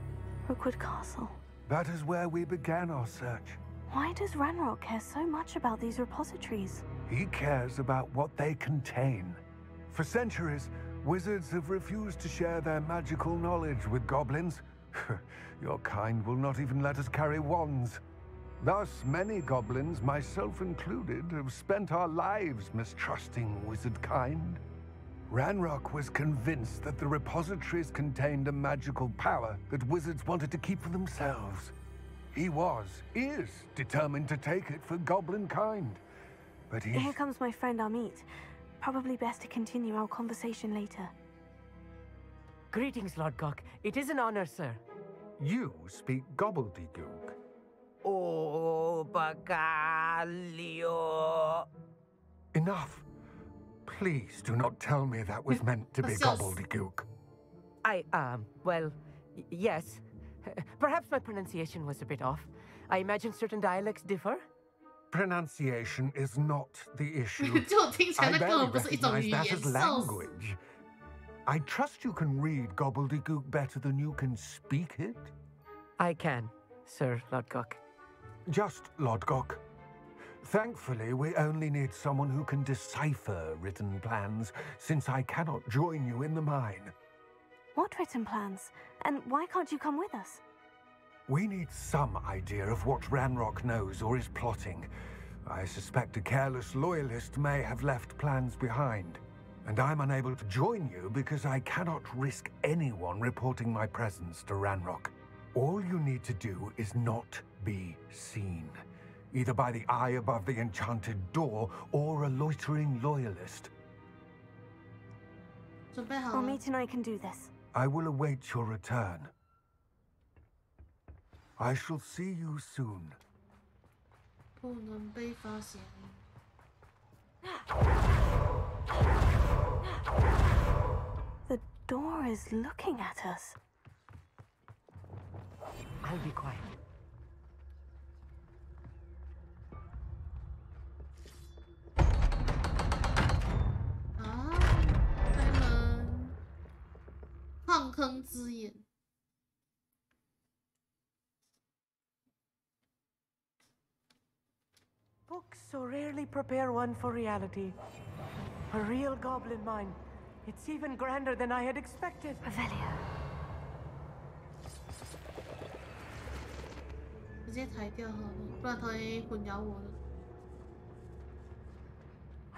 Rookwood Castle. That is where we began our search. Why does Ranrock care so much about these repositories? He cares about what they contain. For centuries, wizards have refused to share their magical knowledge with goblins. Your kind will not even let us carry wands. Thus, many goblins, myself included, have spent our lives mistrusting wizard kind. Ranrock was convinced that the repositories contained a magical power that wizards wanted to keep for themselves. He is determined to take it for goblin kind. But Here comes my friend Amit. Probably best to continue our conversation later. Greetings, Lord Gok. It is an honor, sir. You speak gobbledygook. Oh, Bacalio. Enough. Please do not tell me that was meant to be gobbledygook. Well, yes. Perhaps my pronunciation was a bit off. I imagine certain dialects differ. Pronunciation is not the issue. I barely recognize that as language. I trust you can read gobbledygook better than you can speak it? I can, Sir Lodgok. Just Lodgok. Thankfully, we only need someone who can decipher written plans, since I cannot join you in the mine. What written plans? And why can't you come with us? We need some idea of what Ranrock knows or is plotting. I suspect a careless loyalist may have left plans behind. And I'm unable to join you because I cannot risk anyone reporting my presence to Ranrock. All you need to do is not be seen, either by the eye above the enchanted door or a loitering loyalist. Amit and I can do this. I will await your return. I shall see you soon. The door is looking at us. I'll be quiet. Books so rarely prepare one for reality. A real goblin mine. It's even grander than I had expected. Revelio.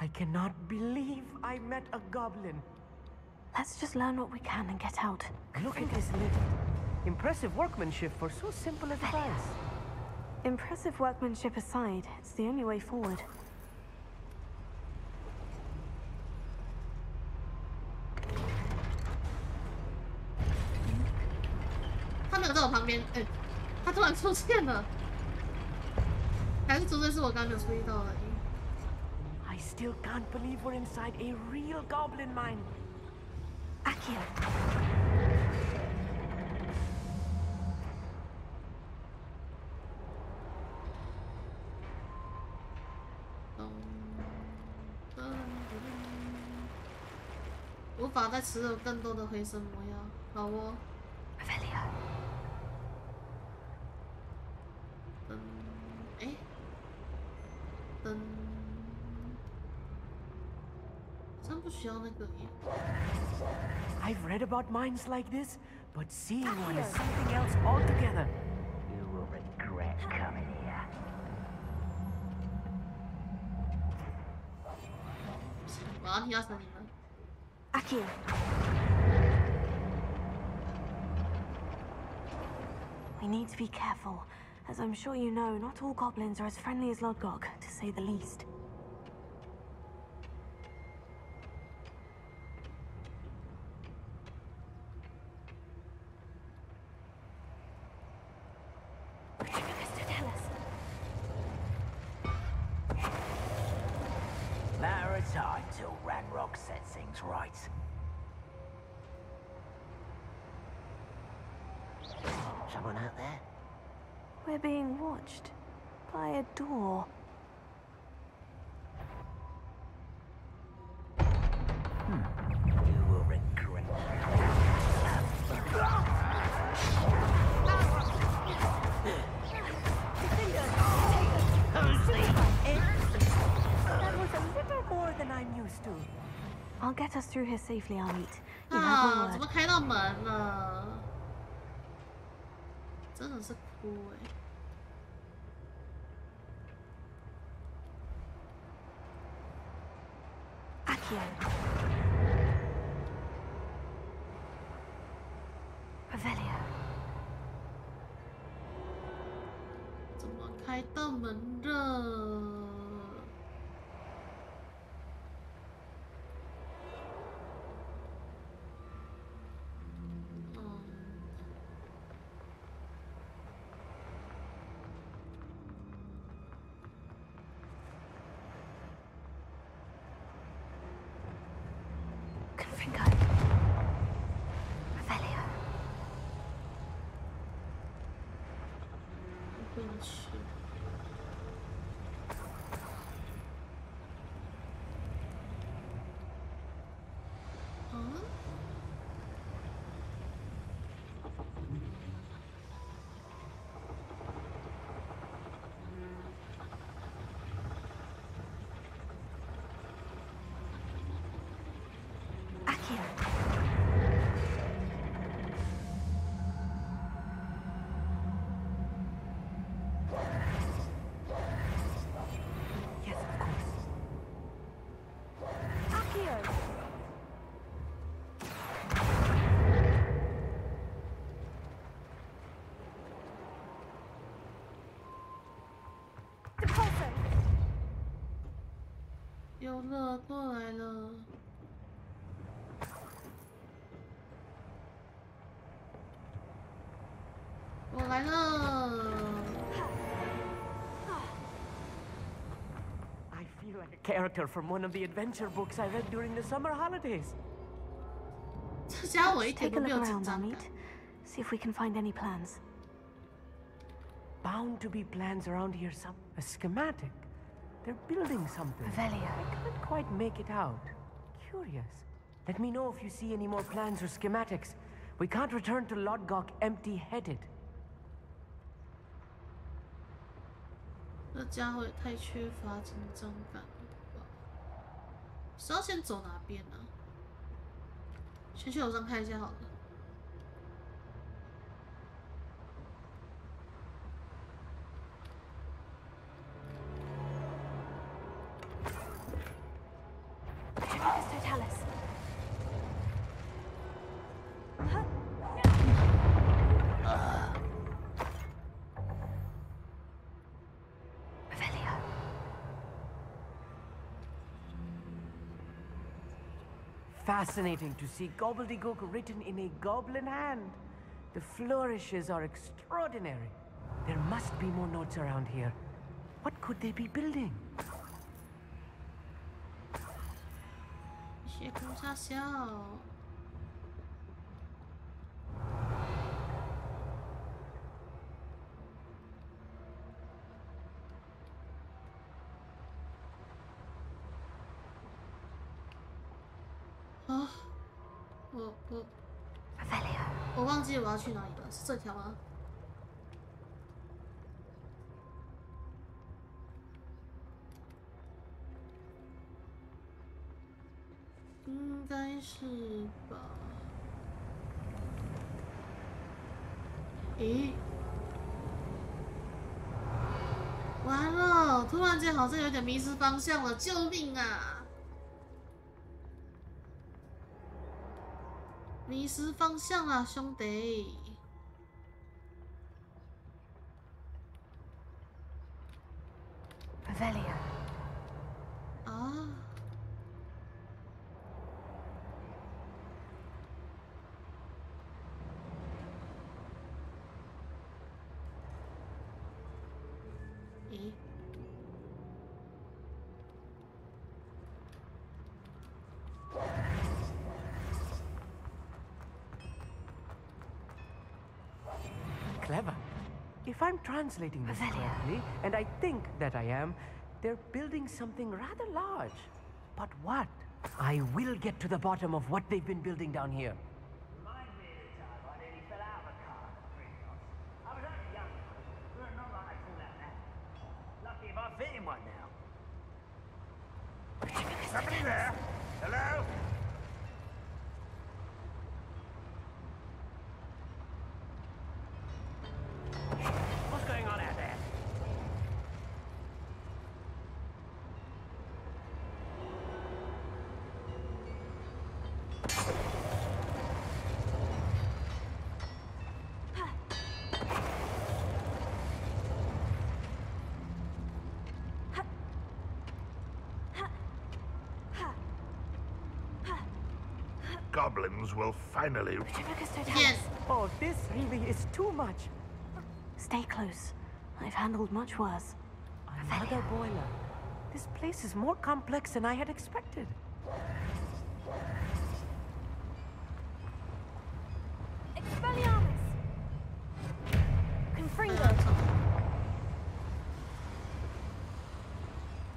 I cannot believe I met a goblin. Let's just learn what we can and get out. Look at this lift. Impressive workmanship for so simple a device. Impressive workmanship aside, it's the only way forward. 没有在我旁边，哎，他突然出现了，还是纯粹是我刚刚没有注意到而已。I still can't believe we're inside a real goblin mine. Akio. 无法再持有更多的回声魔药，好哦。哎，灯，好像不需要那个耶。I've read about mines like this, but seeing one is something else altogether. You will regret coming here. 我要听到声音了。 Akio. We need to be careful. As I'm sure you know, not all goblins are as friendly as Lodgok, to say the least. Matter of time till Ranrock sets things right. Someone out there? We're being watched by a door. You will regret. That was a little more than I'm used to. I'll get us through here safely, I'll meet. You 啊， have 怎 my 么 word. 开到门了？真的是哭哎。 Akio. Revelio. 怎么开到门了？进去。嗯？有了，过来了。我来了。I feel like a character from one of the adventure books I read during the summer holidays. 这家我一点 Take 都 a 没 look 有紧 around, 张 I'll 感。 meet. See if we can find any plans. Bound to be plans around here, some a schematic. They're building something. Revelio. I can't quite make it out. Curious. Let me know if you see any more plans or schematics. We can't return to Lodgok empty-headed. 这家伙也太缺乏紧张感了吧？是要先走哪边呢？先去楼上看一下好了。 Fascinating to see gobbledygook written in a goblin hand. The flourishes are extraordinary. There must be more notes around here. What could they be building? 斜空插销。啊，我忘记我要去哪里了，是这条吗？应该是吧？咦，完了！突然间好像有点迷失方向了，救命啊！迷失方向了，兄弟！啊！咦？ Clever. If I'm translating this correctly, and I think that I am, they're building something rather large. But what? I will get to the bottom of what they've been building down here. Remind me of the time I nearly fell out of a car at Gringotts. I was only young, but not like I call that now. Lucky if I fit in one now. Somebody there? Hello? What's going on out there? Goblins will finally... Yes. Oh, this really is too much. Stay close. I've handled much worse. Another boiler. This place is more complex than I had expected. Expelliarmus! Confringo!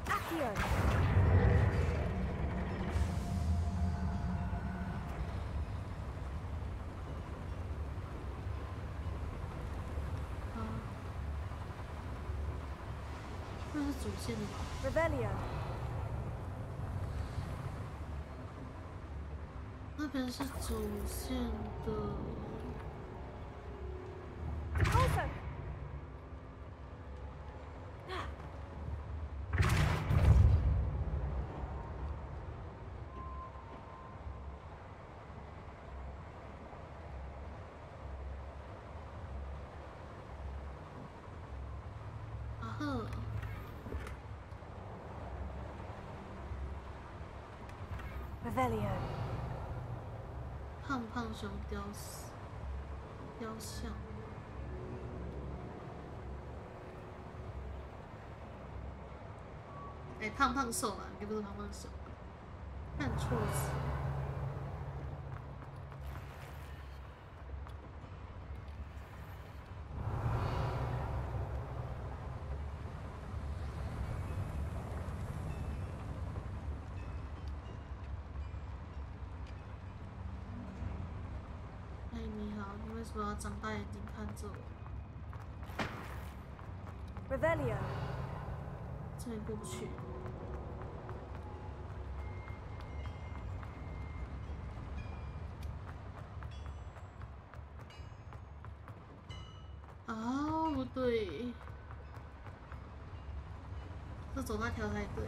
Accio! Revelio. 那边是主线的。 Also. 啊呵。 Revelio. 胖胖熊雕像。哎，胖胖兽啊，又不是胖胖熊，看错词。哎，你好，你为什么要张大眼睛看着我？ Revelio. 这边过不去。哦，不对，是走那条才对。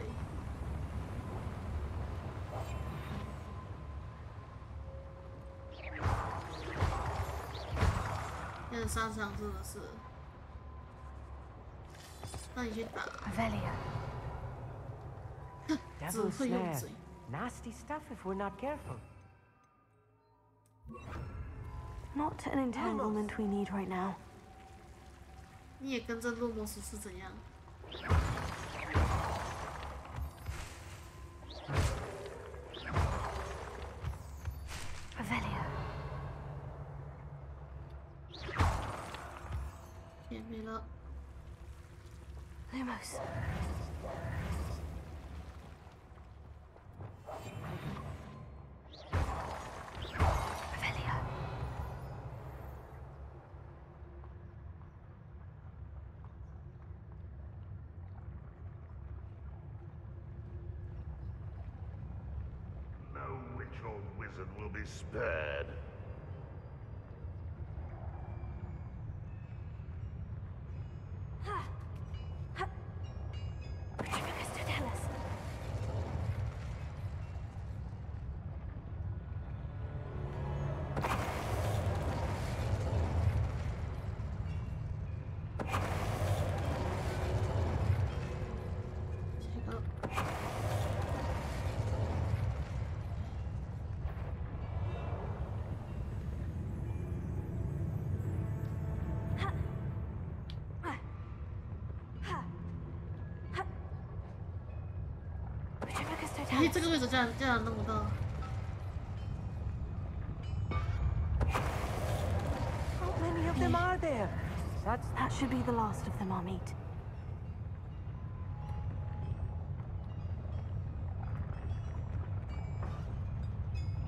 要上场是不是？那你去打。Revelio. 只会用嘴。 Nasty stuff if we're not careful. Not an entanglement we need right now. 你也跟着路莫斯是怎样？ Revelio. 也没了。 Lumos. Revelio. No witch or wizard will be spared.咦，这个位置竟然弄不到。 How many of them are there? That should be the last of them, Amit.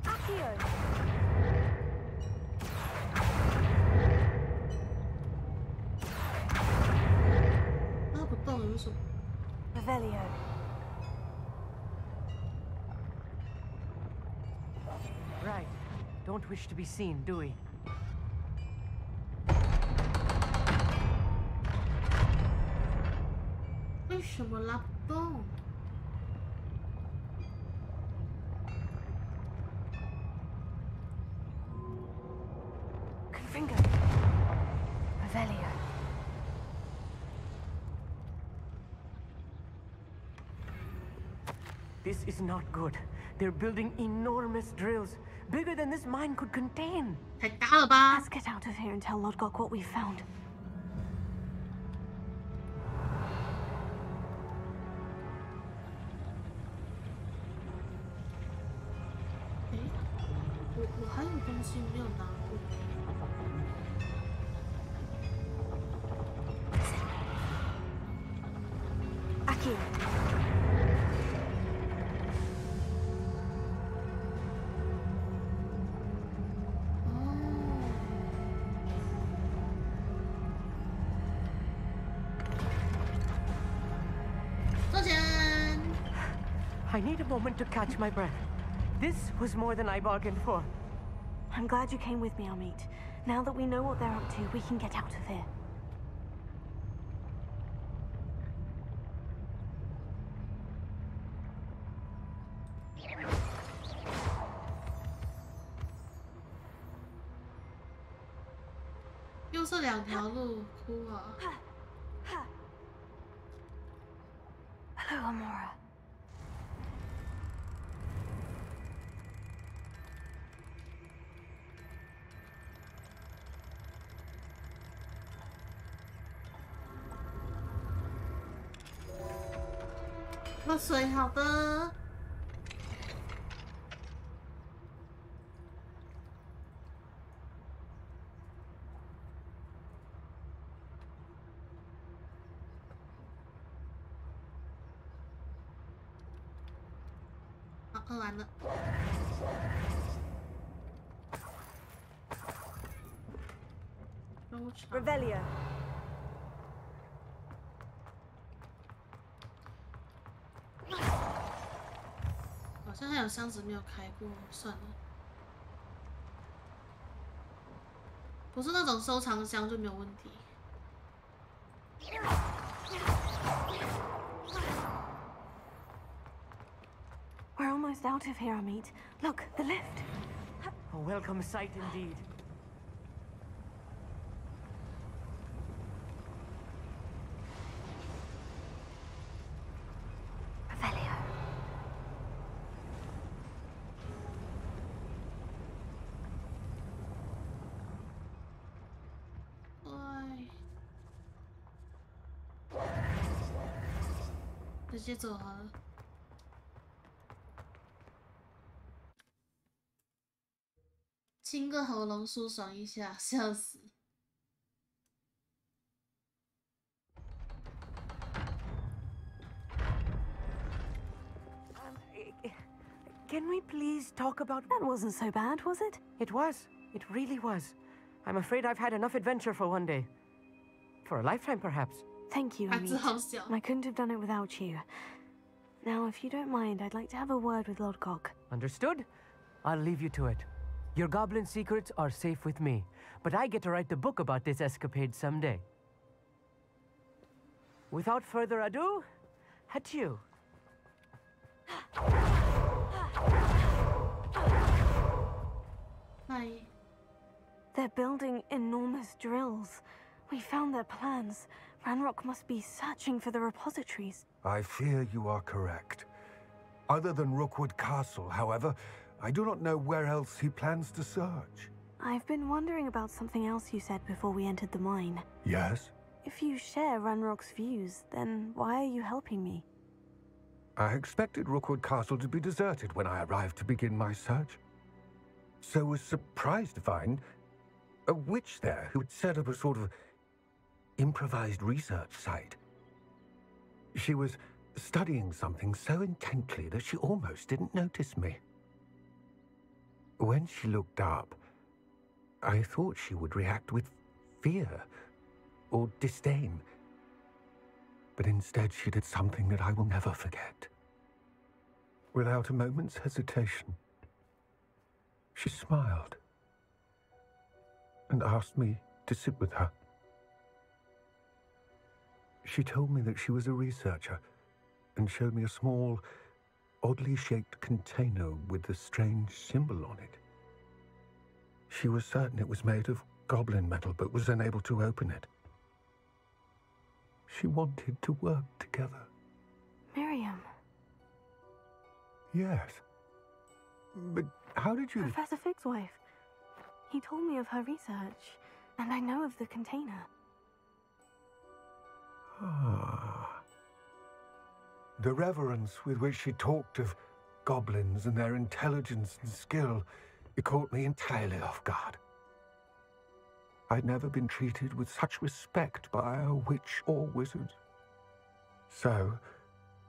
Accio. 拉不动，为什么？ Revelio. Right. Don't wish to be seen, do we? 为什么拉不动？ Confringo. Revelio. This is not good. They're building enormous drills, bigger than this mine could contain. 太大了吧 Let's get out of here and tell Lodgok what we found. 诶，我还有东西没有拿过。 Accio. 收钱。 I need a moment to catch my breath. This was more than I bargained for. I'm glad you came with me, Amit. Now that we know what they're up to, we can get out of here. Hello, Amora. 喝水，好的。好，喝完了。Revelio. 好像还有箱子没有开过，算了。不是那种收藏箱就没有问题。 We're almost out of here, Amit. Look, the lift. A welcome sight indeed. Revelio. 接走好了。清个喉咙舒爽一下，笑死。Can we please talk about... That wasn't so bad, was it? It was. It really was. I'm afraid I've had enough adventure for one day. For a lifetime, perhaps. Thank you, Amit. I couldn't have done it without you. Now, if you don't mind, I'd like to have a word with Lodgok. Understood? I'll leave you to it. Your goblin secrets are safe with me, but I get to write the book about this escapade someday. Without further ado, adieu. Hi. They're building enormous drills. We found their plans. Ranrock must be searching for the repositories. I fear you are correct. Other than Rookwood Castle, however, I do not know where else he plans to search. I've been wondering about something else you said before we entered the mine. Yes? If you share Ranrock's views, then why are you helping me? I expected Rookwood Castle to be deserted when I arrived to begin my search. So was surprised to find a witch there who had set up a sort of improvised research site. She was studying something so intently that she almost didn't notice me. When she looked up, I thought she would react with fear or disdain. But instead she did something that I will never forget. Without a moment's hesitation, she smiled and asked me to sit with her. She told me that she was a researcher and showed me a small, oddly shaped container with a strange symbol on it. She was certain it was made of goblin metal, but was unable to open it. She wanted to work together. Miriam. Yes. But how did you... Professor Fig's wife. He told me of her research, and I know of the container. Ah. The reverence with which she talked of goblins and their intelligence and skill, it caught me entirely off guard. I'd never been treated with such respect by a witch or wizard. So,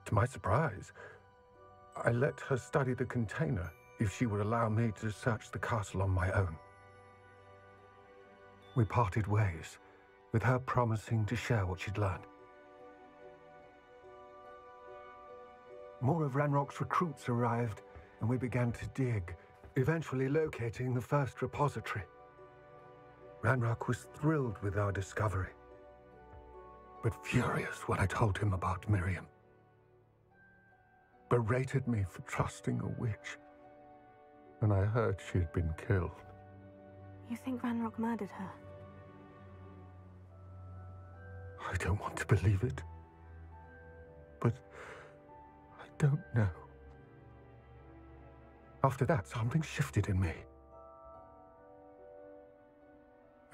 to my surprise, I let her study the container if she would allow me to search the castle on my own. We parted ways, with her promising to share what she'd learned. More of Ranrock's recruits arrived, and we began to dig, eventually locating the first repository. Ranrock was thrilled with our discovery, but furious when I told him about Miriam. Berated me for trusting a witch, and I heard she had been killed. You think Ranrock murdered her? I don't want to believe it, but I don't know. After that, something shifted in me.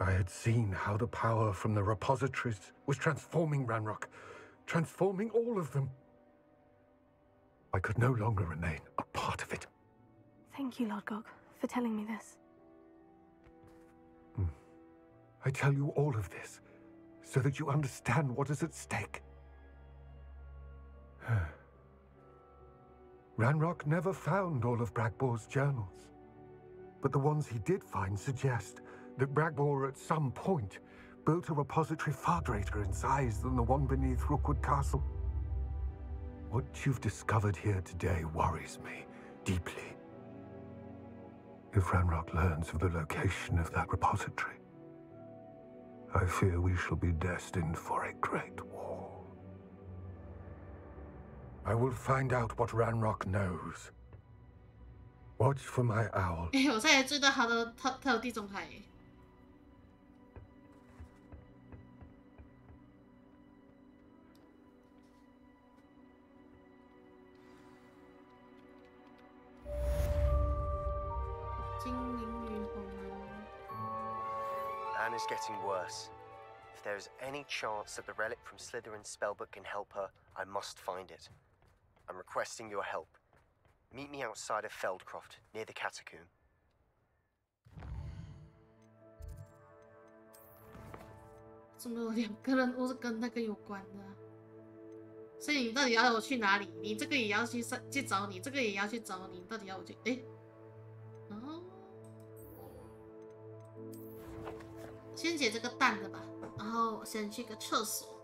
I had seen how the power from the repositories was transforming Ranrock, transforming all of them. I could no longer remain a part of it. Thank you, Lodgok, for telling me this. I tell you all of this so that you understand what is at stake. Ranrock never found all of Bragbor's journals, but the ones he did find suggest that Bragbor at some point built a repository far greater in size than the one beneath Rookwood Castle. What you've discovered here today worries me deeply. If Ranrock learns of the location of that repository, I fear we shall be destined for a great war. I will find out what Ranrock knows. Watch for my owl. 我再也追到他有地中海。Anne is getting worse. If there is any chance that the relic from Slytherin's spellbook can help her, I must find it. I'm requesting your help. Meet me outside of Feldcroft, near the Catacomb. 怎么有2个人都是跟那个有关的？所以你到底要我去哪里？你这个也要去找你，这个也要去找你，到底要我去？哎，哦，先解这个蛋的吧，然后我先去个厕所。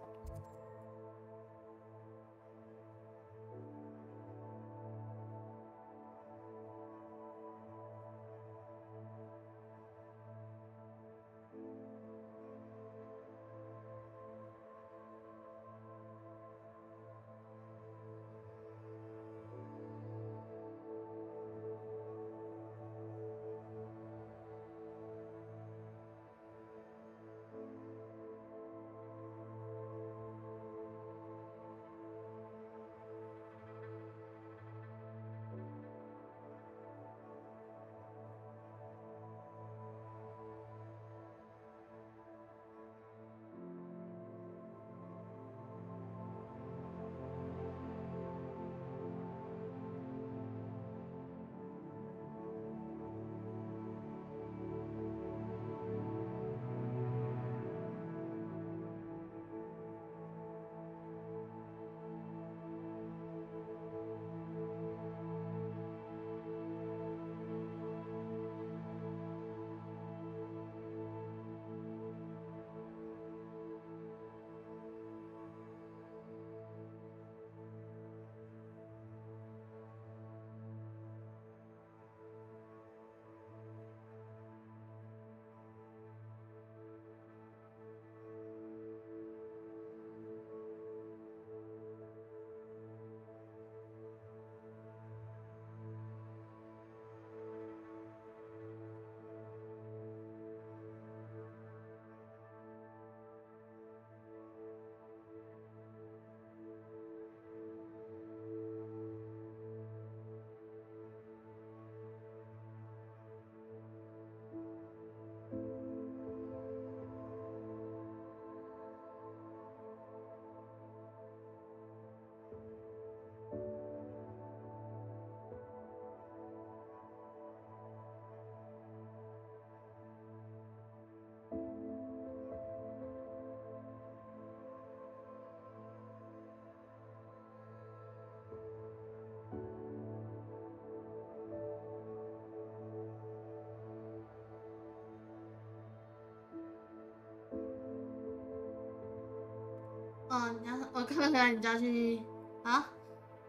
哦，我看回来你就要去，好，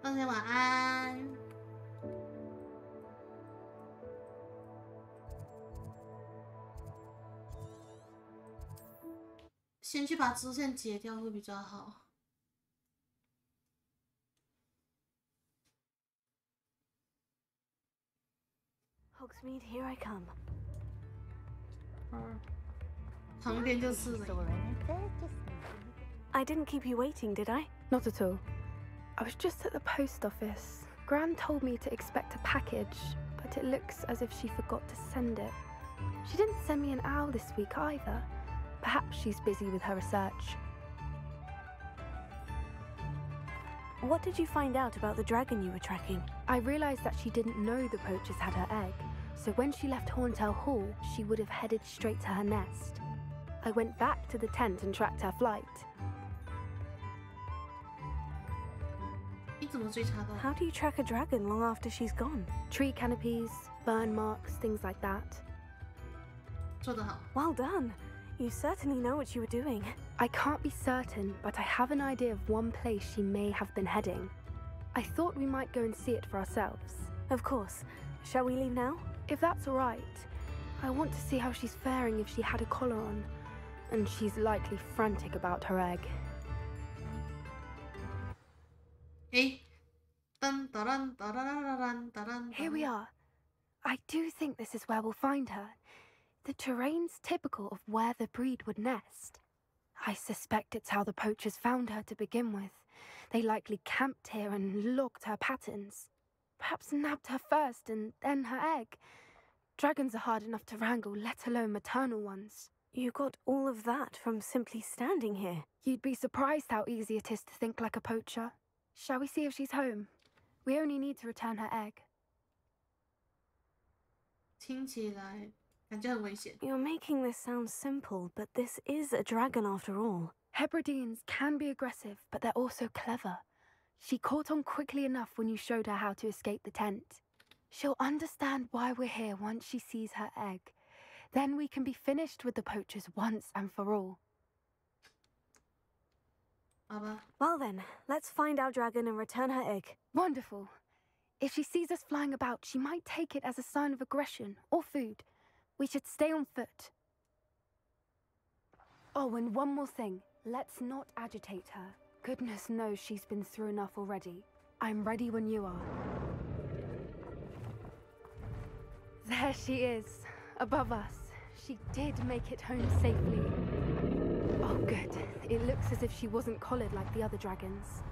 大家晚安。先去把支线解掉会比较好。Hogsmeade, here I come. 旁边就是了。I didn't keep you waiting, did I? Not at all. I was just at the post office. Gran told me to expect a package, but it looks as if she forgot to send it. She didn't send me an owl this week either. Perhaps she's busy with her research. What did you find out about the dragon you were tracking? I realized that she didn't know the poachers had her egg, so when she left Horntail Hall, she would have headed straight to her nest. I went back to the tent and tracked her flight. How do you track a dragon long after she's gone? Tree canopies, burn marks, things like that. Well done. You certainly know what you were doing. I can't be certain, but I have an idea of one place she may have been heading. I thought we might go and see it for ourselves. Of course. Shall we leave now? If that's all right. I want to see how she's faring if she had a collar on. And she's likely frantic about her egg. Here we are. I do think this is where we'll find her. The terrain's typical of where the breed would nest. I suspect it's how the poachers found her to begin with. They likely camped here and logged her patterns. Perhaps nabbed her first and then her egg. Dragons are hard enough to wrangle, let alone maternal ones. You got all of that from simply standing here. You'd be surprised how easy it is to think like a poacher. Shall we see if she's home? We only need to return her egg. 听起来感觉很危险。 You're making this sound simple, but this is a dragon after all. Hebrideans can be aggressive, but they're also clever. She caught on quickly enough when you showed her how to escape the tent. She'll understand why we're here once she sees her egg. Then we can be finished with the poachers once and for all. 好吧。 Well then, let's find our dragon and return her egg. Wonderful. If she sees us flying about, she might take it as a sign of aggression or food. We should stay on foot. Oh, and one more thing. Let's not agitate her. Goodness knows she's been through enough already. I'm ready when you are. There she is, above us. She did make it home safely. Oh, good. It looks as if she wasn't collared like the other dragons.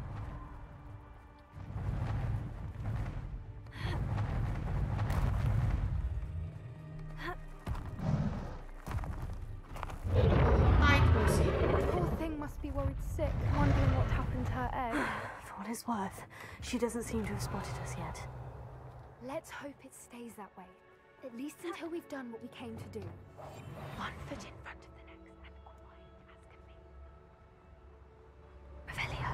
Poor thing must be worried sick, wondering what happened to her egg. For what it's worth, she doesn't seem to have spotted us yet. Let's hope it stays that way. At least until we've done what we came to do. One foot in front of the next and quiet as can be. Revelio.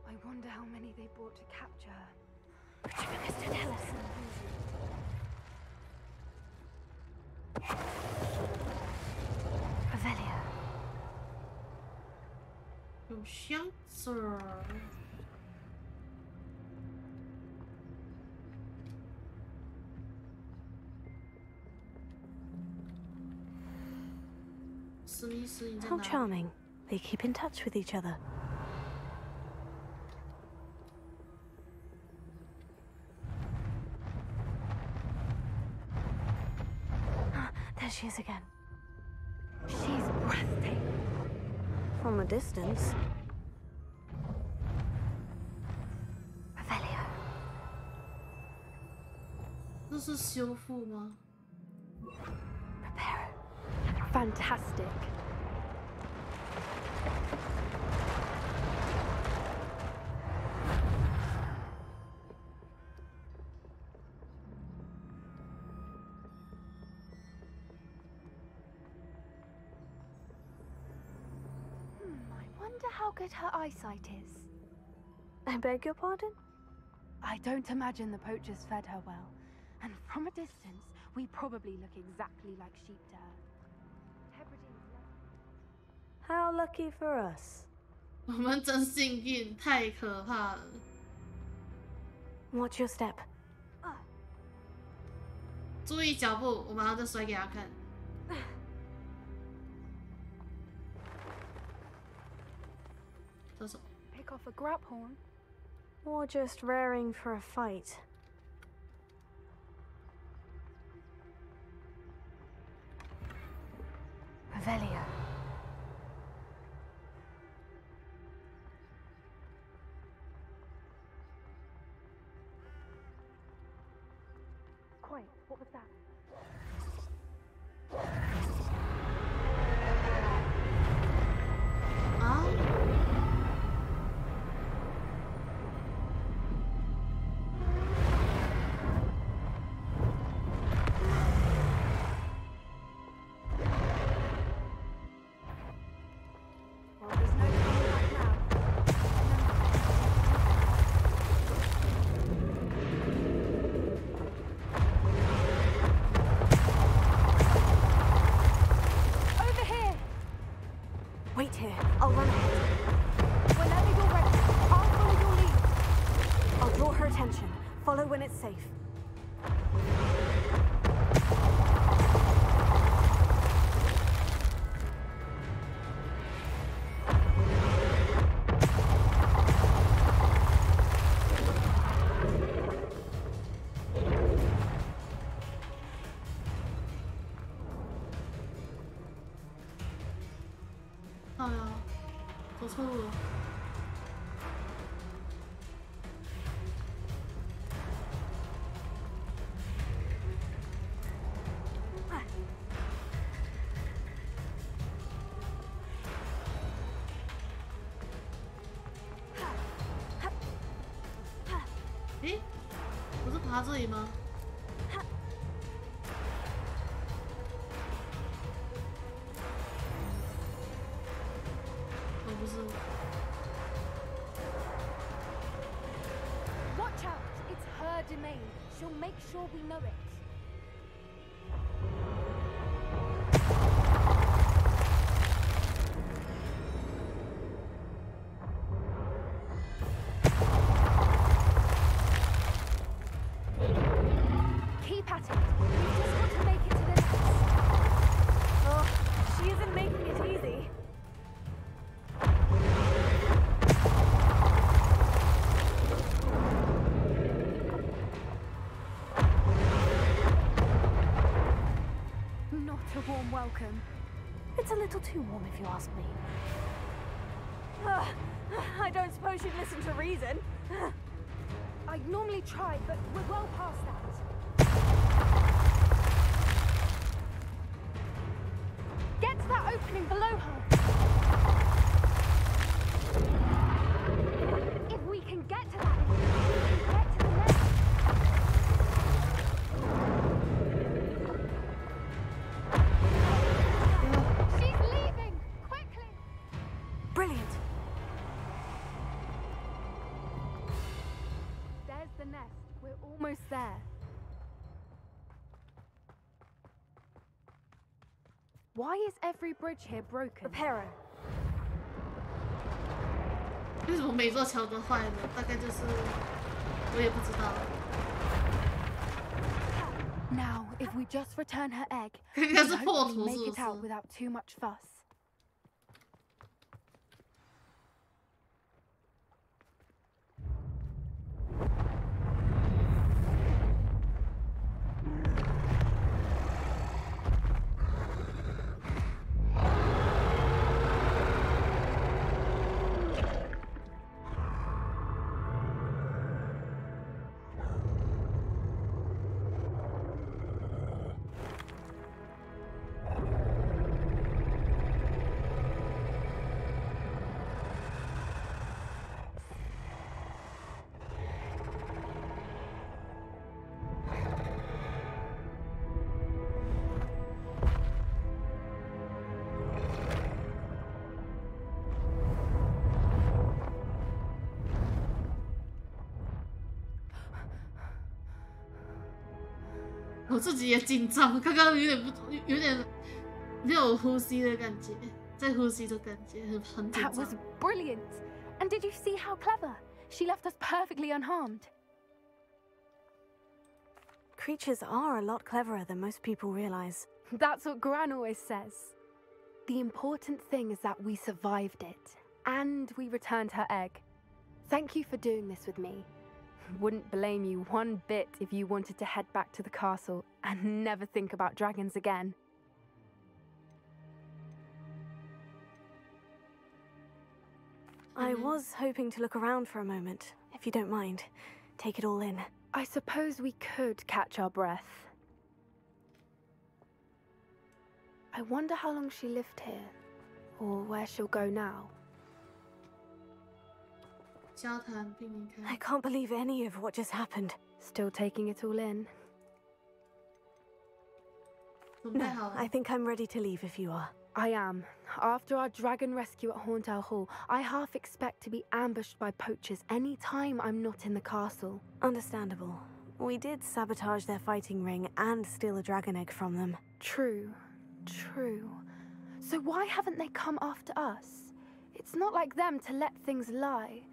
I wonder how many they brought to capture her. Mr. Tellison. Revelio. 有箱子。 How charming. They keep in touch with each other. There she is again. She's breathtaking. From a distance. Revelio. 这是修复吗？ Fantastic. I wonder how good her eyesight is. I beg your pardon? I don't imagine the poachers fed her well. And from a distance, we probably look exactly like sheep to her. How lucky for us. 我们真幸运，太可怕了。 Watch your step. 注意脚步，我马上就甩给他看。这什么 Pick off a grab horn. Or just raring for a fight. Revelio. Quiet, what was that? Wait here. I'll run ahead. Whenever you're ready, I'll follow your lead. I'll draw her attention. Follow when it's safe. 爬这里吗？哦，不是。Watch out! It's her domain. She'll make sure we know it. Keep at it. We've just got to make it to the nest. Oh, she isn't making it easy. Not a warm welcome. It's a little too warm if you ask me. I don't suppose you'd listen to reason. I'd normally try, but we're well past that. Get to that opening below her. If we can get to that, we can get to the nest. She's leaving! Quickly! Brilliant. There's the nest. We're almost there. Why is every bridge here broken? Reparo. 为什么每座桥都坏了？大概就是我也不知道。 Now, if we just return her egg, 应 we 该 can 是破 hopefully 图 make 是 it 不 out 是？ without too much fuss. 我自己也紧张，刚刚有点没有呼吸的感觉，在呼吸的感觉很紧 That 张 was。brilliant. And did you see how clever? She left us perfectly unharmed. Creatures are a lot cleverer than most people realize. That's what Gran always says. The important thing is that we survived it. And we returned her egg. Thank you for doing this with me. Wouldn't blame you one bit if you wanted to head back to the castle and never think about dragons again. I was hoping to look around for a moment, if you don't mind. Take it all in. I suppose we could catch our breath. I wonder how long she lived here, or where she'll go now. 交谈并离开。 I can't believe any of what just happened. Still taking it all in. 准备 No, 好了。 I think I'm ready to leave if you are. I am. After our dragon rescue at Horntail Hall, I half expect to be ambushed by poachers any time I'm not in the castle. Understandable. We did sabotage their fighting ring and steal a dragon egg from them. True. True. So why haven't they come after us? It's not like them to let things lie.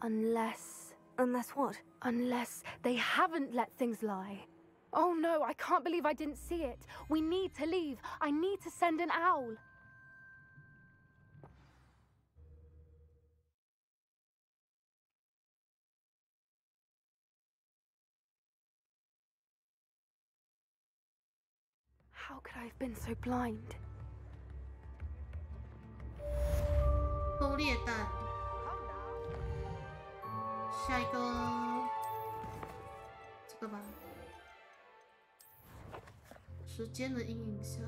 Unless... Unless what? Unless they haven't let things lie. Oh no, I can't believe I didn't see it. We need to leave. I need to send an owl. How could I have been so blind? 偷猎弹。下一个，这个吧。时间的阴影下。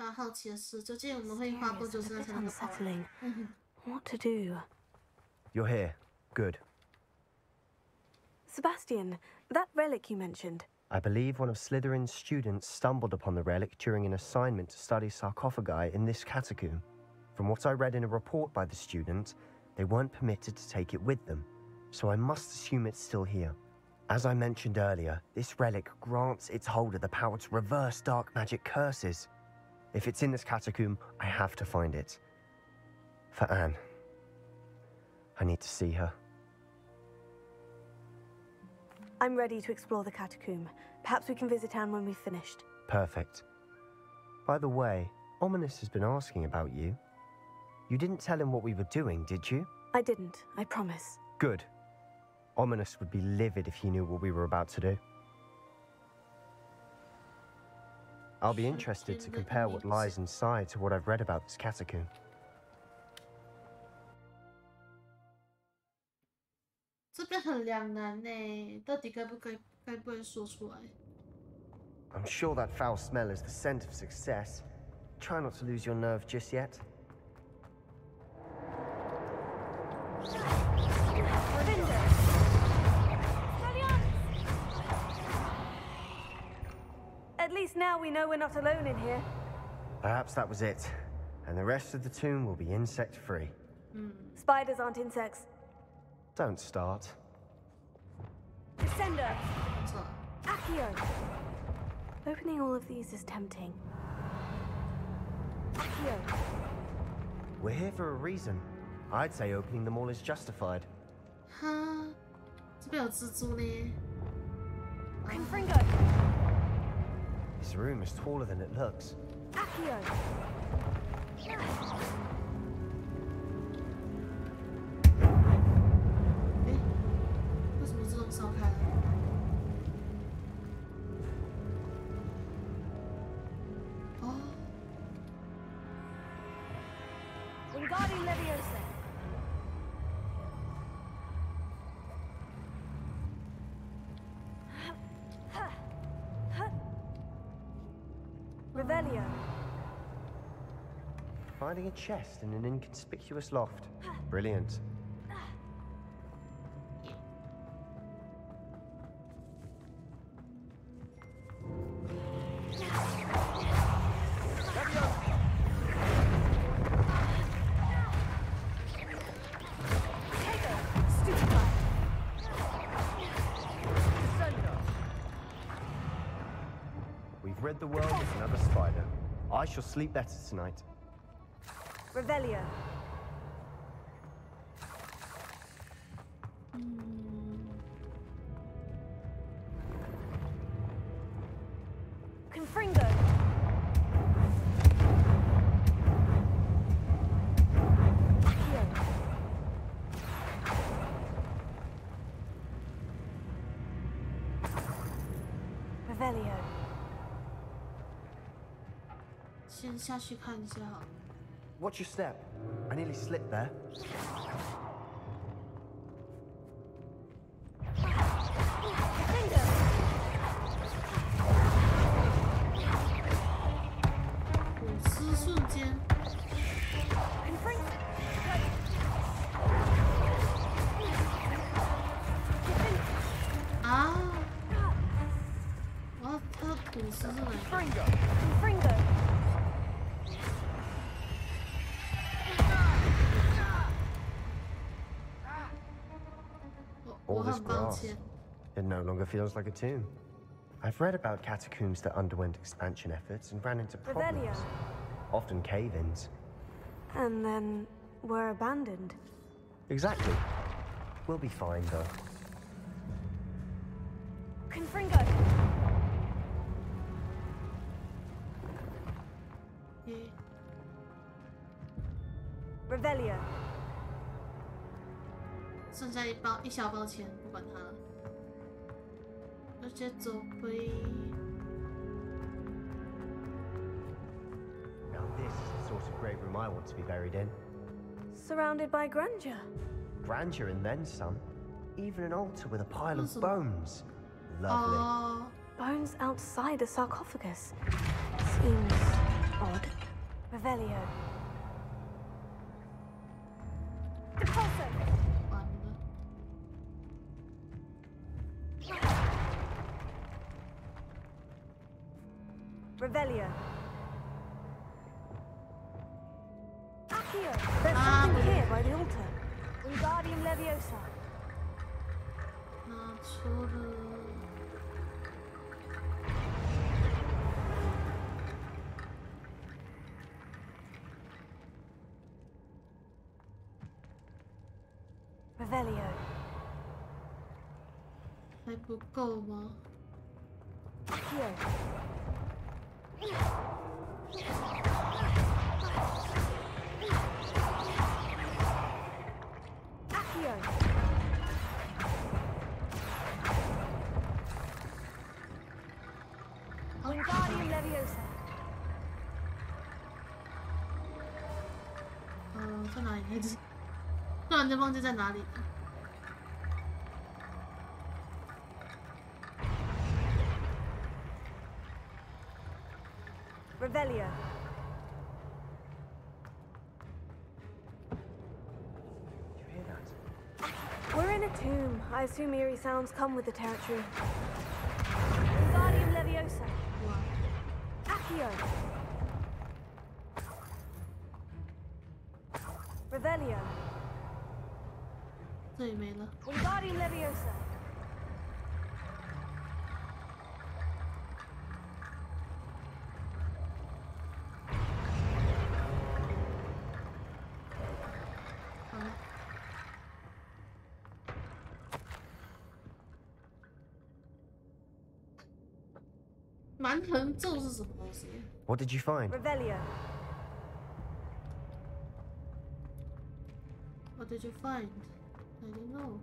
大家好奇的是，究竟我们会花多久时间才能跑完？ What to do? You're here. Good. Sebastian, that relic you mentioned. I believe one of Slytherin's students stumbled upon the relic during an assignment to study sarcophagi in this catacomb. From what I read in a report by the student, they weren't permitted to take it with them, so I must assume it's still here. As I mentioned earlier, this relic grants its holder the power to reverse dark magic curses. If it's in this catacomb, I have to find it. For Anne. I need to see her. I'm ready to explore the catacomb. Perhaps we can visit Anne when we've finished. Perfect. By the way, Ominous has been asking about you. You didn't tell him what we were doing, did you? I didn't, I promise. Good. Ominous would be livid if he knew what we were about to do. I'll be interested to compare what lies inside to what I've read about this catacomb. 这边很两难呢，到底该不该说出来？ I'm sure that foul smell is the scent of success. Try not to lose your nerve just yet. At least now we know we're not alone in here. Perhaps that was it, and the rest of the tomb will be insect-free. Spiders aren't insects. Don't start. Descender! Accio! Opening all of these is tempting. Accio! We're here for a reason. I'd say opening them all is justified. 哈，这边有蜘蛛呢。 Confringo! This room is taller than it looks. Accio! 为什么自动烧开了？ 哦。 Wingardium Leviosa! Revelio. Finding a chest in an inconspicuous loft. Brilliant. We've rid the world of another spider. I shall sleep better tonight. Revelio. Confringo. Accio. Revelio. 先下去看一下好了。 Watch your step. I nearly slipped there. Confringo. ，All this grass. It no longer feels like a tomb. I've read about catacombs that underwent expansion efforts and ran into problems. Often cave-ins. And then were abandoned. Exactly. We'll be fine, though. Confringo. Revelio. 剩下一小包钱，不管它了。而且走回。 Now this is the sort of great room I want to be buried in. Surrounded by grandeur. Grandeur and then some. Even an altar with a pile of bones. Lovely. Bones outside a sarcophagus. Seems Odd. Revelio. Revelio. Accio. There's something here by the altar. Wingardium Leviosa. 拿出了。 Revelio. 还不够吗？ Accio. Accio. Wingardium Leviosa. 在哪里来着？突然间忘记在哪里了。 Revelio. You hear that? We're in a tomb. I assume eerie sounds come with the territory. Wingardium Leviosa. Accio. Revelio. 这里没了。 Wingardium Leviosa.蛮横咒是什么东西 What did you find? Revelio. What did you find? I don't know.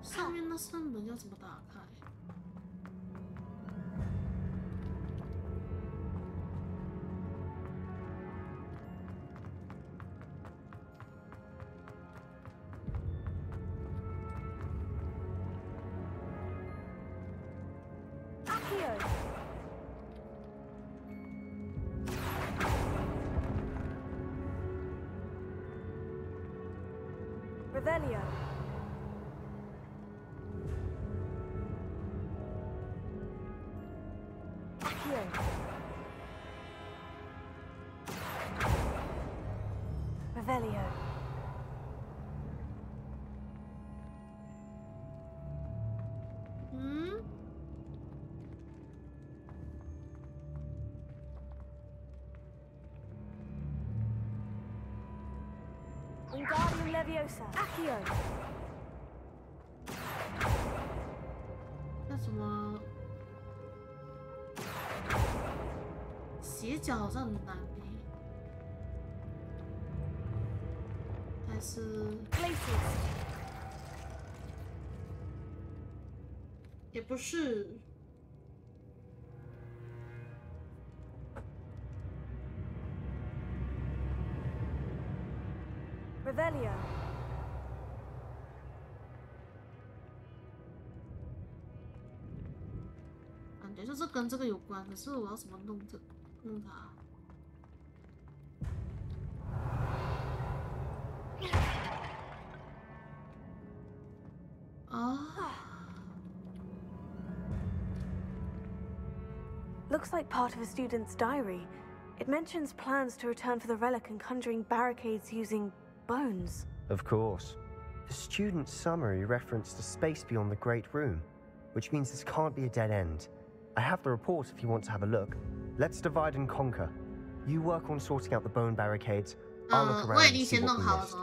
上面那扇门要怎么打开？ Revelio. Accio. Revelio. Wingardium Leviosa. Accio. 那什么？斜角好像很难诶，还是 Places. 也不是。 Revelio. 感觉就是跟这个有关，可是我要怎么弄它？啊 Looks like part of a student's diary. It mentions plans to return for the relic and conjuring barricades using bones. Of course. The student's summary referenced a space beyond the Great Room, which means this can't be a dead end. I have the report if you want to have a look. Let's divide and conquer. You work on sorting out the bone barricades. I'll look around and see what we missed.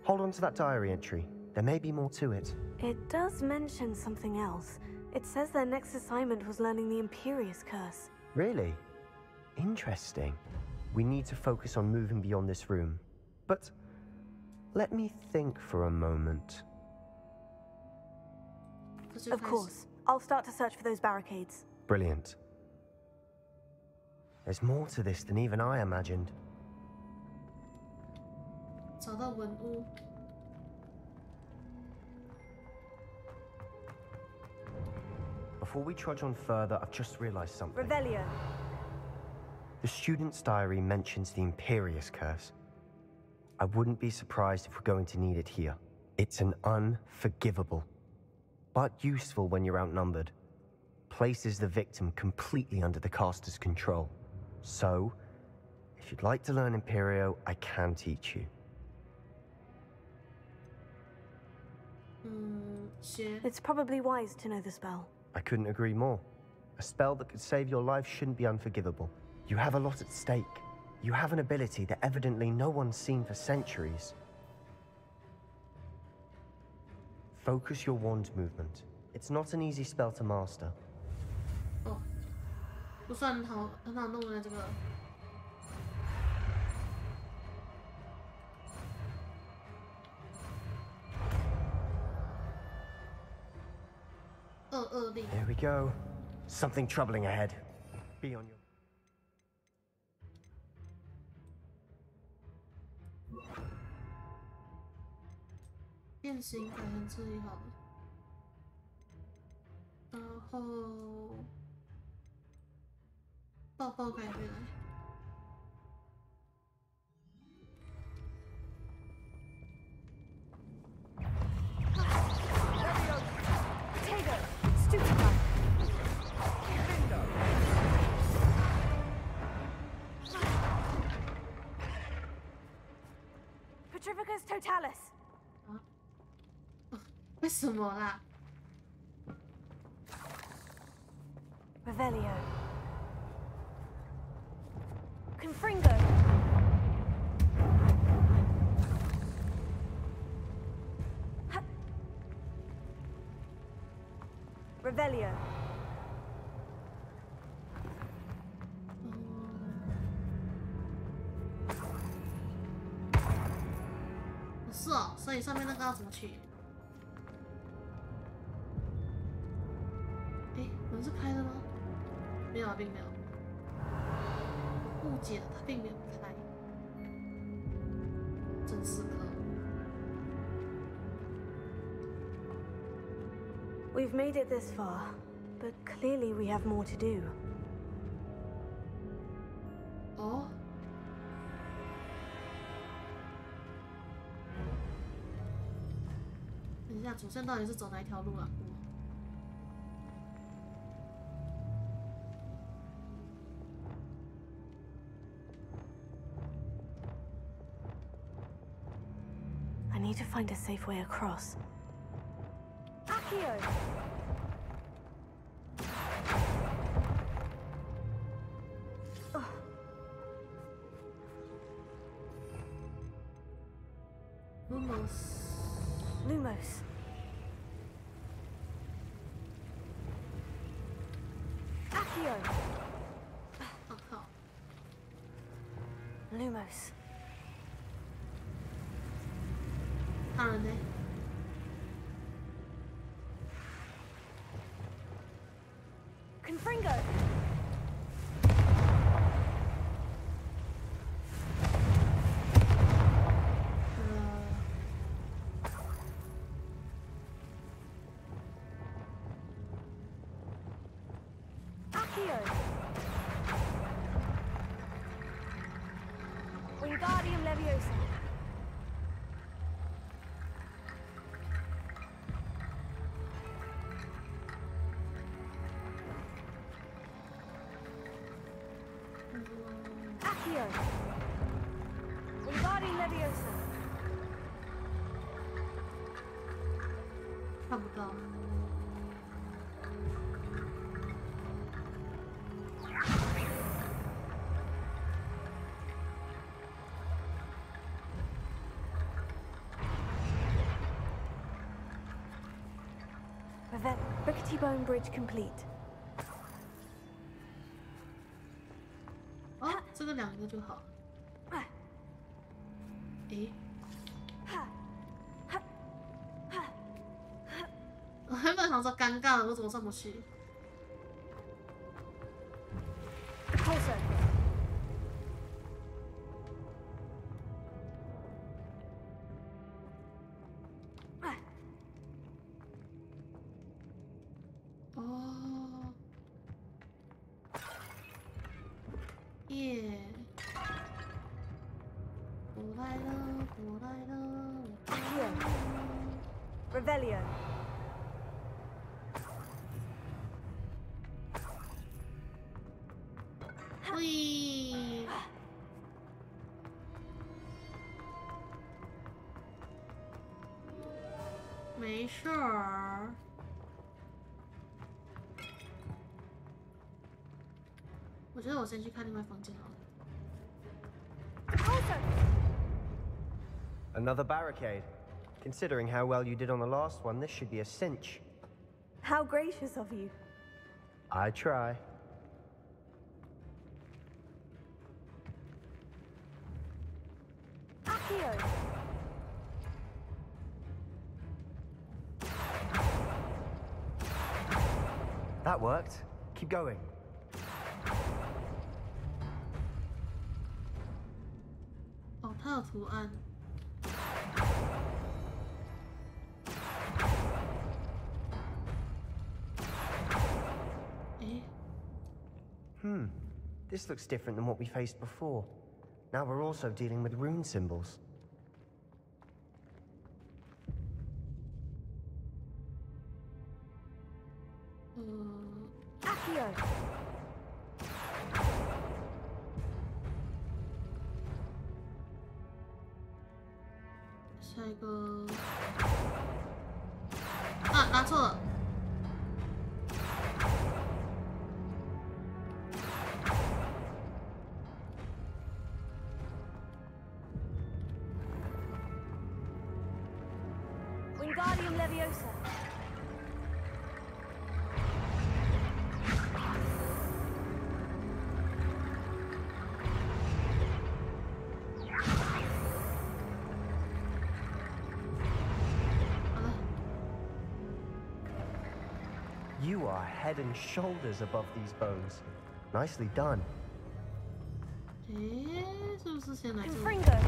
Hold on to that diary entry. There may be more to it. It does mention something else. It says their next assignment was learning the Imperious Curse. Really? Interesting. We need to focus on moving beyond this room. But let me think for a moment. Of course. I'll start to search for those barricades. Brilliant. There's more to this than even I imagined. 找到文物。Before we trudge on further, I've just realized something. Revelio. The student's diary mentions the Imperious Curse. I wouldn't be surprised if we're going to need it here. It's an unforgivable, but useful when you're outnumbered. Places the victim completely under the caster's control. So, if you'd like to learn Imperio, I can teach you. It's probably wise to know the spell. I couldn't agree more. A spell that could save your life shouldn't be unforgivable. You have a lot at stake. You have an ability that evidently no one's seen for centuries. Focus your wand movement. It's not an easy spell to master. 哦，不算很好弄的这个。22令。There we go. Something troubling ahead. Be on your. 变形改成这里好了，然后抱抱改回来。Petrificus totalis. 为什么啦 Revelio. Confringo. Revelio. 是哦，所以上面那个要怎么取？门是开的吗？没有，并没有。我误解了，它并没有开。真是可恶。We've made it this far, but clearly we have more to do. 哦。等一下，主线到底是走哪一条路啊？ I need to find a safe way across. Accio! Lumos. Accio! Lumos. 大人呢？ Confringo. Accio. Wingardium Leviosa. Accio. Wingardium Leviosa. 看不到。Rickety Bone Bridge complete. 哦，这个2个就好。诶，我原本想说尴尬了，我怎么上不去？ Pulsar. Revelio. 喂，没事儿。我觉得我先去看另外房间好了。 Another barricade. Considering how well you did on the last one, this should be a cinch. How gracious of you. I try. Accio. That worked. Keep going. 哦，它有图案。 This looks different than what we faced before. Now we're also dealing with rune symbols. Accio. 下一个啊，拿错了。 Wingardium Leviosa. You are head and shoulders above these bones. Nicely done. 诶，是不是先来这里？ Confringo.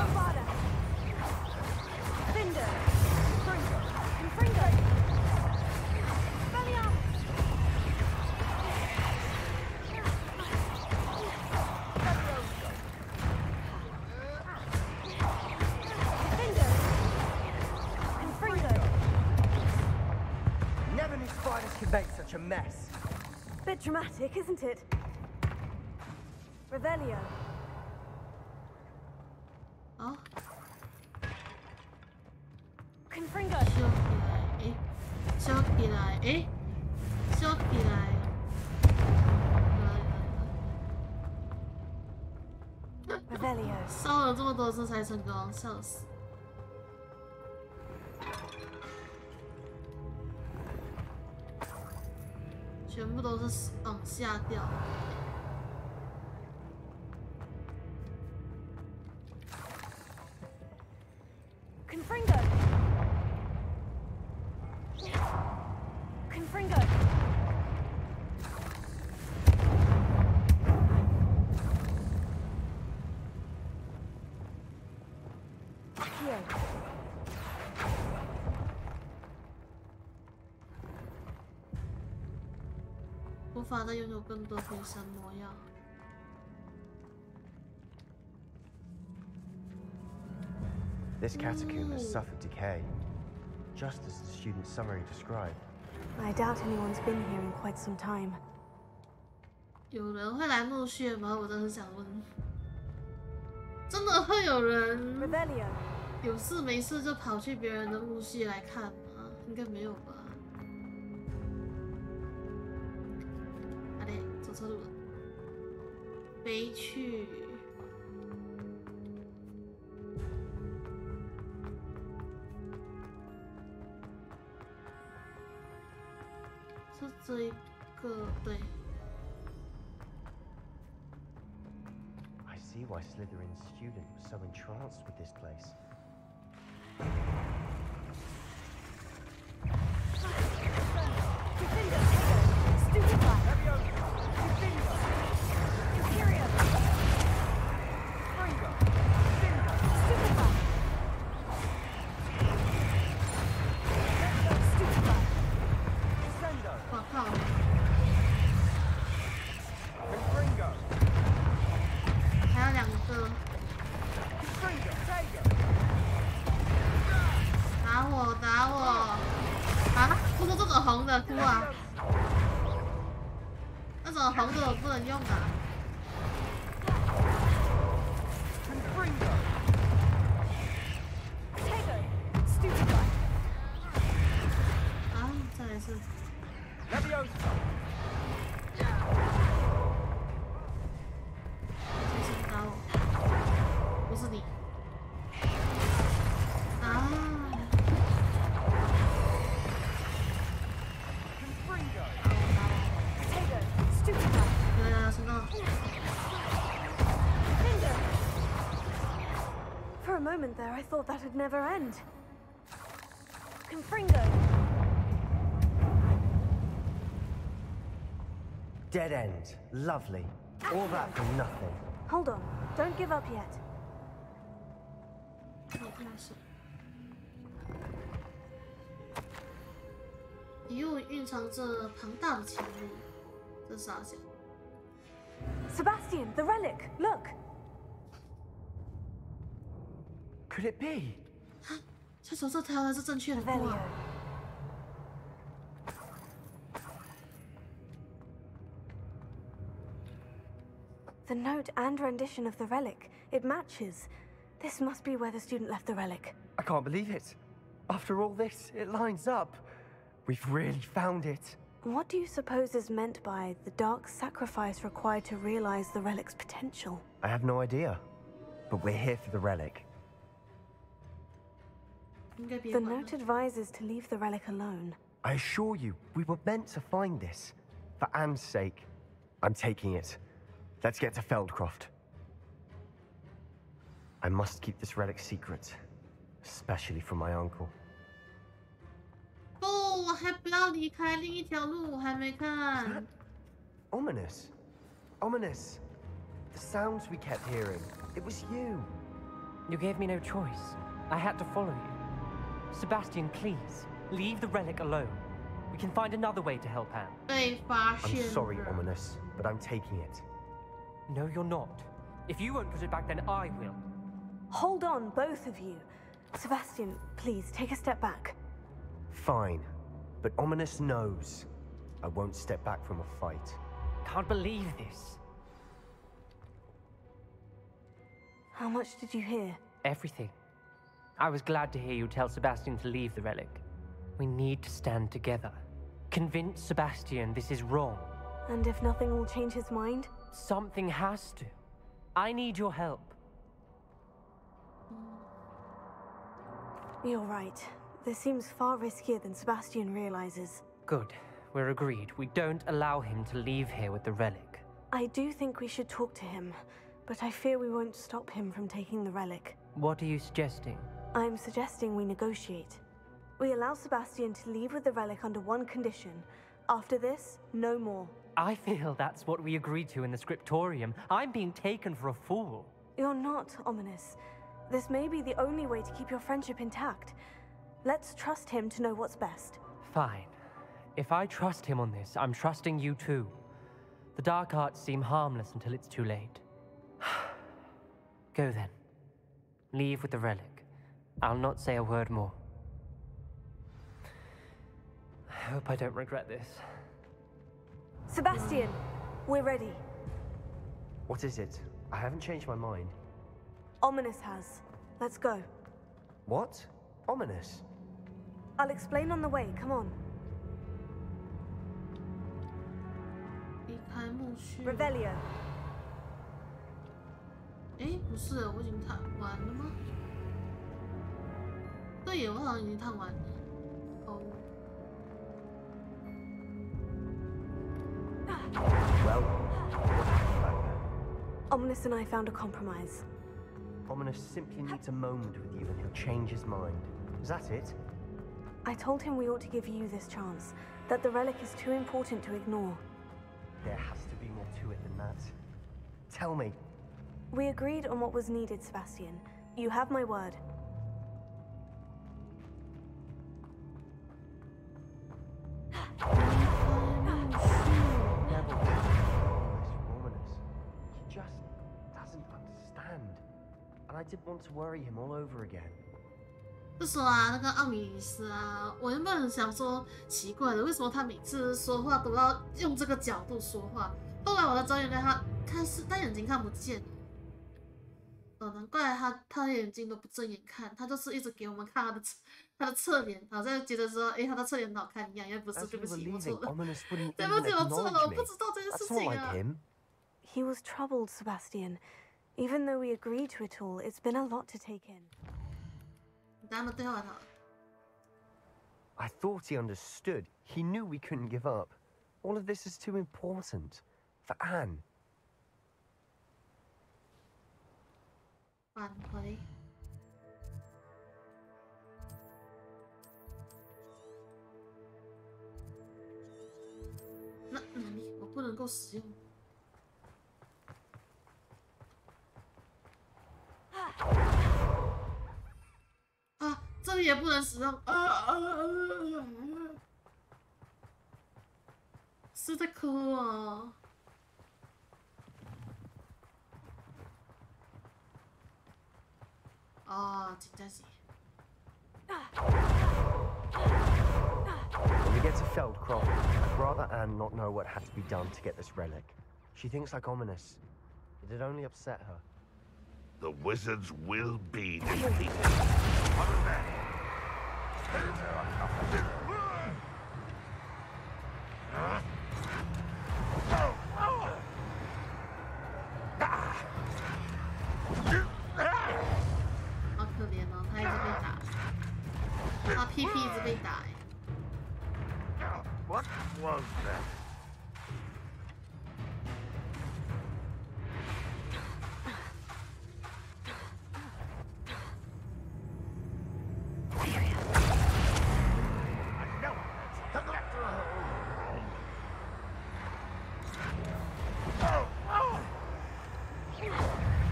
Avada. Finder. Confringo. Belial. Finder. Confringo. Never knew spiders could make such a mess. Bit dramatic, isn't it? Revelio. 好， Confringo. 收起来，诶，收起来，Revelio. 烧了这么多次才成功，笑死！全部都是往下掉。 Confringo. Confringo. Accio. 无法再拥有更多回神魔药。 This catacomb has suffered decay, just as the student's summary described. I doubt anyone's been here in quite some time. 有人会来墓穴吗？我真是想问，真的会有人 Revelio. 有事没事就跑去别人的墓穴来看吗？应该没有吧？啊嘞，走错路了，悲去。 是这一个对。 I see why Slytherin's student was so entranced with this place. 红的不能用啊。啊，再来一次。先打我，不是你。啊。对啊，知道。 For a moment there, I thought that'd never end. Confringo! Dead end. Lovely. All that for nothing. Hold on. Don't give up yet. 遗物蕴藏着庞大的潜力，这是啥讲？ Sebastian, the relic! Look! Could it be? 他从这条的是正确的路啊！ The note and rendition of the relic. It matches. This must be where the student left the relic. I can't believe it. After all this, it lines up. We've really found it. What do you suppose is meant by the dark sacrifice required to realize the relic's potential? I have no idea. But we're here for the relic. The note advises to leave the relic alone. I assure you, we were meant to find this. For Anne's sake. I'm taking it. Let's get to Feldcroft. I must keep this relic secret. Especially from my uncle. 不，我还不要离开另一条路，我还没看。Ominous. Ominous. The sounds we kept hearing. It was you. You gave me no choice. I had to follow you. Sebastian, please, leave the relic alone. We can find another way to help Anne. 被发现。 I'm sorry, Ominous, but I'm taking it. No, you're not. If you won't put it back, then I will. Hold on, both of you. Sebastian, please, take a step back. Fine. But Ominous knows. I won't step back from a fight. Can't believe this. How much did you hear? Everything. I was glad to hear you tell Sebastian to leave the relic. We need to stand together. Convince Sebastian this is wrong. And if nothing will change his mind? Something has to. I need your help. You're right. This seems far riskier than Sebastian realizes. Good. We're agreed. We don't allow him to leave here with the relic. I do think we should talk to him, but I fear we won't stop him from taking the relic. What are you suggesting? I'm suggesting we negotiate. We allow Sebastian to leave with the relic under one condition. After this, no more. I feel that's what we agreed to in the scriptorium. I'm being taken for a fool. You're not, Ominous. This may be the only way to keep your friendship intact. Let's trust him to know what's best. Fine. If I trust him on this, I'm trusting you too. The dark arts seem harmless until it's too late. Go then. Leave with the relic. I'll not say a word more. I hope I don't regret this. Sebastian, we're ready. What is it? I haven't changed my mind. Ominous has. Let's go. What? Ominous? I'll explain on the way. Come on. 离开墓穴。 Revelio. 哎，不是，我已经探完了吗？对耶，我好像已经探完了。哦。 Well, what happened back there? Ominous and I found a compromise. Ominous simply needs a moment with you and he'll change his mind. Is that it? I told him we ought to give you this chance, that the relic is too important to ignore. There has to be more to it than that. Tell me. We agreed on what was needed, Sebastian. You have my word. He just doesn't understand. And I didn't want to worry him all over again. 就说啊，那个奥米里斯啊，我原本想说奇怪的，为什么他每次说话都要用这个角度说话？后来我才知道，原来他眼睛看不见。难怪他的眼睛都不正眼看，他就是一直给我们看他的侧脸，好像觉得说，他的侧脸很好看一样，因为不是，对不起，我错了，对不起，我错了，我不知道这件事情啊。He was troubled, Sebastian. Even though we agreed to it all, it's been a lot to take in. 他们对话了。I thought he understood. He knew we couldn't give up. All of this is too important for Anne. 返回。那里我不能够使用。啊，这里也不能使用。是在哭啊。哦，真的是。When we get to Feldcroft, I'd rather Anne not know what had to be done to get this relic. She thinks like ominous. It'd only upset her. The wizards will be defeated. What was that?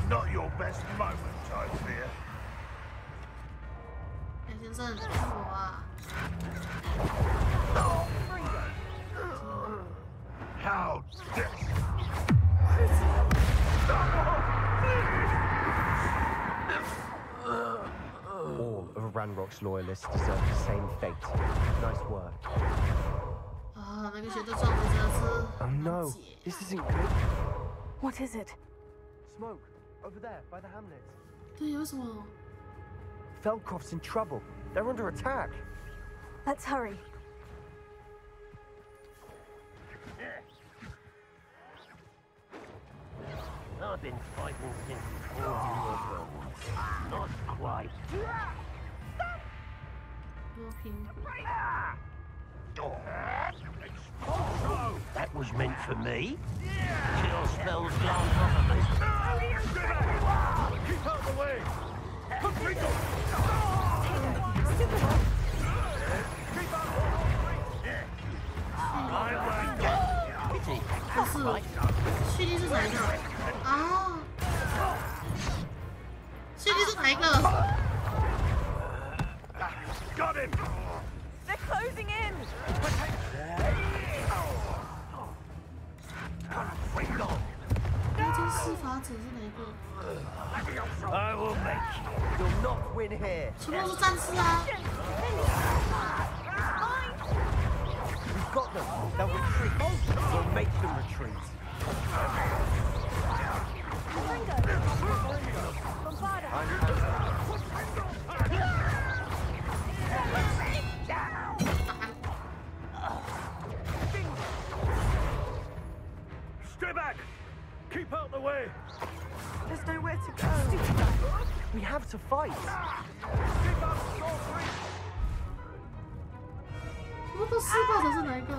Not your best moment, I fear. 先生，我啊。 How All of Ranrock's loyalists deserve the same fate. Nice work. Oh no, this isn't good. What is it? Smoke, over there, by the hamlet. 对，为什么？ Feldcroft's in trouble. They're under attack. Let's hurry. I've been fighting since before you were born. Not quite. That was meant for me. Chill spells gone off of me. Keep out of the way! Keep out Pity. 不是，蓄力是哪一个？啊，蓄力是哪一个？ Got him! They're closing in! I will make you. You'll not win here. 全部都是战士啊！ We've got them. They'll retreat. We'll make them retreat. Stay back! Keep out the way! There's nowhere to go. We have to fight. Keep out the door, 我都失败的是哪一个？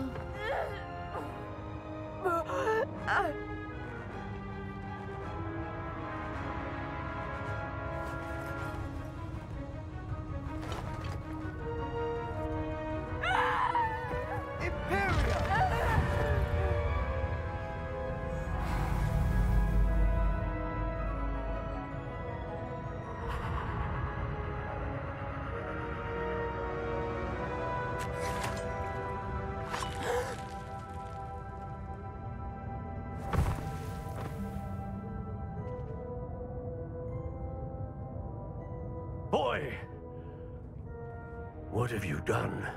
Boy! What have you done?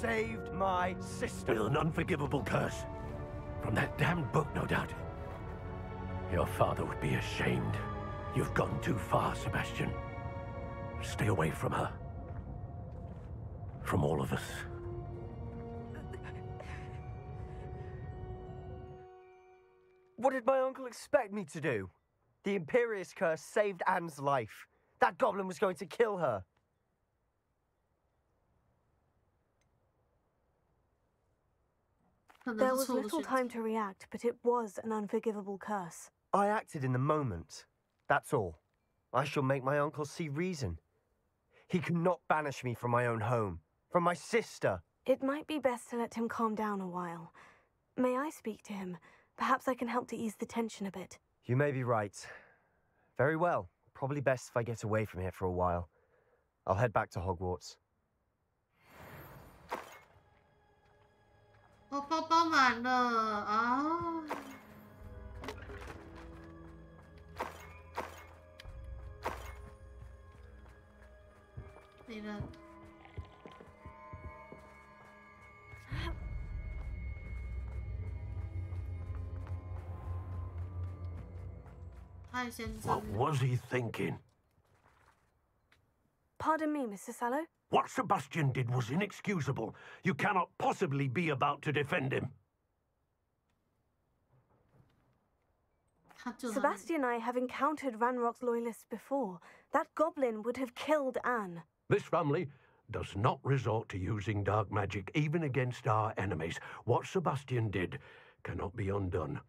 Saved my sister. With an unforgivable curse. From that damned book, no doubt. Your father would be ashamed. You've gone too far, Sebastian. Stay away from her. From all of us. What did my uncle expect me to do? The Imperious curse saved Anne's life. That goblin was going to kill her. There was little time to react, but it was an unforgivable curse. I acted in the moment. That's all. I shall make my uncle see reason. He cannot banish me from my own home, from my sister. It might be best to let him calm down a while. May I speak to him? Perhaps I can help to ease the tension a bit. You may be right. Very well. Probably best if I get away from here for a while. I'll head back to Hogwarts. 我包包满了啊！没了。太先真。 What was he thinking? Pardon me, Mr. Sallow. What Sebastian did was inexcusable. You cannot possibly be about to defend him. Sebastian and I have encountered Ranrock's loyalists before. That goblin would have killed Anne. This family does not resort to using dark magic even against our enemies. What Sebastian did cannot be undone.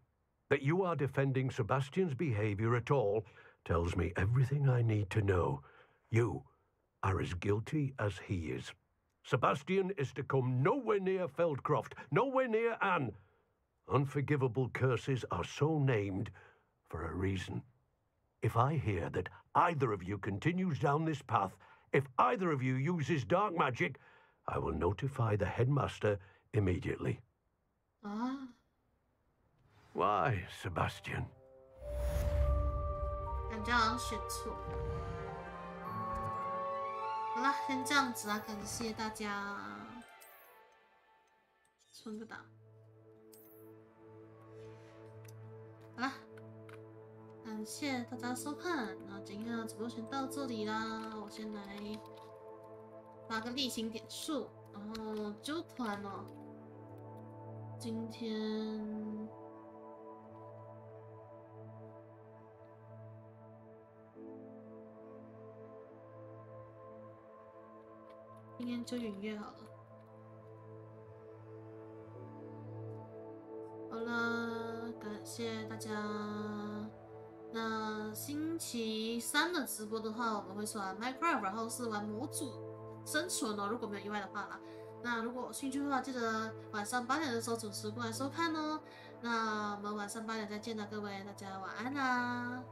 That you are defending Sebastian's behavior at all tells me everything I need to know. You are as guilty as he is. Sebastian is to come nowhere near Feldcroft, nowhere near Anne. Unforgivable curses are so named for a reason. If I hear that either of you continues down this path, if either of you uses dark magic, I will notify the headmaster immediately. Ah. Why, Sebastian? 感觉好像选错。好了，先这样子啦，感谢大家。存个档。好了，感谢大家收看，那今天的直播先到这里啦。我先来发个例行点数，然后揪团哦。今天。 今天就踊跃好了。好了，感谢大家。那星期三的直播的话，我们会是玩 Minecraft， 然后是玩模组生存哦，如果没有意外的话啦。那如果有兴趣的话，记得晚上8点的时候准时过来收看哦。那我们晚上8点再见了，各位，大家晚安啦。